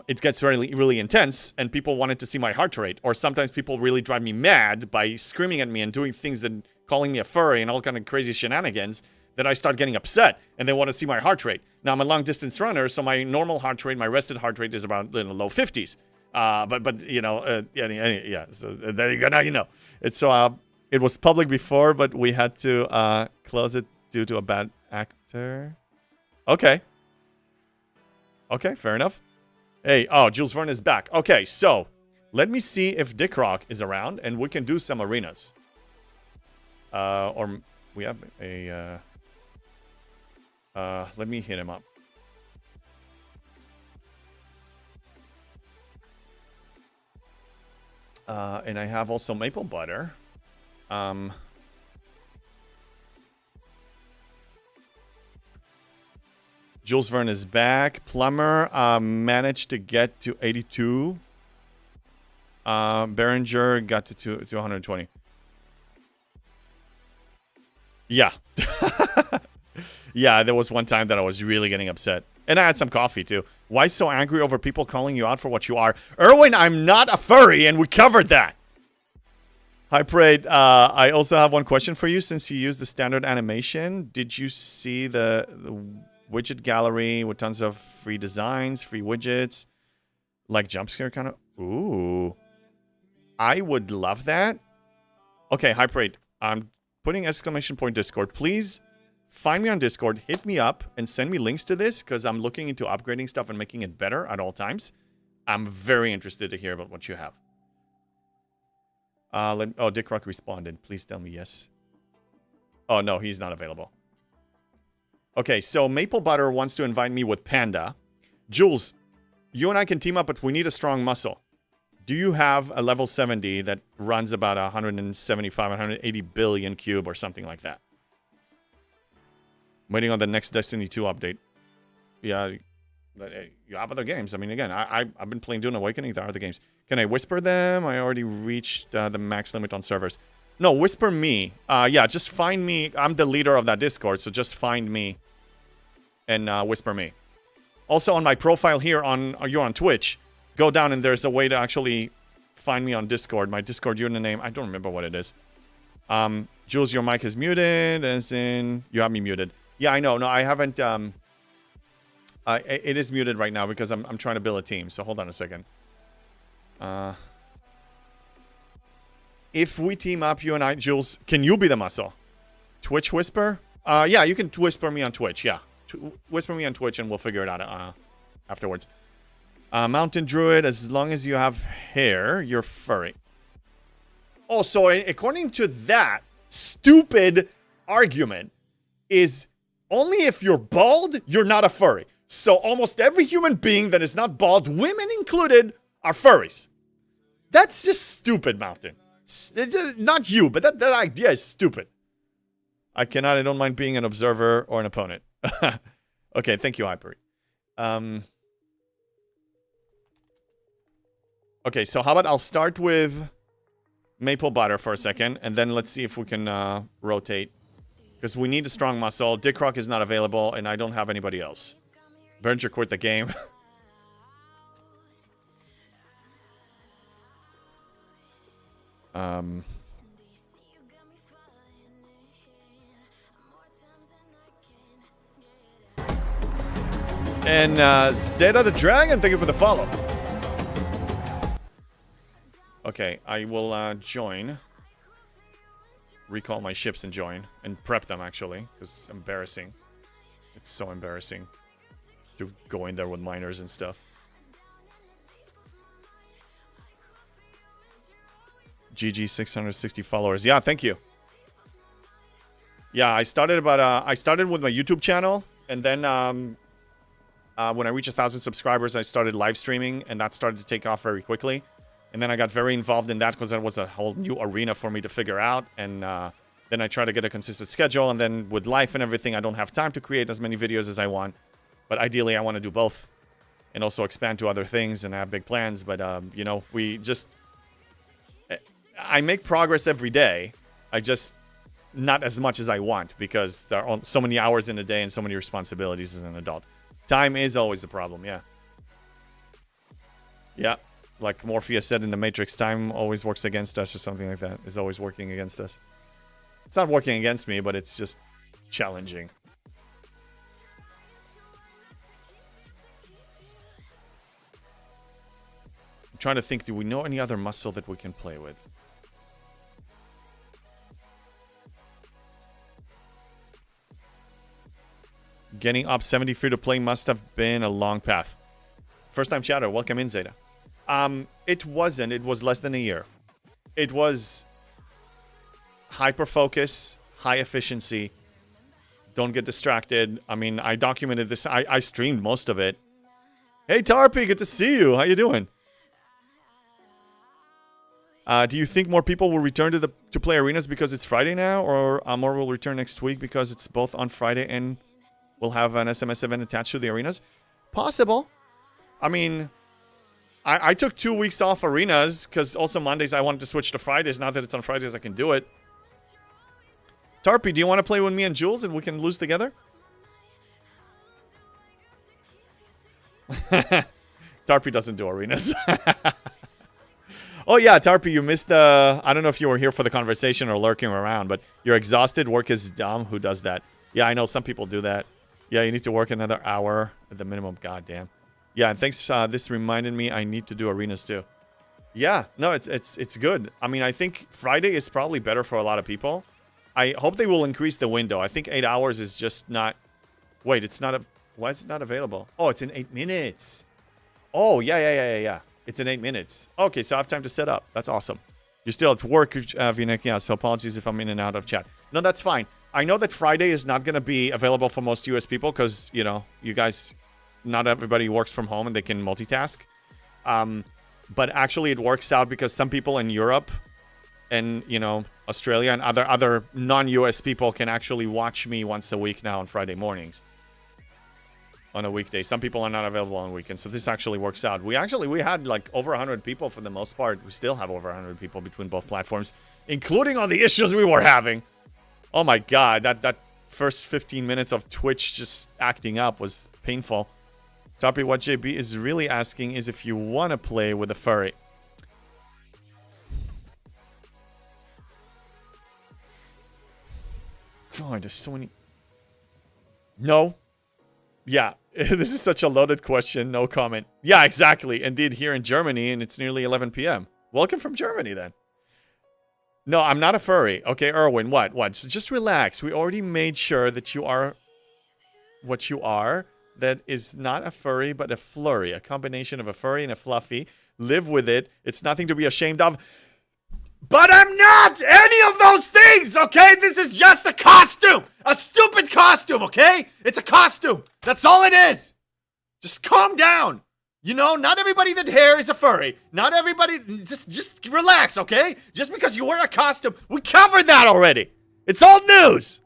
it gets really intense, and people wanted to see my heart rate. Or sometimes people really drive me mad by screaming at me and doing things that calling me a furry and all kind of crazy shenanigans that I start getting upset, and they want to see my heart rate. Now, I'm a long-distance runner, so my normal heart rate, my rested heart rate is about low 50s. But you know, yeah, so there you go. Now you know. It's it was public before, but we had to close it due to a bad actor. Okay. Okay, fair enough. Hey, oh, JulesVern is back. Okay, so let me see if Dick Rock is around, and we can do some arenas. Or we have a. Let me hit him up. And I have also Maple Butter. JulesVern is back. Plumber managed to get to 82. Behringer got to 120. Yeah. Yeah, there was one time that I was really getting upset. And I had some coffee, too. Why so angry over people calling you out for what you are? Erwin, I'm not a furry, and we covered that. Hi, Parade. I also have one question for you. Since you used the standard animation, did you see the widget gallery with tons of free designs, free widgets? Like jump scare kind of? Ooh. I would love that. Okay, Hi, Parade. I'm putting exclamation point Discord. Please find me on Discord, hit me up, and send me links to this, because I'm looking into upgrading stuff and making it better at all times. I'm very interested to hear about what you have. Oh, Dick Rock responded. Please tell me yes. Oh, no, he's not available. Okay, so Maple Butter wants to invite me with Panda. Jules, you and I can team up, but we need a strong muscle. Do you have a level 70 that runs about 175, 180 billion cube or something like that? Waiting on the next Destiny 2 update. Yeah, you have other games. I mean, again, I've been playing Dune Awakening. There are other games. Can I whisper them? I already reached the max limit on servers. No, whisper me. Yeah, just find me. I'm the leader of that Discord, so just find me and whisper me. Also, on my profile here, you're on Twitch. Go down and there's a way to actually find me on Discord. My Discord username, I don't remember what it is. Jules, your mic is muted, as in you have me muted. Yeah, I know. No, I haven't. It is muted right now because I'm trying to build a team. So hold on a second. If we team up, you and I, Jules, can you be the muscle? Twitch whisper? Yeah, you can whisper me on Twitch. Yeah, whisper me on Twitch, and we'll figure it out afterwards. Mountain Druid, as long as you have hair, you're furry. Oh, so according to that stupid argument, is only if you're bald, you're not a furry. So almost every human being that is not bald, women included, are furries. That's just stupid, Mountain. It's just, not you, but that idea is stupid. I don't mind being an observer or an opponent. Okay, thank you, Hyper. Okay, so how about I'll start with Maple Butter for a second, and then let's see if we can rotate. Because we need a strong muscle. Dick Rock is not available, and I don't have anybody else. Berger quit the game. And Zeta the Dragon, thank you for the follow. Okay, I will join. Recall my ships and join. And prep them, actually. Because it's embarrassing. It's so embarrassing. To go in there with miners and stuff. GG 660 followers. Yeah, thank you. Yeah, I started with my YouTube channel, and then when I reached 1,000 subscribers, I started live streaming, and that started to take off very quickly. And then I got very involved in that because that was a whole new arena for me to figure out. And then I try to get a consistent schedule, and then with life and everything, I don't have time to create as many videos as I want. But ideally, I want to do both, and also expand to other things, and I have big plans. But you know, I make progress every day. I just not as much as I want because there are so many hours in a day and so many responsibilities as an adult. Time is always a problem, yeah. Yeah, like Morpheus said in The Matrix, time always works against us or something like that. It's always working against us. It's not working against me, but it's just challenging. I'm trying to think, do we know any other muscle that we can play with? Getting up 70 free to play must have been a long path. First time chatter, welcome in, Zeta. It wasn't. It was less than a year. It was hyper focus, high efficiency. Don't get distracted. I mean, I documented this. I streamed most of it. Hey, Tarpy, good to see you. How you doing? Do you think more people will return to play arenas because it's Friday now, or more will return next week because it's both on Friday and we'll have an SMS event attached to the arenas? Possible. I mean, I took 2 weeks off arenas because also Mondays I wanted to switch to Fridays. Now that it's on Fridays, I can do it. Tarpy, do you want to play with me and Jules and we can lose together? Tarpy doesn't do arenas. Oh yeah, Tarpy, you missed the... I don't know if you were here for the conversation or lurking around, but you're exhausted. Work is dumb. Who does that? Yeah, I know some people do that. Yeah, you need to work another hour at the minimum. God damn. Yeah, and thanks. This reminded me I need to do arenas too. Yeah, no, it's good. I mean, I think Friday is probably better for a lot of people. I hope they will increase the window. I think 8 hours is just not... Wait, it's not a... Why is it not available? Oh, it's in 8 minutes. Oh, yeah. It's in 8 minutes. Okay, so I have time to set up. That's awesome. You're still at work, Vinek. Yeah, so apologies if I'm in and out of chat. No, that's fine. I know that Friday is not going to be available for most US people because, you know, you guys, not everybody works from home and they can multitask. But actually it works out because some people in Europe and, you know, Australia and other non-US people can actually watch me once a week now on Friday mornings. On a weekday. Some people are not available on weekends, so this actually works out. We had like over 100 people for the most part. We still have over 100 people between both platforms, including all the issues we were having. Oh my god, that first 15 minutes of Twitch just acting up was painful. Toppy, what JB is really asking is if you want to play with a furry. God, there's so many... No. Yeah, this is such a loaded question. No comment. Yeah, exactly. Indeed, here in Germany, and it's nearly 11 p.m. Welcome from Germany, then. No, I'm not a furry. Okay, Erwin, what? Just relax. We already made sure that you are what you are. That is not a furry, but a flurry. A combination of a furry and a fluffy. Live with it. It's nothing to be ashamed of. But I'm not any of those things, okay? This is just a costume. A stupid costume, okay? It's a costume. That's all it is. Just calm down. You know, not everybody that hair is a furry. Not everybody... Just relax, okay? Just because you wear a costume, we covered that already. It's old news.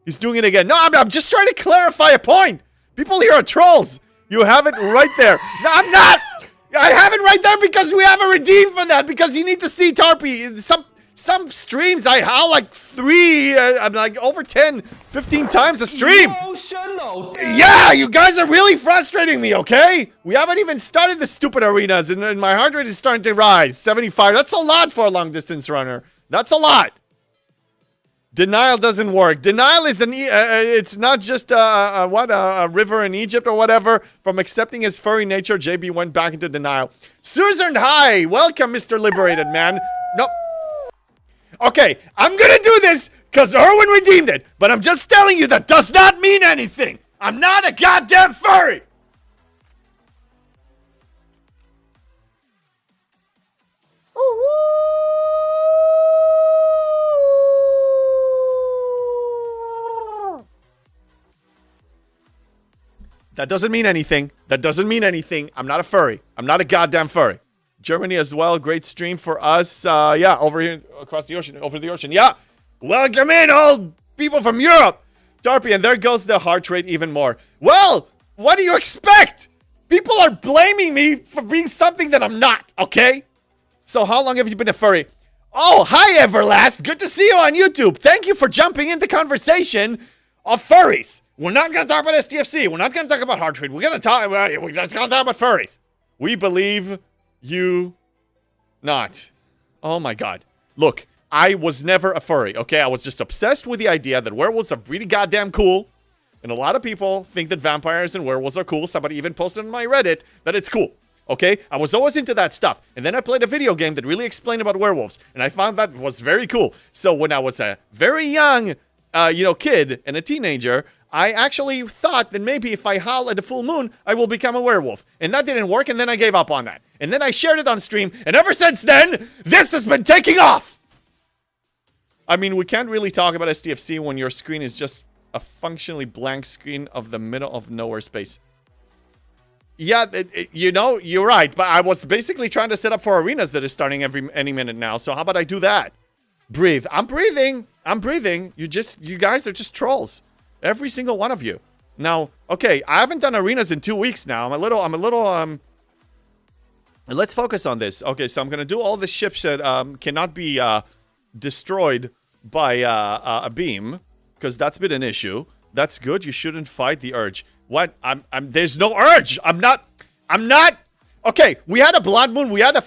He's doing it again. No, I'm just trying to clarify a point. People here are trolls. You have it right there. No, I'm not. I have it right there because we have a redeem for that. Because you need to see Tarpy. Some streams I howl like 3, I'm like over 10, 15 times a stream. Yeah, you guys are really frustrating me, okay? We haven't even started the stupid arenas and my heart rate is starting to rise. 75, that's a lot for a long distance runner. That's a lot. Denial doesn't work. Denial is it's not just a river in Egypt or whatever. From accepting his furry nature, JB went back into denial. Susan, hi! Welcome, Mr. Liberated, man. No. Okay, I'm gonna do this because Erwin redeemed it. But I'm just telling you that does not mean anything. I'm not a goddamn furry! That doesn't mean anything. That doesn't mean anything. I'm not a furry. I'm not a goddamn furry. Germany as well. Great stream for us. Yeah, over here across the ocean. Over the ocean. Yeah. Welcome in, all people from Europe. Tarpy, and there goes the heart rate even more. Well, what do you expect? People are blaming me for being something that I'm not, okay? So how long have you been a furry? Oh, hi, Everlast. Good to see you on YouTube. Thank you for jumping in the conversation of furries. We're not going to talk about STFC. We're not going to talk about heart rate. We're just going to talk about furries. We believe you not. Oh, my God. Look, I was never a furry, okay? I was just obsessed with the idea that werewolves are really goddamn cool. And a lot of people think that vampires and werewolves are cool. Somebody even posted on my Reddit that it's cool. Okay? I was always into that stuff. And then I played a video game that really explained about werewolves. And I found that was very cool. So when I was a very young, kid and a teenager, I actually thought that maybe if I howl at the full moon, I will become a werewolf. And that didn't work, and then I gave up on that. And then I shared it on stream, and ever since then, this has been taking off! I mean, we can't really talk about STFC when your screen is just a functionally blank screen of the middle of nowhere space. Yeah, you're right, but I was basically trying to set up for arenas that is starting any minute now, so how about I do that? Breathe. I'm breathing. You guys are just trolls. Every single one of you. Now, okay, I haven't done arenas in 2 weeks now. I'm a little, let's focus on this. Okay, so I'm gonna do all the ships that, cannot be, destroyed by, a beam. Because that's been an issue. That's good. You shouldn't fight the urge. What? There's no urge. I'm not. Okay, we had a blood moon. We had a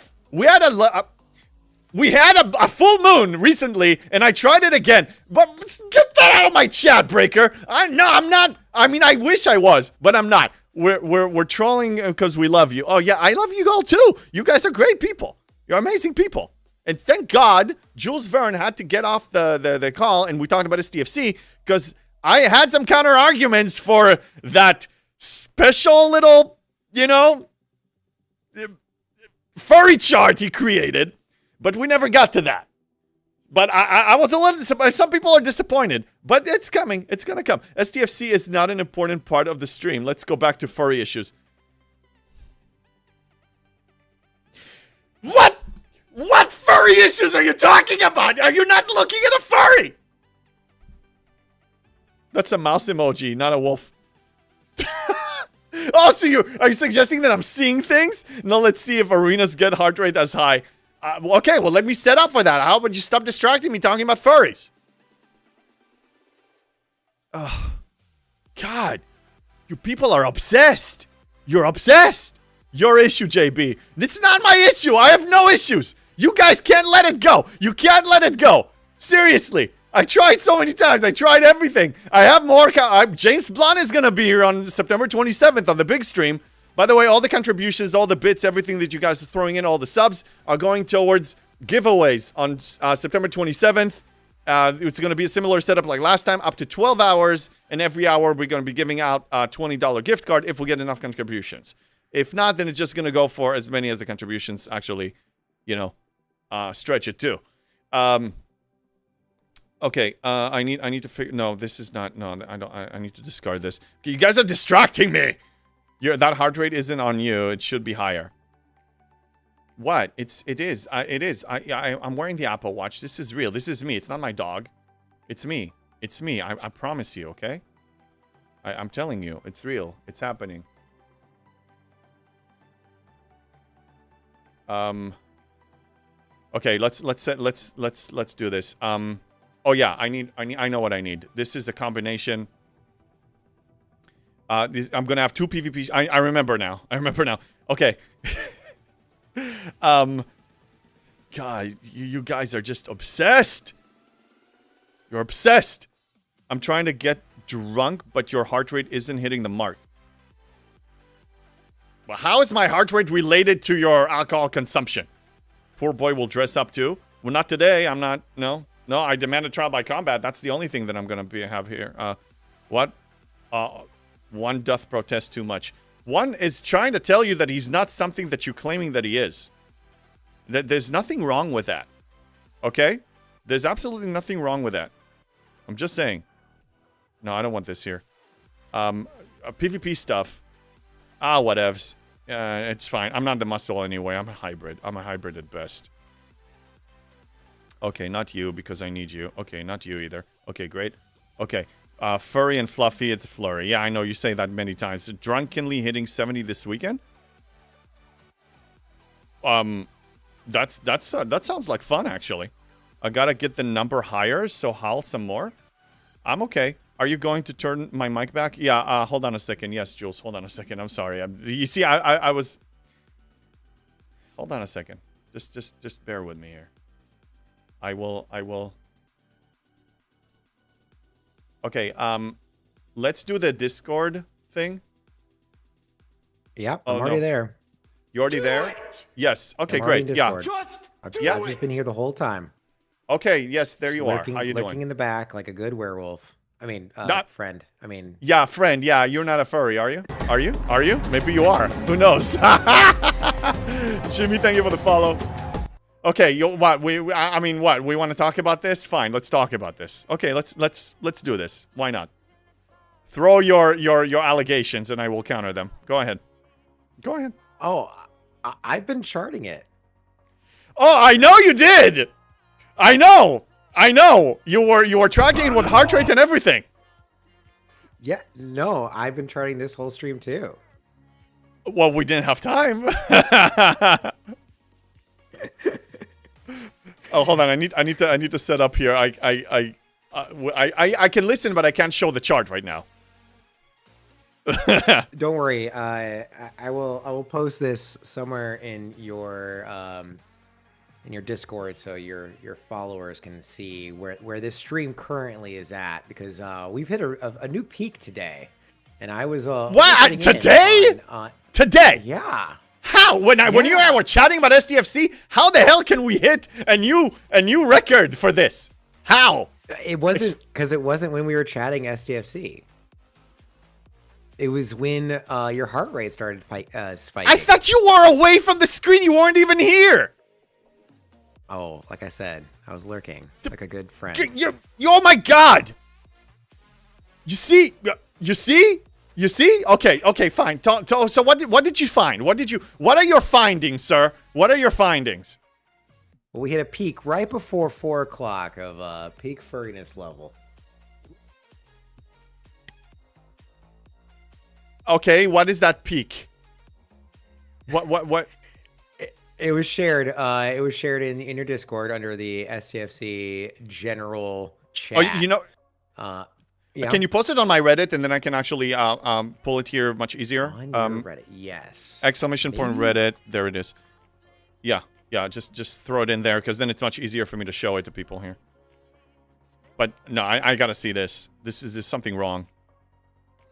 full moon recently, and I tried it again. But get that out of my chat, Breaker. I'm not. I mean, I wish I was, but I'm not. We're trolling because we love you. Oh yeah, I love you all too. You guys are great people. You're amazing people. And thank God, JulesVern had to get off the call, and we talked about STFC, because I had some counter arguments for that special little, furry chart he created, but we never got to that. But I was a little disappointed. Some people are disappointed, but it's coming. It's going to come. STFC is not an important part of the stream. Let's go back to furry issues. What? What furry issues are you talking about? Are you not looking at a furry? That's a mouse emoji, not a wolf. Oh, so are you suggesting that I'm seeing things? No, let's see if arenas get heart rate as high. Okay, well, let me set up for that. How about you stop distracting me talking about furries? Oh, God. You people are obsessed. You're obsessed. Your issue, JB. It's not my issue. I have no issues. You guys can't let it go. You can't let it go. Seriously. I tried so many times. I tried everything. I have more. James Blunt is going to be here on September 27th on the big stream. By the way, all the contributions, all the bits, everything that you guys are throwing in, all the subs are going towards giveaways on September 27th. It's going to be a similar setup like last time, up to 12 hours. And every hour, we're going to be giving out a $20 gift card if we get enough contributions. If not, then it's just going to go for as many as the contributions actually, stretch it to. Okay, I need to figure. No, this is not. No, I don't. I need to discard this. Okay, you guys are distracting me. That heart rate isn't on you. It should be higher. What? It is. I'm wearing the Apple Watch. This is real. This is me. It's not my dog. It's me. It's me. I promise you. Okay. I'm telling you. It's real. It's happening. Okay, let's do this. Oh yeah, I know what I need. This is a combination. I'm gonna have two PvP. I remember now. Okay. God, you guys are just obsessed. You're obsessed. I'm trying to get drunk, but your heart rate isn't hitting the mark. Well, how is my heart rate related to your alcohol consumption? Poor boy will dress up too. Well, not today. I'm not. No. I demand a trial by combat. That's the only thing that I'm gonna have here. What? One doth protest too much. One is trying to tell you that he's not something that you're claiming that he is. There's nothing wrong with that. Okay? There's absolutely nothing wrong with that. I'm just saying. No, I don't want this here. PvP stuff. Ah, whatevs. It's fine. I'm not the muscle anyway. I'm a hybrid. I'm a hybrid at best. Okay, not you because I need you. Okay, not you either. Okay, great. Okay. Furry and fluffy, it's a flurry. Yeah, I know you say that many times. Drunkenly hitting 70 this weekend? That sounds like fun, actually. I gotta get the number higher, so howl some more. I'm okay. Are you going to turn my mic back? Yeah, hold on a second. Yes, Jules, hold on a second. I'm sorry. You see, I was... Hold on a second. Just bear with me here. I will... Okay, let's do the Discord thing. Yep, Oh, I'm already no. there. You already there? Yes. Okay, I'm already great. in Yeah. Discord. I've Yeah. just been here the whole time. Okay, yes, there you Lurking, are. How you lurking doing? in the back like a good werewolf. I mean, friend. I mean, Yeah, friend. Yeah, you're not a furry, are you? Are you? Are you? Maybe you are. Who knows? Jimmy, thank you for the follow. Okay, what? I mean, what? We want to talk about this? Fine, let's talk about this. Okay, let's do this. Why not? Throw your allegations and I will counter them. Go ahead. Go ahead. oh, I've been charting it. Oh, I know you did. I know. You were tracking it with heart rate and everything. Yeah, no, I've been charting this whole stream too. Well, we didn't have time. Oh, hold on. I need to set up here. I can listen, but I can't show the chart right now. Don't worry. I will post this somewhere in your Discord so your followers can see where this stream currently is at, because we've hit a new peak today, and I was what today? Today? Yeah. How? When you and I were chatting about STFC, how the hell can we hit a new record for this? How? It wasn't because it wasn't when we were chatting STFC. It was when your heart rate started spiking. I thought you were away from the screen. You weren't even here. Oh, like I said, I was lurking like a good friend. Oh my God. You see? Okay, fine. So what did you find? What are your findings, sir? What are your findings? Well, we hit a peak right before 4 o'clock of peak furriness level. Okay, what is that peak? What? It was shared. It was shared in your Discord under the STFC general chat. Oh, you know. Yeah. Can you post it on my Reddit and then I can actually pull it here much easier? On your Reddit, yes. Exclamation point Reddit. There it is. Yeah. Just throw it in there because then it's much easier for me to show it to people here. But no, I gotta see this. This is something wrong.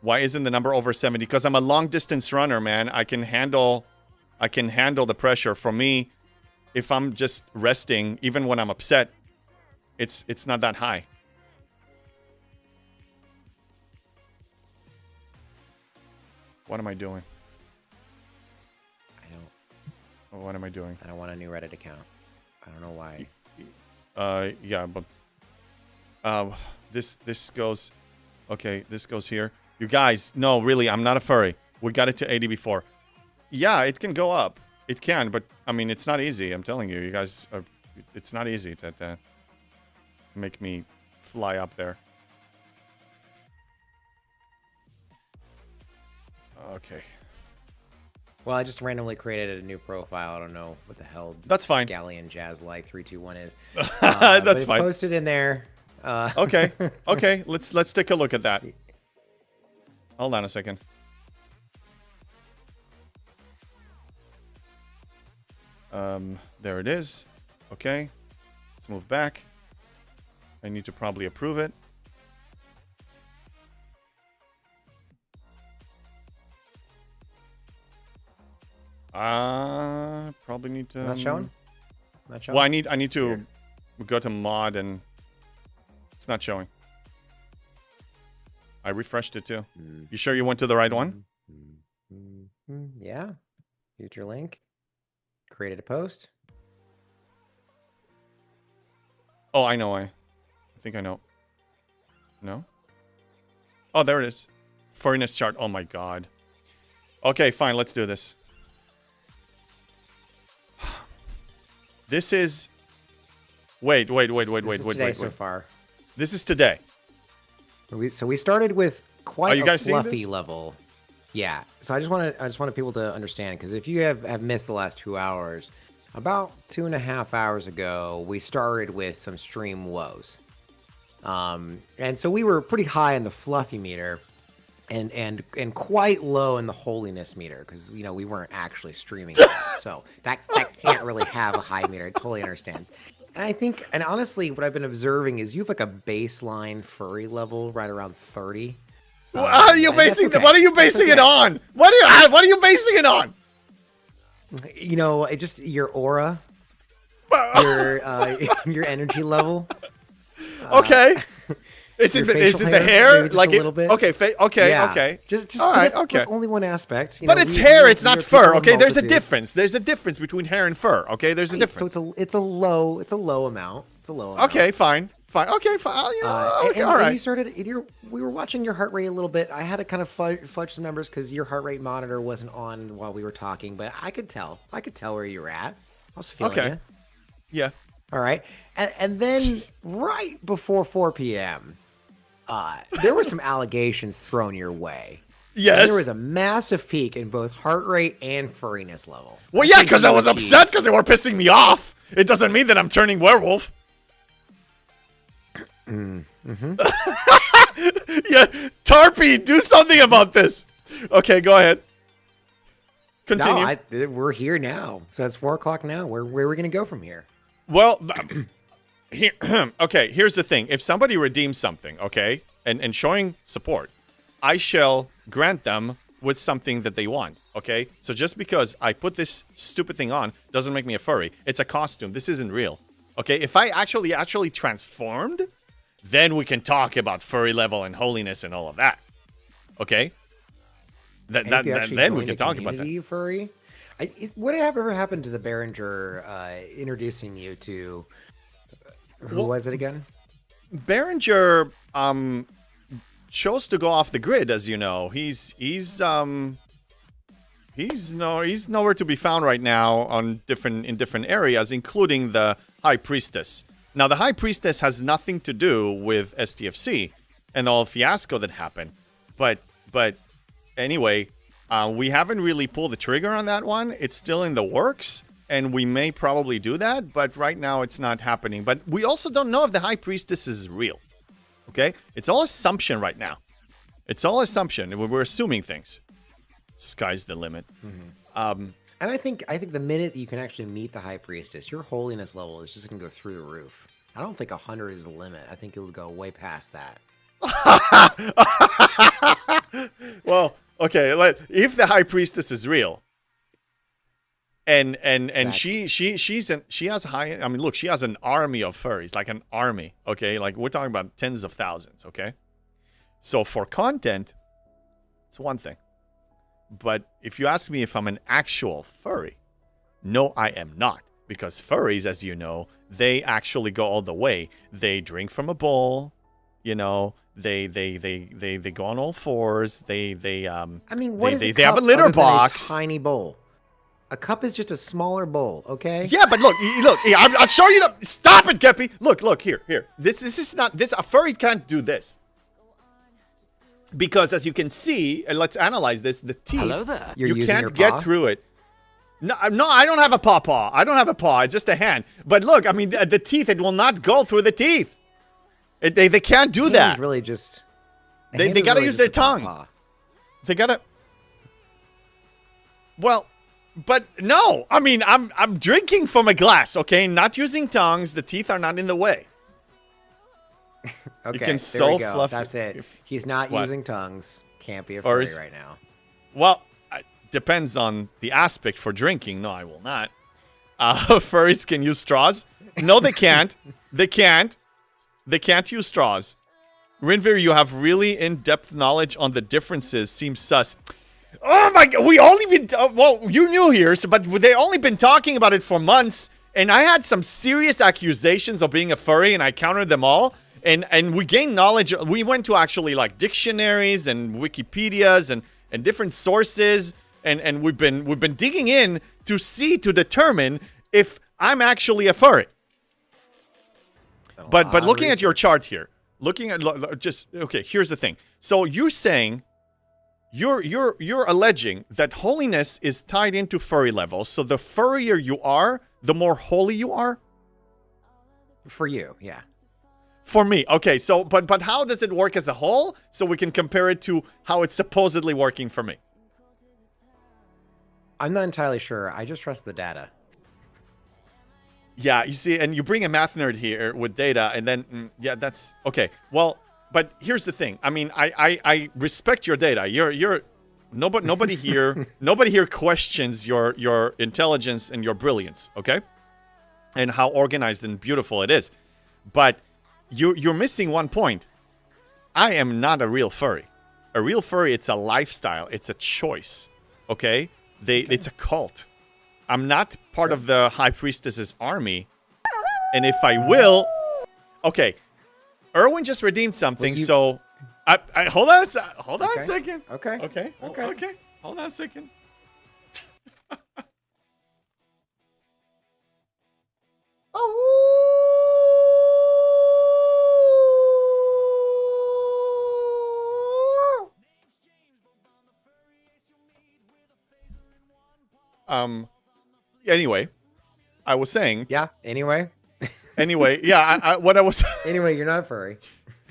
Why isn't the number over 70? Because I'm a long distance runner, man. I can handle the pressure. For me, if I'm just resting, even when I'm upset, it's not that high. What am I doing? What am I doing? I don't want a new Reddit account. I don't know why. Yeah, but this goes. Okay, this goes here. You guys, no, really, I'm not a furry. We got it to 80 before. Yeah, it can go up. It can, but I mean, it's not easy. I'm telling you, you guys, it's not easy to make me fly up there. Okay. Well, I just randomly created a new profile. I don't know what the hell. That's fine. Galleon Jazz like 321 is. That's but it's fine. Posted in there. Okay. Okay. Let's take a look at that. Hold on a second. There it is. Okay. Let's move back. I need to probably approve it. Probably need to. Not showing? Not showing? Well, I need to go to mod and it's not showing. I refreshed it too. You sure you went to the right one? Yeah. Future link. Created a post. Oh, I know. I think I know. No? Oh, there it is. Furnace chart. Oh my god. Okay, fine. Let's do this. This is... Wait. Today so far. This is today. So we started with quite you a guys seeing fluffy this? level. Yeah. So I just wanted people to understand, because if you have missed the last 2 hours, about 2.5 hours ago, we started with some stream woes. And so we were pretty high in the fluffy meter and quite low in the holiness meter, because we weren't actually streaming it. So that can't really have a high meter. I totally understand. And I think, and honestly, what I've been observing is you have like a baseline furry level right around 30. How are you basing okay. What are you basing it on? What are you basing it on? It just your aura, your energy level. Okay. Is it the hair? Maybe Like just a little bit. Okay. Yeah. Okay. Just all right. that's Okay. only one aspect. But it's hair. It's not fur. Okay. There's a difference. There's a difference between hair and fur. Okay. There's a difference. So it's a low amount. It's a low amount. Okay. Fine. Okay. Fine. Okay. All right. You started. We were watching your heart rate a little bit. I had to kind of fudge some numbers because your heart rate monitor wasn't on while we were talking, but I could tell. I could tell where you were at. I was feeling Okay. you. Yeah. All right. And then right before 4 p.m., there were some allegations thrown your way. Yes. And there was a massive peak in both heart rate and furriness level. Well, yeah, because I was upset because they were pissing me off. It doesn't mean that I'm turning werewolf. Mm-hmm. Yeah, Tarpy, do something about this. Okay, go ahead. Continue. No, we're here now. So it's 4 o'clock now. Where are we going to go from here? Well, here, okay, here's the thing. If somebody redeems something, okay, and showing support, I shall grant them with something that they want, okay? So just because I put this stupid thing on doesn't make me a furry. It's a costume. This isn't real, okay? If I actually transformed, then we can talk about furry level and holiness and all of that, okay? Then we can talk about that. Furry? What ever happened to the Behringer introducing you to... Who was it again? Behringer chose to go off the grid, as you know. He's nowhere to be found right now in different areas, including the High Priestess. Now, the High Priestess has nothing to do with STFC and all fiasco that happened. But anyway, we haven't really pulled the trigger on that one. It's still in the works. And we may probably do that, but right now it's not happening. But we also don't know if the High Priestess is real. Okay? It's all assumption right now. It's all assumption. We're assuming things. Sky's the limit. Mm-hmm. And I think the minute you can actually meet the High Priestess, your holiness level is just going to go through the roof. I don't think 100 is the limit. I think it'll go way past that. Well, okay. If the High Priestess is real, and Exactly. she has high. I mean, look, she has an army of furries, like an army. Okay, like we're talking about tens of thousands. Okay, so for content, it's one thing. But if you ask me if I'm an actual furry, no, I am not. Because furries, as you know, they actually go all the way. They drink from a bowl. You know, they go on all fours. I mean, what is they a have a cup litter other than box. a tiny bowl. A cup is just a smaller bowl, okay? Yeah, but look, I'll show you the. Stop it, Geppy. Look, here. This is not this. A furry can't do this. Because as you can see, and let's analyze this. The teeth. Hello there. You're You using your can't get paw? through it. No, I don't have a paw. I don't have a paw. It's just a hand. But look, I mean, the teeth. It will not go through the teeth. They can't do Hand that. is really just. a They hand is gotta really use just their a tongue. paw. They gotta. Well, but no. I mean, I'm drinking from a glass. Okay, not using tongues. The teeth are not in the way. Okay, can there so we go. fluff That's it. if- He's not What? using tongues. Can't be a Or furry is- right now. Well, depends on the aspect for drinking. No, I will not. Furries can use straws. No, they can't. They can't use straws. Rinvir, you have really in-depth knowledge on the differences. Seems sus. Oh my god, we only been... well, you knew here, but they only been talking about it for months. And I had some serious accusations of being a furry, and I countered them all. And we gained knowledge. We went to actually like dictionaries and Wikipedias and different sources and we've been digging in to determine if I'm actually a furry. But looking at your chart here, looking at okay, here's the thing. So you're saying you're alleging that holiness is tied into furry levels. So the furrier you are, the more holy you are. For you, yeah. For me, okay. So, but how does it work as a whole? So we can compare it to how it's supposedly working for me. I'm not entirely sure. I just trust the data. Yeah, you see, and you bring a math nerd here with data, and then yeah, that's okay. Well, but here's the thing. I mean, I respect your data. You're nobody here questions your intelligence and your brilliance, okay? And how organized and beautiful it is. But you're missing one point. I am not a real furry. A real furry, it's a lifestyle. It's a choice. Okay? It's a cult. I'm not part of the High Priestess's army. And if I will... Okay. Erwin just redeemed something, so... hold on a second. Okay. Hold on a second. Anyway, I was saying. Yeah. Anyway, yeah. What I was. Anyway, you're not a furry.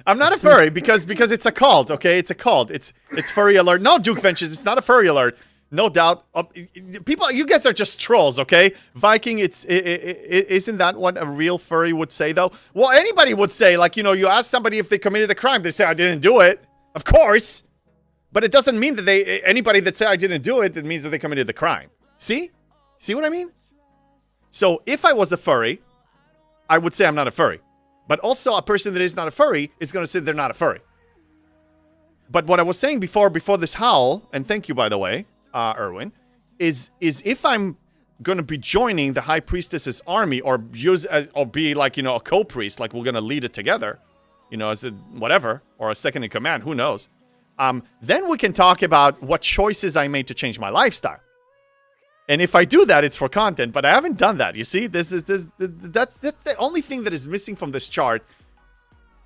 I'm not a furry because it's a cult. Okay, it's a cult. It's furry alert. No, Duke Ventures. It's not a furry alert. No doubt. People, you guys are just trolls. Okay, Viking. Isn't that what a real furry would say though? Well, anybody would say, like, you know, you ask somebody if they committed a crime, they say I didn't do it. Of course, but it doesn't mean that anybody that say I didn't do it, it means that they committed the crime. See what I mean? So if I was a furry, I would say I'm not a furry. But also a person that is not a furry is going to say they're not a furry. But what I was saying before this howl, and thank you by the way, Erwin, is if I'm going to be joining the High Priestess's army or be like, you know, a co-priest, like we're going to lead it together, you know, as a whatever, or a second in command, who knows? Then we can talk about what choices I made to change my lifestyle. And if I do that, it's for content, but I haven't done that. You see, that's the only thing that is missing from this chart.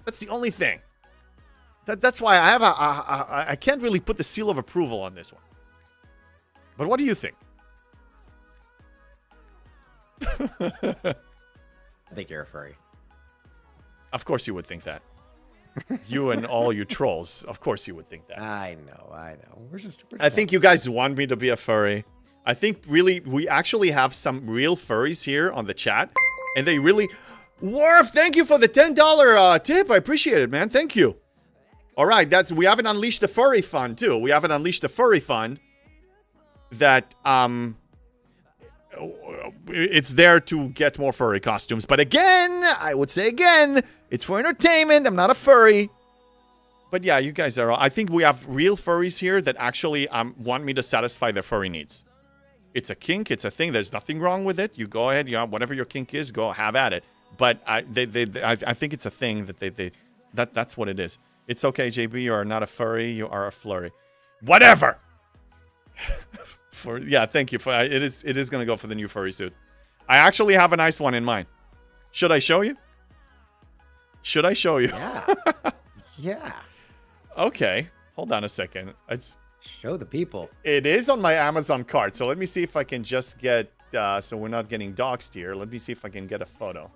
That's the only thing. That's why I have I can't really put the seal of approval on this one. But what do you think? I think you're a furry. Of course you would think that. You and all you trolls, of course you would think that. I know. We're just I think you guys want me to be a furry. I think really we actually have some real furries here on the chat, and they really... Worf, thank you for the $10 tip. I appreciate it, man. Thank you. All right, we haven't unleashed the furry fund too. We haven't unleashed the furry fund that it's there to get more furry costumes. But again, I would say again, it's for entertainment. I'm not a furry. But yeah, you guys are... I think we have real furries here that actually want me to satisfy their furry needs. It's a kink. It's a thing. There's nothing wrong with it. You go ahead. Whatever your kink is, go have at it. But I think it's a thing that that's what it is. It's okay, JB. You are not a furry. You are a flurry. Whatever. Thank you for it. Is gonna go for the new furry suit. I actually have a nice one in mind. Should I show you? Yeah. Yeah. Okay. Hold on a second. Show the people. It is on my Amazon cart, so let me see if I can just get, so we're not getting doxxed here. Let me see if I can get a photo.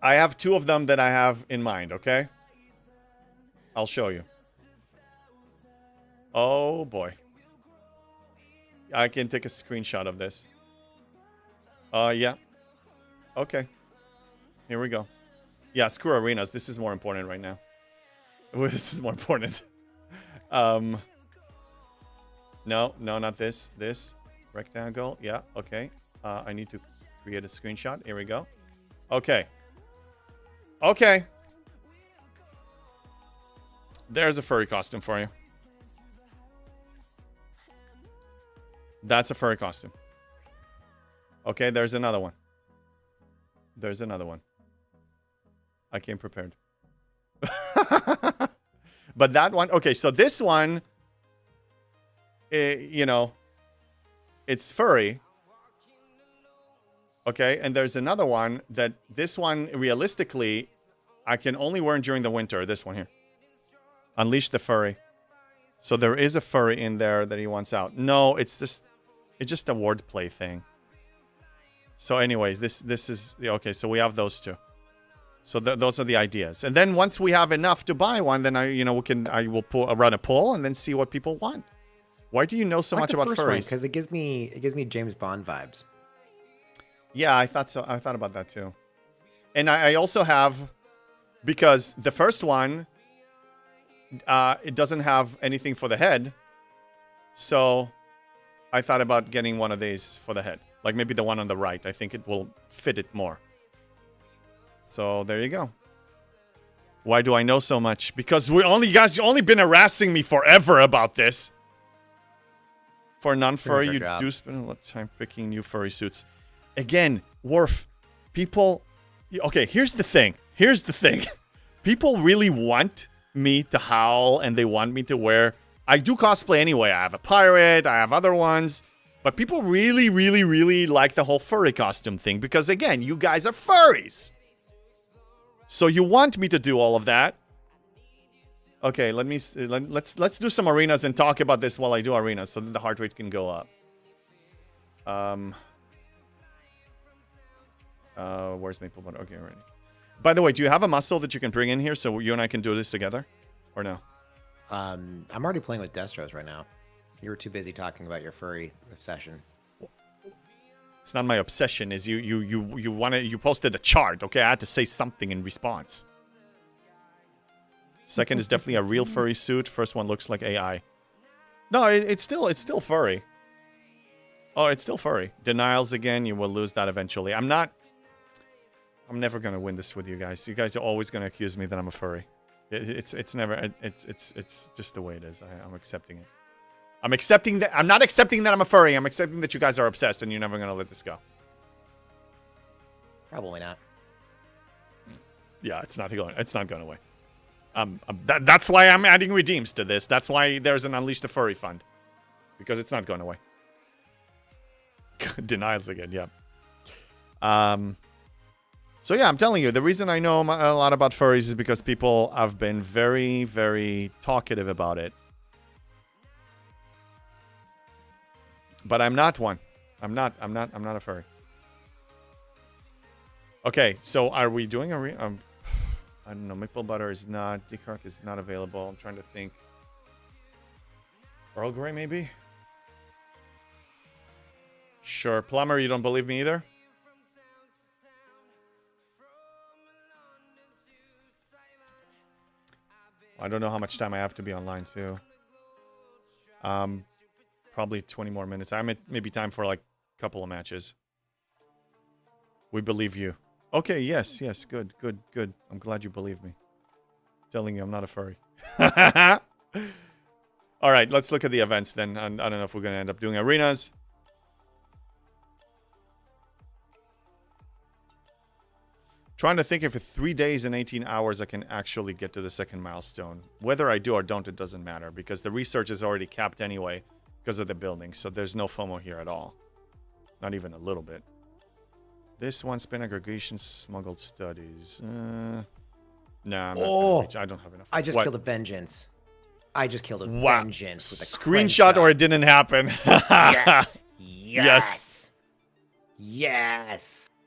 I have two of them that I have in mind, okay? I'll show you. Oh, boy. I can take a screenshot of this. Yeah. Okay. Here we go. Yeah, screw arenas. This is more important right now. This is more important. No, not this. This. Rectangle. Yeah, okay. I need to create a screenshot. Here we go. Okay. Okay. There's a furry costume for you. That's a furry costume. Okay, there's another one. I came prepared. But that one, okay, so this one you know, it's furry. Okay, and there's another one that this one, realistically, I can only wear during the winter. This one here. Unleash the furry. So there is a furry in there that he wants out. No, it's just a wordplay thing. So anyways, this is... Okay, so we have those two. So those are the ideas. And then once we have enough to buy one, then I will run a poll and then see what people want. Why do you know so much about furries? Because it gives me James Bond vibes. Yeah, I thought so. I thought about that too. And I also have, because the first one, it doesn't have anything for the head. So I thought about getting one of these for the head. Like maybe the one on the right. I think it will fit it more. So there you go. Why do I know so much? Because you only been harassing me forever about this. For non-furry, you do spend a lot of time picking new furry suits. Again, Worf, people... Okay, here's the thing. People really want me to howl and they want me to wear... I do cosplay anyway. I have a pirate, I have other ones. But people really, really, really like the whole furry costume thing. Because again, you guys are furries. So you want me to do all of that. Okay, let's do some arenas and talk about this while I do arenas so that the heart rate can go up. Where's Maple Butter? Okay, already. By the way, do you have a muscle that you can bring in here so you and I can do this together? Or no? I'm already playing with Destros right now. You were too busy talking about your furry obsession. It's not my obsession. Is you posted a chart, okay? I had to say something in response. Second is definitely a real furry suit. First one looks like AI. No, it's still furry. Oh, it's still furry. Denials again. You will lose that eventually. I'm never gonna win this with you guys. You guys are always gonna accuse me that I'm a furry. It's just the way it is. I'm accepting it. I'm accepting that. I'm not accepting that I'm a furry. I'm accepting that you guys are obsessed and you're never gonna let this go. Probably not. Yeah, it's not going away. That's why I'm adding redeems to this. That's why there's an Unleash the Furry fund. Because it's not going away. Denials again, yeah. So yeah, I'm telling you, the reason I know a lot about furries is because people have been very, very talkative about it. But I'm not one. I'm not a furry. Okay, so are we doing a I don't know, Maple Butter is not, Dechark is not available. I'm trying to think. Earl Grey, maybe? Sure. Plumber, you don't believe me either? I don't know how much time I have to be online, too. Probably 20 more minutes. I'm at maybe time for, like, a couple of matches. We believe you. Okay, yes, good. I'm glad you believe me. I'm telling you, I'm not a furry. All right, let's look at the events then. I don't know if we're going to end up doing arenas. Trying to think if in 3 days and 18 hours I can actually get to the second milestone. Whether I do or don't, it doesn't matter. Because the research is already capped anyway because of the building. So there's no FOMO here at all. Not even a little bit. This one, spin aggregation, smuggled studies. Nah, I'm not gonna reach. I don't have enough. I just killed a vengeance. Vengeance with a screenshot or it didn't happen. Yes.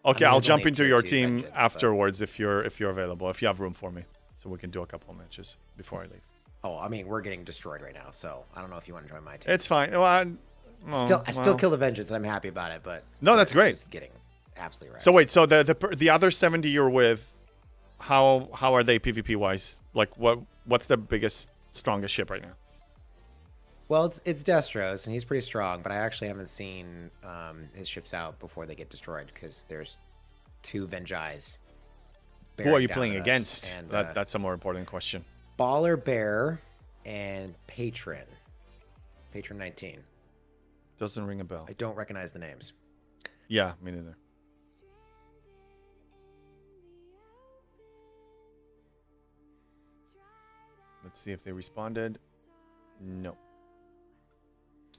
Okay, I'll jump into your team afterwards if you're available, if you have room for me, so we can do a couple of matches before I leave. Oh, I mean, we're getting destroyed right now, so I don't know if you want to join my team. It's fine. Well, I still killed a vengeance, and I'm happy about it. But no, that's great. Just getting absolutely right. So wait, so the other 70 you're with, how are they PvP wise? Like what's the biggest, strongest ship right now? Well, it's Destros, and he's pretty strong, but I actually haven't seen his ships out before they get destroyed, because there's 2 Venjais. Who are you playing against? And, that's a more important question. Baller Bear and Patron. Patron 19. Doesn't ring a bell. I don't recognize the names. Yeah, me neither. Let's see if they responded. No.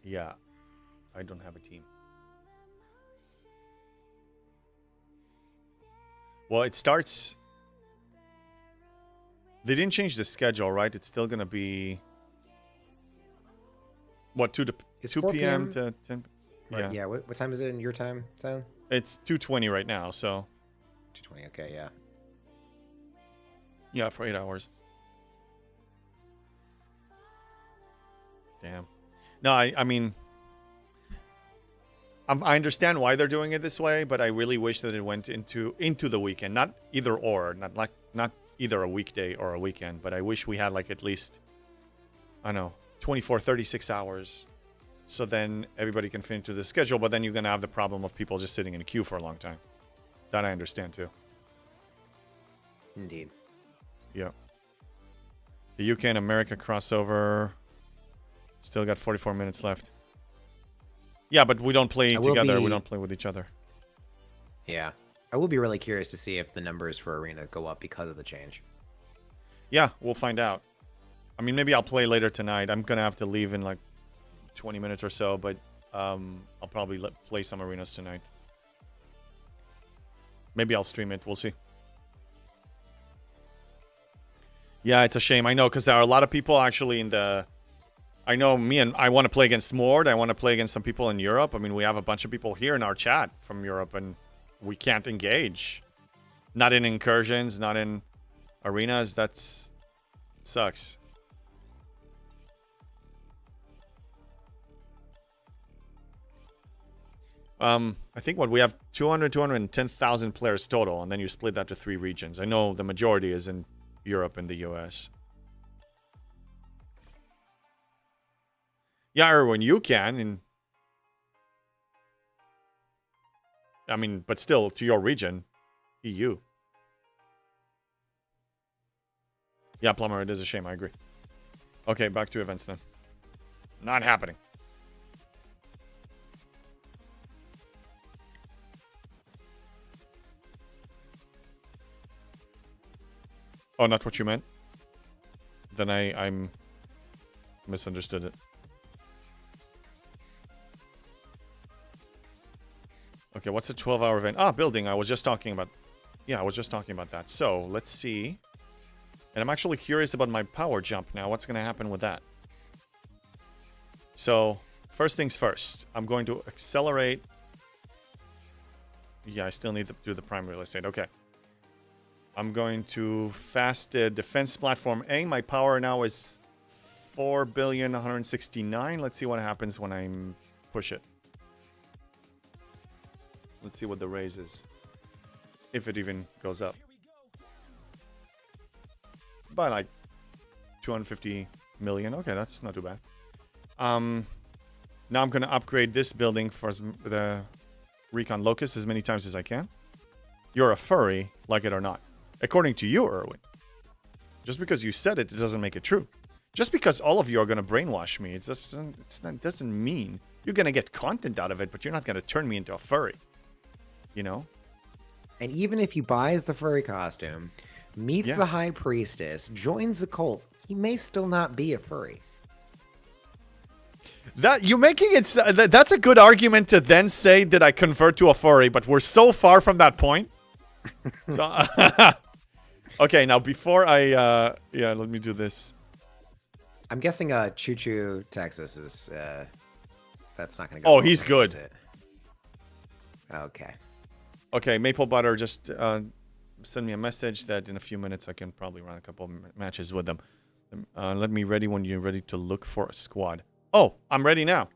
Yeah. I don't have a team. Well, it starts... They didn't change the schedule, right? It's still going to be... What, 2 It's 2 4 p.m. to 10... Right, yeah. What time is it in your time zone? It's 2:20 right now, so... 2:20. Okay, yeah. Yeah, for 8 hours. Damn. No, I mean... I understand why they're doing it this way, but I really wish that it went into the weekend. Not either or. Not either a weekday or a weekend, but I wish we had like at least, I don't know, 24, 36 hours. So then everybody can fit into the schedule, but then you're going to have the problem of people just sitting in a queue for a long time. That I understand too. Indeed. Yeah. The UK and America crossover. Still got 44 minutes left. Yeah, but we don't play together. We don't play with each other. Yeah. I will be really curious to see if the numbers for Arena go up because of the change. Yeah, we'll find out. I mean, maybe I'll play later tonight. I'm going to have to leave in like 20 minutes or so, but I'll probably play some arenas tonight. Maybe I'll stream it. We'll see. Yeah, it's a shame. I know, because there are a lot of people actually in the... I know I want to play against Mord. I want to play against some people in Europe. I mean, we have a bunch of people here in our chat from Europe, and we can't engage. Not in incursions, not in arenas. It sucks. I think we have 210,000 players total, and then you split that to 3 regions. I know the majority is in Europe and the US. Yeah, Erwin, you can. I mean, but still, to your region, EU. Yeah, Plumber, it is a shame. I agree. Okay, back to events then. Not happening. Oh, not what you meant? Then I'm misunderstood it. Okay, what's a 12-hour event? Ah, building. I was just talking about... Yeah, I was just talking about that. So, let's see. And I'm actually curious about my power jump now. What's going to happen with that? So, first things first. I'm going to accelerate... Yeah, I still need to do the prime real estate. Okay. I'm going to fast the defense platform A. My power now is 4,169,000,000. Let's see what happens when I push it. Let's see what the raise is. If it even goes up. By like 250 million. Okay, that's not too bad. Now I'm going to upgrade this building for the Recon Locust as many times as I can. You're a furry, like it or not. According to you, Erwin. Just because you said it, it doesn't make it true. Just because all of you are going to brainwash me, it doesn't mean you're going to get content out of it, but you're not going to turn me into a furry. You know? And even if he buys the furry costume, meets the High Priestess, joins the cult, he may still not be a furry. That you're making it. That's a good argument to then say that I convert to a furry, but we're so far from that point. So, okay, now before I, yeah, let me do this. I'm guessing Choo Choo Texas is that's not gonna go. Oh, he's good. Okay. Okay, Maple Butter just send me a message that in a few minutes I can probably run a couple matches with them. Let me ready when you're ready to look for a squad. Oh, I'm ready now.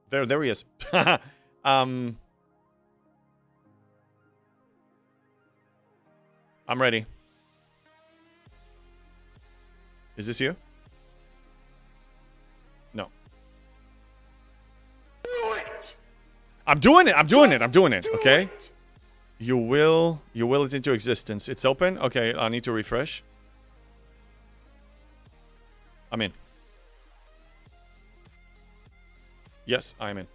There he is. I'm ready. Is this you? No. Do it. I'm doing it. I'm doing it. Okay. You will it into existence. It's open. Okay, I need to refresh. I'm in. Yes, I'm in.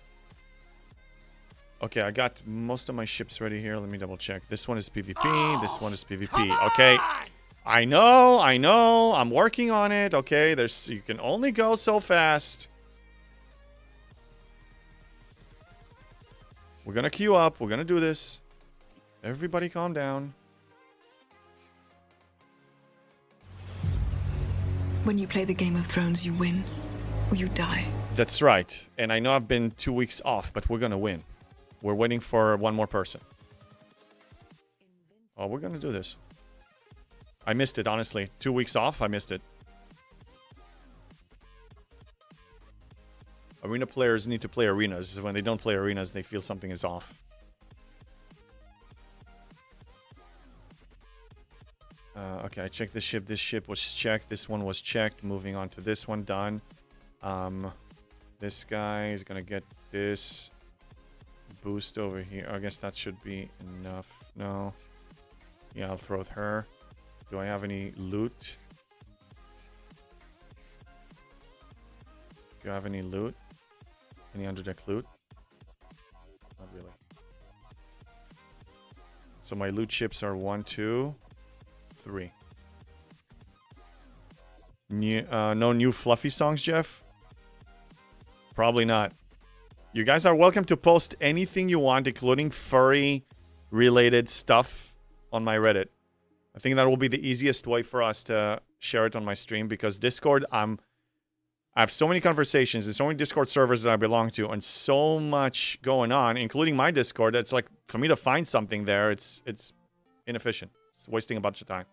Okay, I got most of my ships ready here. Let me double check. This one is PvP. This one is PvP. Okay. I know. I'm working on it. Okay, you can only go so fast. We're gonna queue up. We're gonna do this. Everybody calm down. When you play the Game of Thrones, you win or you die. That's right. And I know I've been 2 weeks off, but we're gonna win. We're waiting for one more person. Oh, we're gonna do this. I missed it, honestly. 2 weeks off, I missed it. Arena players need to play arenas. When they don't play arenas, they feel something is off. Okay, I checked this ship. This ship was checked. This one was checked. Moving on to this one. Done. This guy is gonna get this boost over here. I guess that should be enough. No. Yeah, I'll throw her. Do I have any loot? Do I have any loot? Any underdeck loot? Not really. So my loot ships are 1, 2, 3. No new fluffy songs, Jeff? Probably not. You guys are welcome to post anything you want, including furry-related stuff on my Reddit. I think that will be the easiest way for us to share it on my stream, because Discord, I have so many conversations and so many Discord servers that I belong to, and so much going on, including my Discord. It's like, for me to find something there, it's inefficient. It's wasting a bunch of time.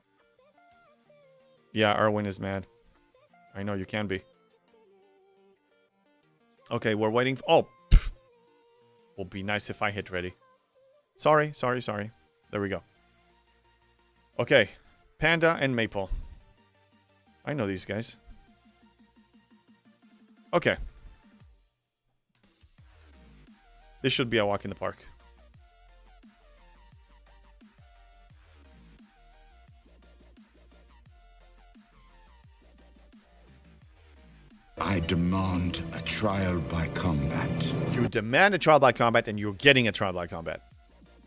Yeah, Erwin is mad. I know you can be. Okay, we're waiting. Oh, pff. Will be nice if I hit ready. Sorry. There we go. Okay, Panda and Maple. I know these guys. Okay. This should be a walk in the park. I demand a trial by combat. You demand a trial by combat, and you're getting a trial by combat.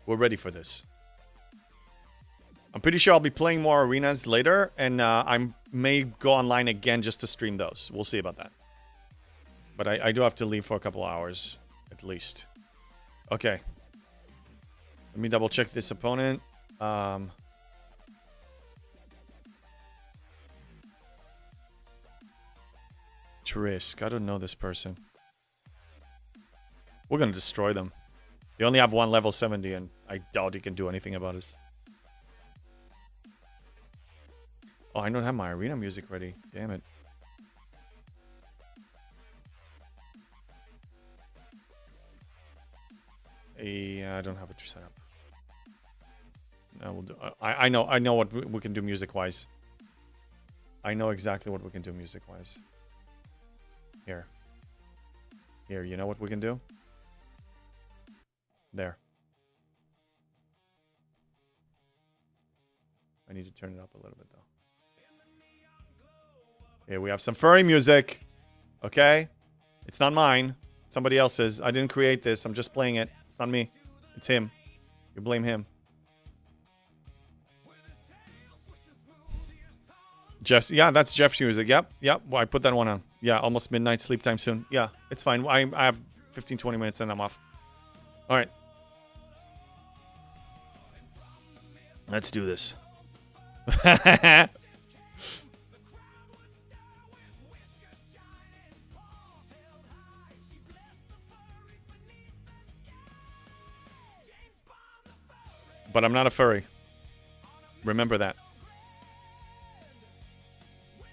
We're ready for this. I'm pretty sure I'll be playing more arenas later, and I may go online again just to stream those. We'll see about that. But I do have to leave for a couple hours, at least. Okay. Let me double check this opponent. Trisk. I don't know this person. We're gonna destroy them. They only have one level 70, and I doubt he can do anything about it. Oh, I don't have my arena music ready. Damn it. I don't have it set up. No, we'll do. I know what we can do music-wise. I know exactly what we can do music-wise. Here. You know what we can do? There. I need to turn it up a little bit, though. Here we have some furry music. Okay? It's not mine. Somebody else's. I didn't create this. I'm just playing it. It's not me. It's him. You blame him. Jeff's. Yeah, that's Jeff's music. Yep. Well, I put that one on. Yeah, almost midnight. Sleep time soon. Yeah, it's fine. I have 15, 20 minutes and I'm off. All right. Let's do this. But I'm not a furry. Remember that.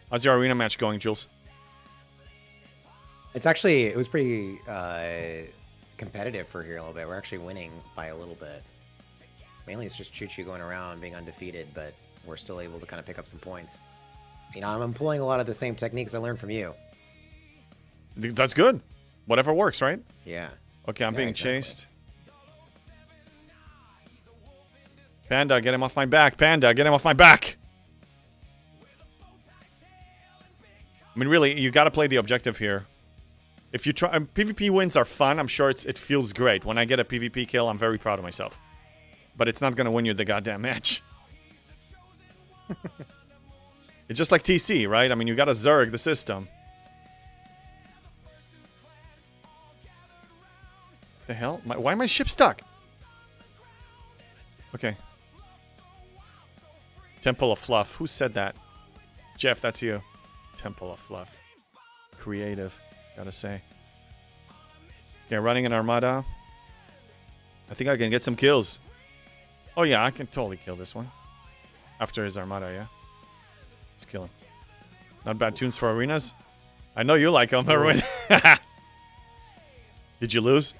How's your arena match going, Jules? It's actually, it was pretty competitive for here a little bit. We're actually winning by a little bit. Mainly it's just Choo-Choo going around being undefeated, but we're still able to kind of pick up some points. You know, I'm employing a lot of the same techniques I learned from you. That's good. Whatever works, right? Yeah. Okay, I'm being exactly. chased. Panda, get him off my back. Panda, get him off my back. I mean, really, you got to play the objective here. If you try, PvP wins are fun. I'm sure it feels great. When I get a PvP kill, I'm very proud of myself. But it's not going to win you the goddamn match. It's just like TC, right? I mean, you got to Zerg the system. The hell? Why my ship stuck? Okay. Temple of Fluff. Who said that? Jeff, that's you. Temple of Fluff. Creative, gotta say. Okay, running an armada. I think I can get some kills. Oh yeah, I can totally kill this one. After his armada, yeah. Let's kill him. Not bad tunes for arenas. I know you like them, Erwin. Did you lose?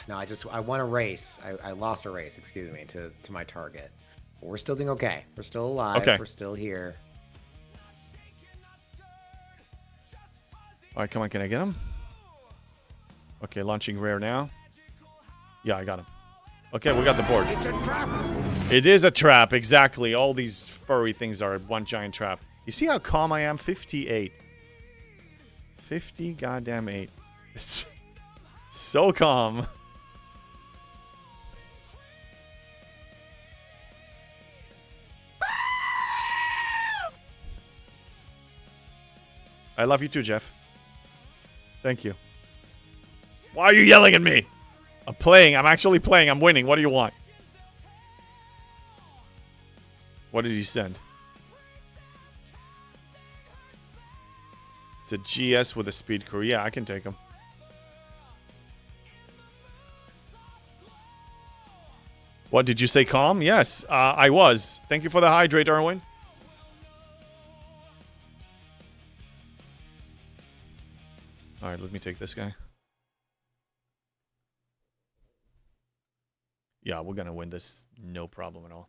No, I won a race. I lost a race, excuse me, to my target. But we're still doing okay. We're still alive. Okay. We're still here. All right, come on, can I get him? Okay, launching rare now. Yeah, I got him. Okay, we got the board. It's a trap! It is a trap, exactly. All these furry things are one giant trap. You see how calm I am? 58. 50 goddamn 8. It's so calm. I love you too, Jeff. Thank you. Why are you yelling at me? I'm playing. I'm actually playing. I'm winning. What do you want? What did he send? It's a GS with a speed crew. Yeah, I can take him. What, did you say calm? Yes, I was. Thank you for the hydrate, Erwin. Alright, let me take this guy. Yeah, we're gonna win this. No problem at all.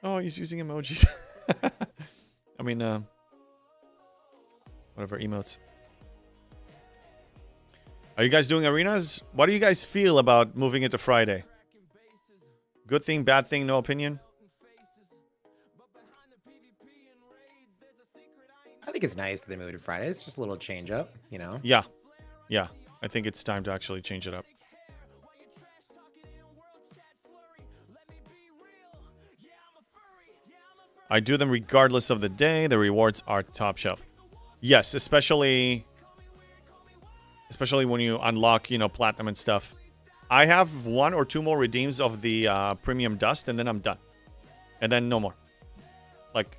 Oh, he's using emojis. I mean, whatever, emotes. Are you guys doing arenas? What do you guys feel about moving it to Friday? Good thing, bad thing, no opinion? I think it's nice that they moved to Friday. It's just a little change up, you know? Yeah. Yeah. I think it's time to actually change it up. I do them regardless of the day. The rewards are top shelf. Yes, especially when you unlock, you know, platinum and stuff. I have 1 or 2 more redeems of the premium dust, and then I'm done. And then no more. Like,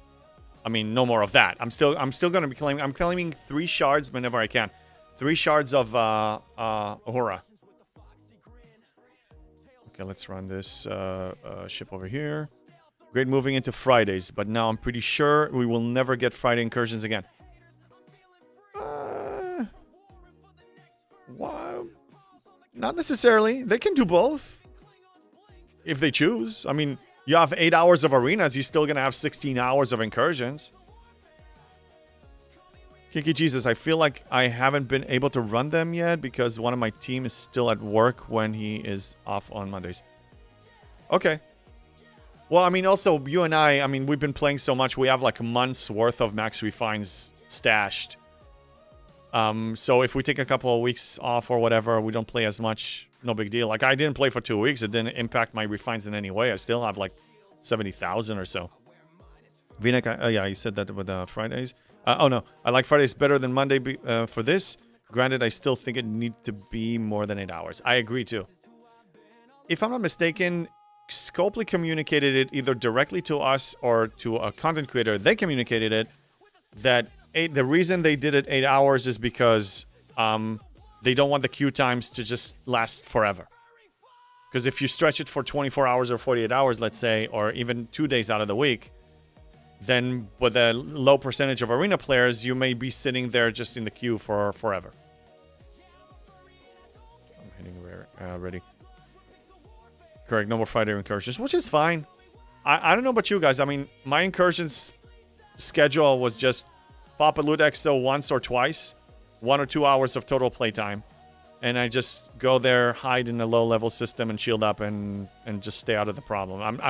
I mean, no more of that. I'm still gonna be claiming. I'm claiming 3 shards whenever I can. 3 shards of Ahura. Okay, let's run this ship over here. Great moving into Fridays, but now I'm pretty sure we will never get Friday incursions again. Why? Not necessarily. They can do both. If they choose. I mean, you have 8 hours of arenas, you're still going to have 16 hours of incursions. Kinky Jesus, I feel like I haven't been able to run them yet because one of my team is still at work when he is off on Mondays. Okay. Well, I mean, also, you and I mean, we've been playing so much, we have like months worth of max refines stashed. So if we take a couple of weeks off or whatever, we don't play as much, no big deal. Like, I didn't play for 2 weeks. It didn't impact my refines in any way. I still have like 70,000 or so. Vinek, yeah, you said that with Fridays. Oh, no. I like Fridays better than Monday for this. Granted, I still think it needs to be more than 8 hours. I agree, too. If I'm not mistaken, Scopely communicated it either directly to us or to a content creator. They communicated it that the reason they did it 8 hours is because they don't want the queue times to just last forever. Because if you stretch it for 24 hours or 48 hours, let's say, or even 2 days out of the week, then with a low percentage of arena players, you may be sitting there just in the queue for forever. I'm hitting rare. Ready. Correct, no more Friday incursions, which is fine. I don't know about you guys. I mean, my incursions schedule was just pop a loot exo once or twice, 1 or 2 hours of total playtime, and I just go there, hide in a low-level system, and shield up, and just stay out of the problem.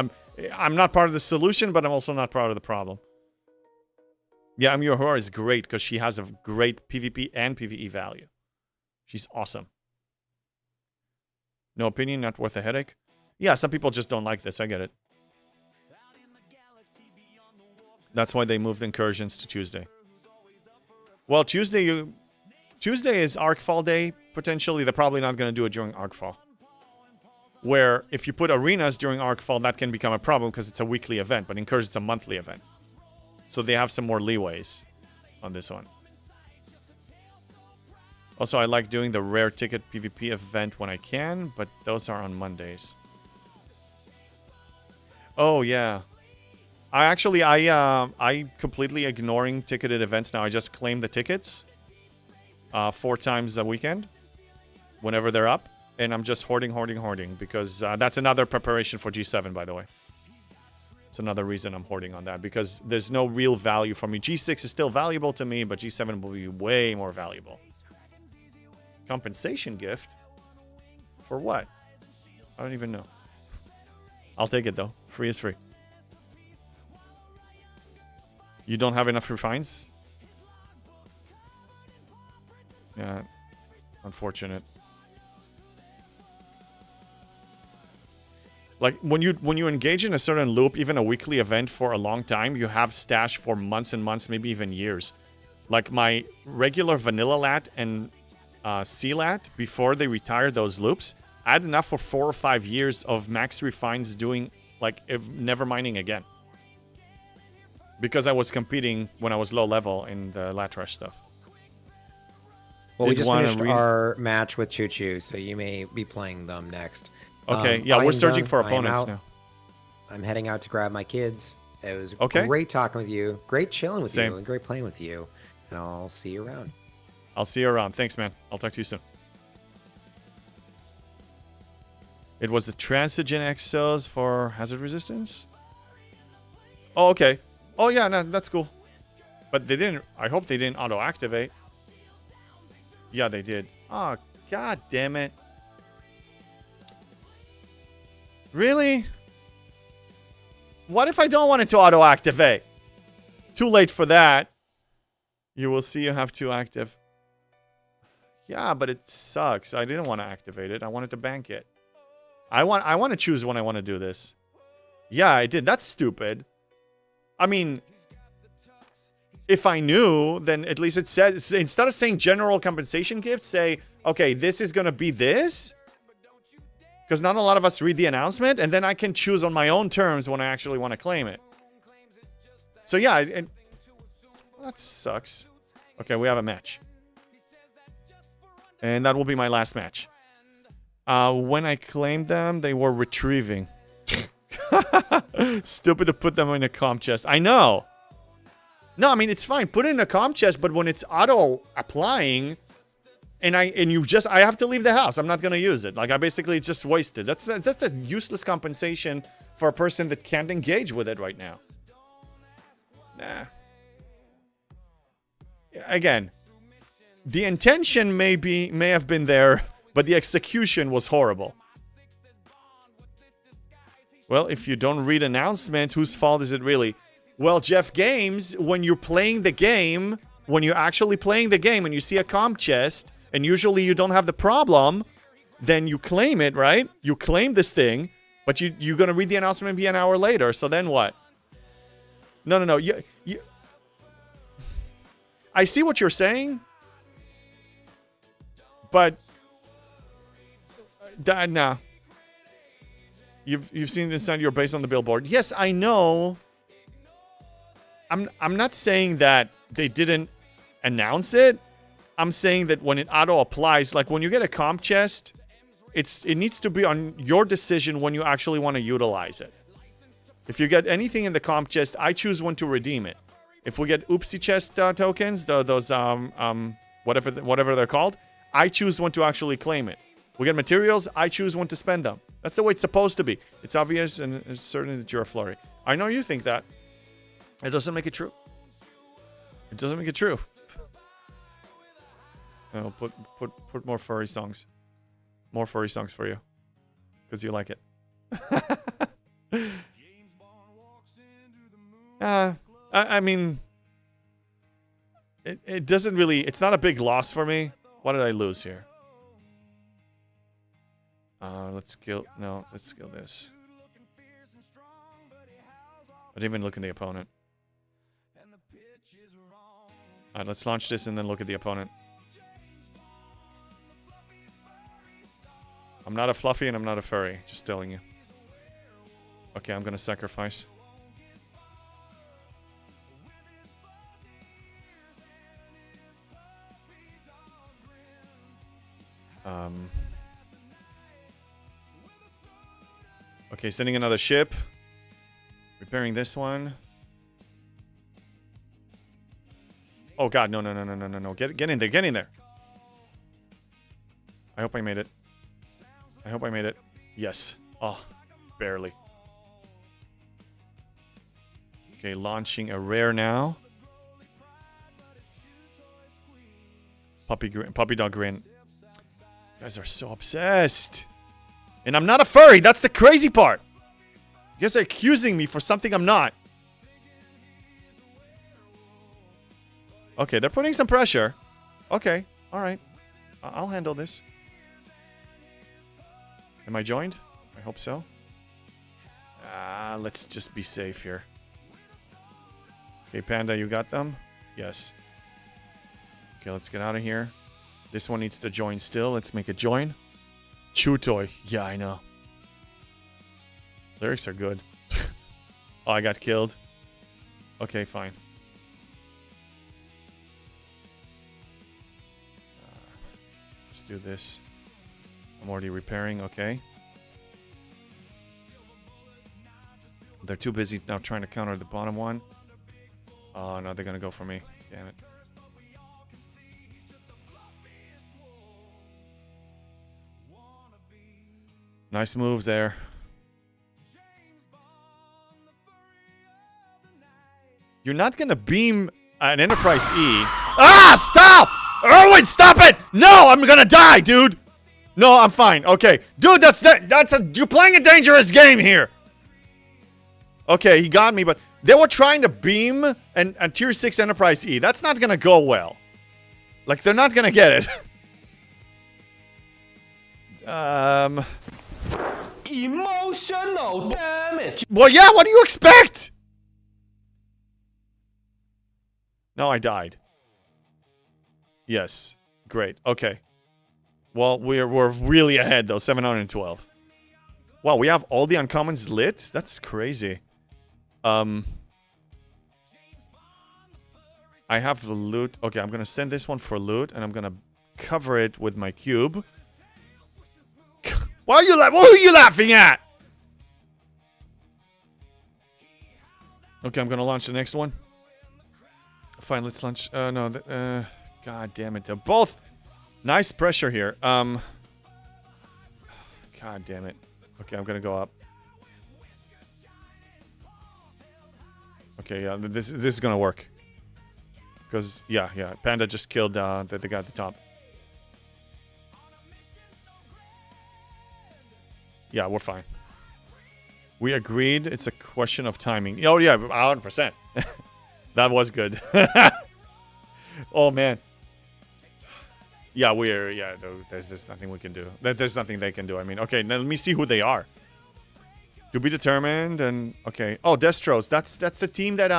I'm not part of the solution, but I'm also not part of the problem. Yeah, Your Horror is great because she has a great PvP and PvE value. She's awesome. No opinion, not worth a headache. Yeah, some people just don't like this. I get it. That's why they moved incursions to Tuesday. Well, Tuesday is Arcfall Day. Potentially, they're probably not going to do it during Arcfall. Where if you put arenas during Arcfall, that can become a problem because it's a weekly event, but Incursion's a monthly event. So they have some more leeways on this one. Also, I like doing the rare ticket PvP event when I can, but those are on Mondays. Oh, yeah. I completely ignoring ticketed events now. I just claim the tickets 4 times a weekend whenever they're up. And I'm just hoarding because that's another preparation for G7, by the way. It's another reason I'm hoarding on that because there's no real value for me. G6 is still valuable to me, but G7 will be way more valuable. Compensation gift? For what? I don't even know. I'll take it, though. Free is free. You don't have enough refines? Yeah. Unfortunate. Like, when you engage in a certain loop, even a weekly event for a long time, you have stash for months and months, maybe even years. Like, my regular vanilla lat and C-lat, before they retired those loops, I had enough for 4 or 5 years of max refines doing, like, never mining again. Because I was competing when I was low level in the lat rush stuff. Well, we just finished our match with Choo Choo, so you may be playing them next. Okay, yeah, we're searching for opponents now. I'm heading out to grab my kids. It was okay. Great talking with you. Great chilling with Same. you. And great playing with you. And I'll see you around. I'll see you around. Thanks, man. I'll talk to you soon. It was the Transigen exos for hazard resistance? Oh, okay. Oh, yeah, no, that's cool. But they didn't... I hope they didn't auto-activate. Yeah, they did. Oh, god damn it. Really? What if I don't want it to auto-activate? Too late for that. You will see you have 2 active. Yeah, but it sucks. I didn't want to activate it. I wanted to bank it. I want to choose when I want to do this. Yeah, I did. That's stupid. I mean, if I knew, then at least it says, instead of saying general compensation gift, say, okay, this is going to be this. Because not a lot of us read the announcement, and then I can choose on my own terms when I actually want to claim it. So yeah, well, that sucks. Okay, we have a match. And that will be my last match. When I claimed them, they were retrieving. Stupid to put them in a comp chest. I know. No, I mean, it's fine. Put it in a comp chest, but when it's auto-applying... And I have to leave the house. I'm not gonna use it. Like, I basically just wasted. That's a useless compensation for a person that can't engage with it right now. Nah. Again, the intention may have been there, but the execution was horrible. Well, if you don't read announcements, whose fault is it really? Well, Jeff Games, when you're playing the game, when you're actually playing the game and you see a comp chest. And usually you don't have the problem, then you claim it, right? You claim this thing, but you're going to read the announcement maybe an hour later. So then what? No. I see what you're saying. But... nah. You've seen this on your base on the billboard. Yes, I know. I'm not saying that they didn't announce it. I'm saying that when it auto-applies, like when you get a comp chest, it needs to be on your decision when you actually want to utilize it. If you get anything in the comp chest, I choose when to redeem it. If we get oopsie chest tokens, those whatever they're called, I choose when to actually claim it. We get materials, I choose when to spend them. That's the way it's supposed to be. It's obvious and it's certain that you're a flurry. I know you think that. It doesn't make it true. It doesn't make it true. No, put more furry songs. More furry songs for you. Because you like it. I mean... It doesn't really... It's not a big loss for me. What did I lose here? Let's kill... No, let's kill this. I didn't even look at the opponent. Alright, let's launch this and then look at the opponent. I'm not a fluffy and I'm not a furry. Just telling you. Okay, I'm gonna sacrifice. Okay, sending another ship. Repairing this one. Oh god, no. Get in there, get in there. I hope I made it. I hope I made it. Yes. Oh, barely. Okay, launching a rare now. Puppy dog grin. You guys are so obsessed. And I'm not a furry. That's the crazy part. You guys are accusing me for something I'm not. Okay, they're putting some pressure. Okay, all right. I'll handle this. Am I joined? I hope so. Let's just be safe here. Okay, Panda, you got them? Yes. Okay, let's get out of here. This one needs to join still. Let's make it join. Chew toy. Yeah, I know. Lyrics are good. Oh, I got killed. Okay, fine. Let's do this. I'm already repairing. Okay. They're too busy now trying to counter the bottom one. Oh, no, they're going to go for me. Damn it. Nice moves there. You're not going to beam an Enterprise E. Ah, stop! Erwin, stop it! No, I'm going to die, dude. No, I'm fine. Okay. Dude, you're playing a dangerous game here. Okay, he got me, but they were trying to beam a Tier 6 Enterprise E. That's not going to go well. Like, they're not going to get it. Emotional damage. Well, yeah, what do you expect? No, I died. Yes. Great. Okay. Well, we're really ahead, though. 712. Wow, we have all the uncommons lit? That's crazy. I have the loot. Okay, I'm going to send this one for loot, and I'm going to cover it with my cube. Why are you what are you laughing at? Okay, I'm going to launch the next one. Fine, let's launch. No, god damn it. They're both nice pressure here. God damn it. Okay, I'm going to go up. Okay, yeah, this is going to work. Because, yeah, Panda just killed the guy at the top. Yeah, we're fine. We agreed it's a question of timing. Oh, yeah, 100%. That was good. Oh, man. Yeah, there's nothing we can do. There's nothing they can do. I mean, okay, now let me see who they are. To be determined, and, okay. Oh, Destros, that's the team that,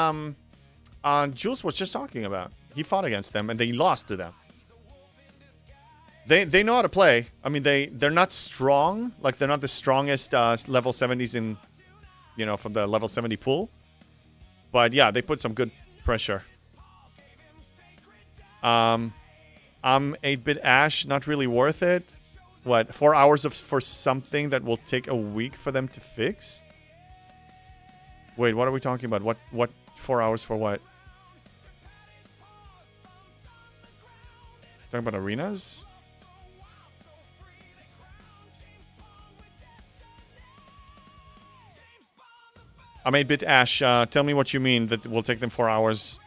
Jules was just talking about. He fought against them, and they lost to them. They know how to play. I mean, they're not strong. Like, they're not the strongest level 70s in, you know, from the level 70 pool. But, yeah, they put some good pressure. 8-bit Ash, not really worth it. What, 4 hours for something that will take a week for them to fix? Wait, what are we talking about? What 4 hours for what? Talking about arenas? I'm 8-bit Ash. Tell me what you mean that will take them 4 hours.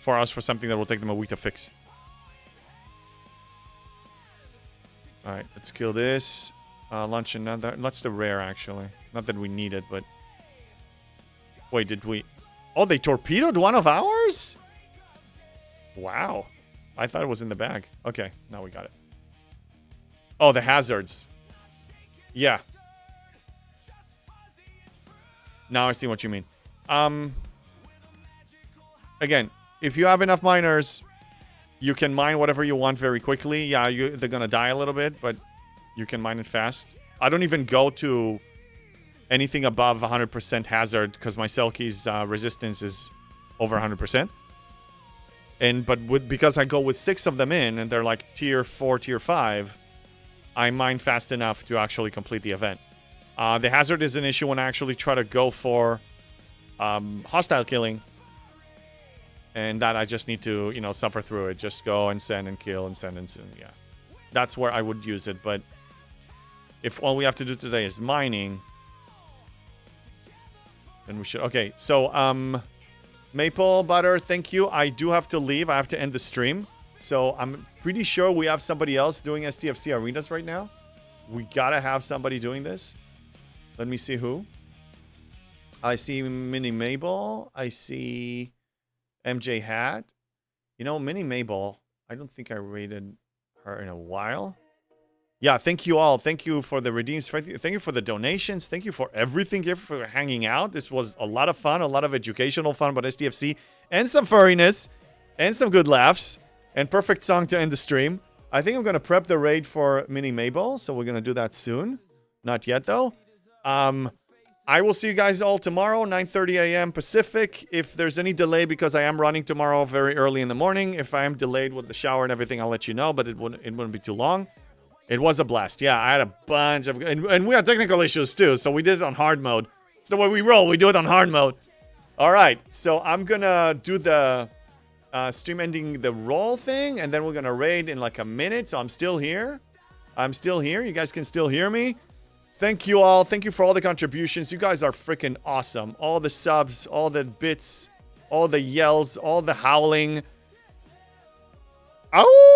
4 hours for something that will take them a week to fix. Alright, let's kill this. Launch another. Launch the rare, actually. Not that we need it, but... Wait, did we... Oh, they torpedoed one of ours? Wow. I thought it was in the bag. Okay, now we got it. Oh, the hazards. Yeah. Now I see what you mean. again, if you have enough miners, you can mine whatever you want very quickly. Yeah, they're gonna die a little bit, but you can mine it fast. I don't even go to anything above 100% hazard because my Selkie's resistance is over 100%. But because I go with 6 of them in, and they're like tier 4, tier 5, I mine fast enough to actually complete the event. The hazard is an issue when I actually try to go for hostile killing. And that I just need to, you know, suffer through it. Just go and send and kill and send and send. Yeah. That's where I would use it. But if all we have to do today is mining, then we should. Okay, so Maple Butter, thank you. I do have to leave. I have to end the stream. So I'm pretty sure we have somebody else doing STFC arenas right now. We gotta have somebody doing this. Let me see who. I see Mini Mabel. I see MJ Hat. You know, Mini Mabel, I don't think I rated her in a while. Yeah, thank you all. Thank you for the redeems. Thank you for the donations. Thank you for everything. Thank you for hanging out. This was a lot of fun, a lot of educational fun about STFC, and some furriness, and some good laughs, and perfect song to end the stream. I think I'm going to prep the raid for Mini Mabel, so we're going to do that soon. Not yet, though. I will see you guys all tomorrow, 9:30 a.m. Pacific. If there's any delay, because I am running tomorrow very early in the morning, if I am delayed with the shower and everything, I'll let you know, but it wouldn't be too long. It was a blast. Yeah, I had a bunch of... And we had technical issues, too, so we did it on hard mode. It's the way we roll. We do it on hard mode. All right, so I'm going to do the stream ending the roll thing, and then we're going to raid in like a minute, so I'm still here. I'm still here. You guys can still hear me. Thank you all. Thank you for all the contributions. You guys are freaking awesome. All the subs, all the bits, all the yells, all the howling. Ow!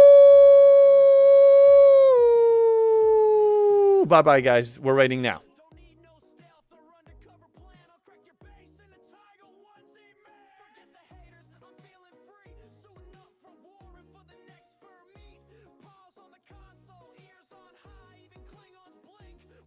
Bye-bye, guys. We're raiding now.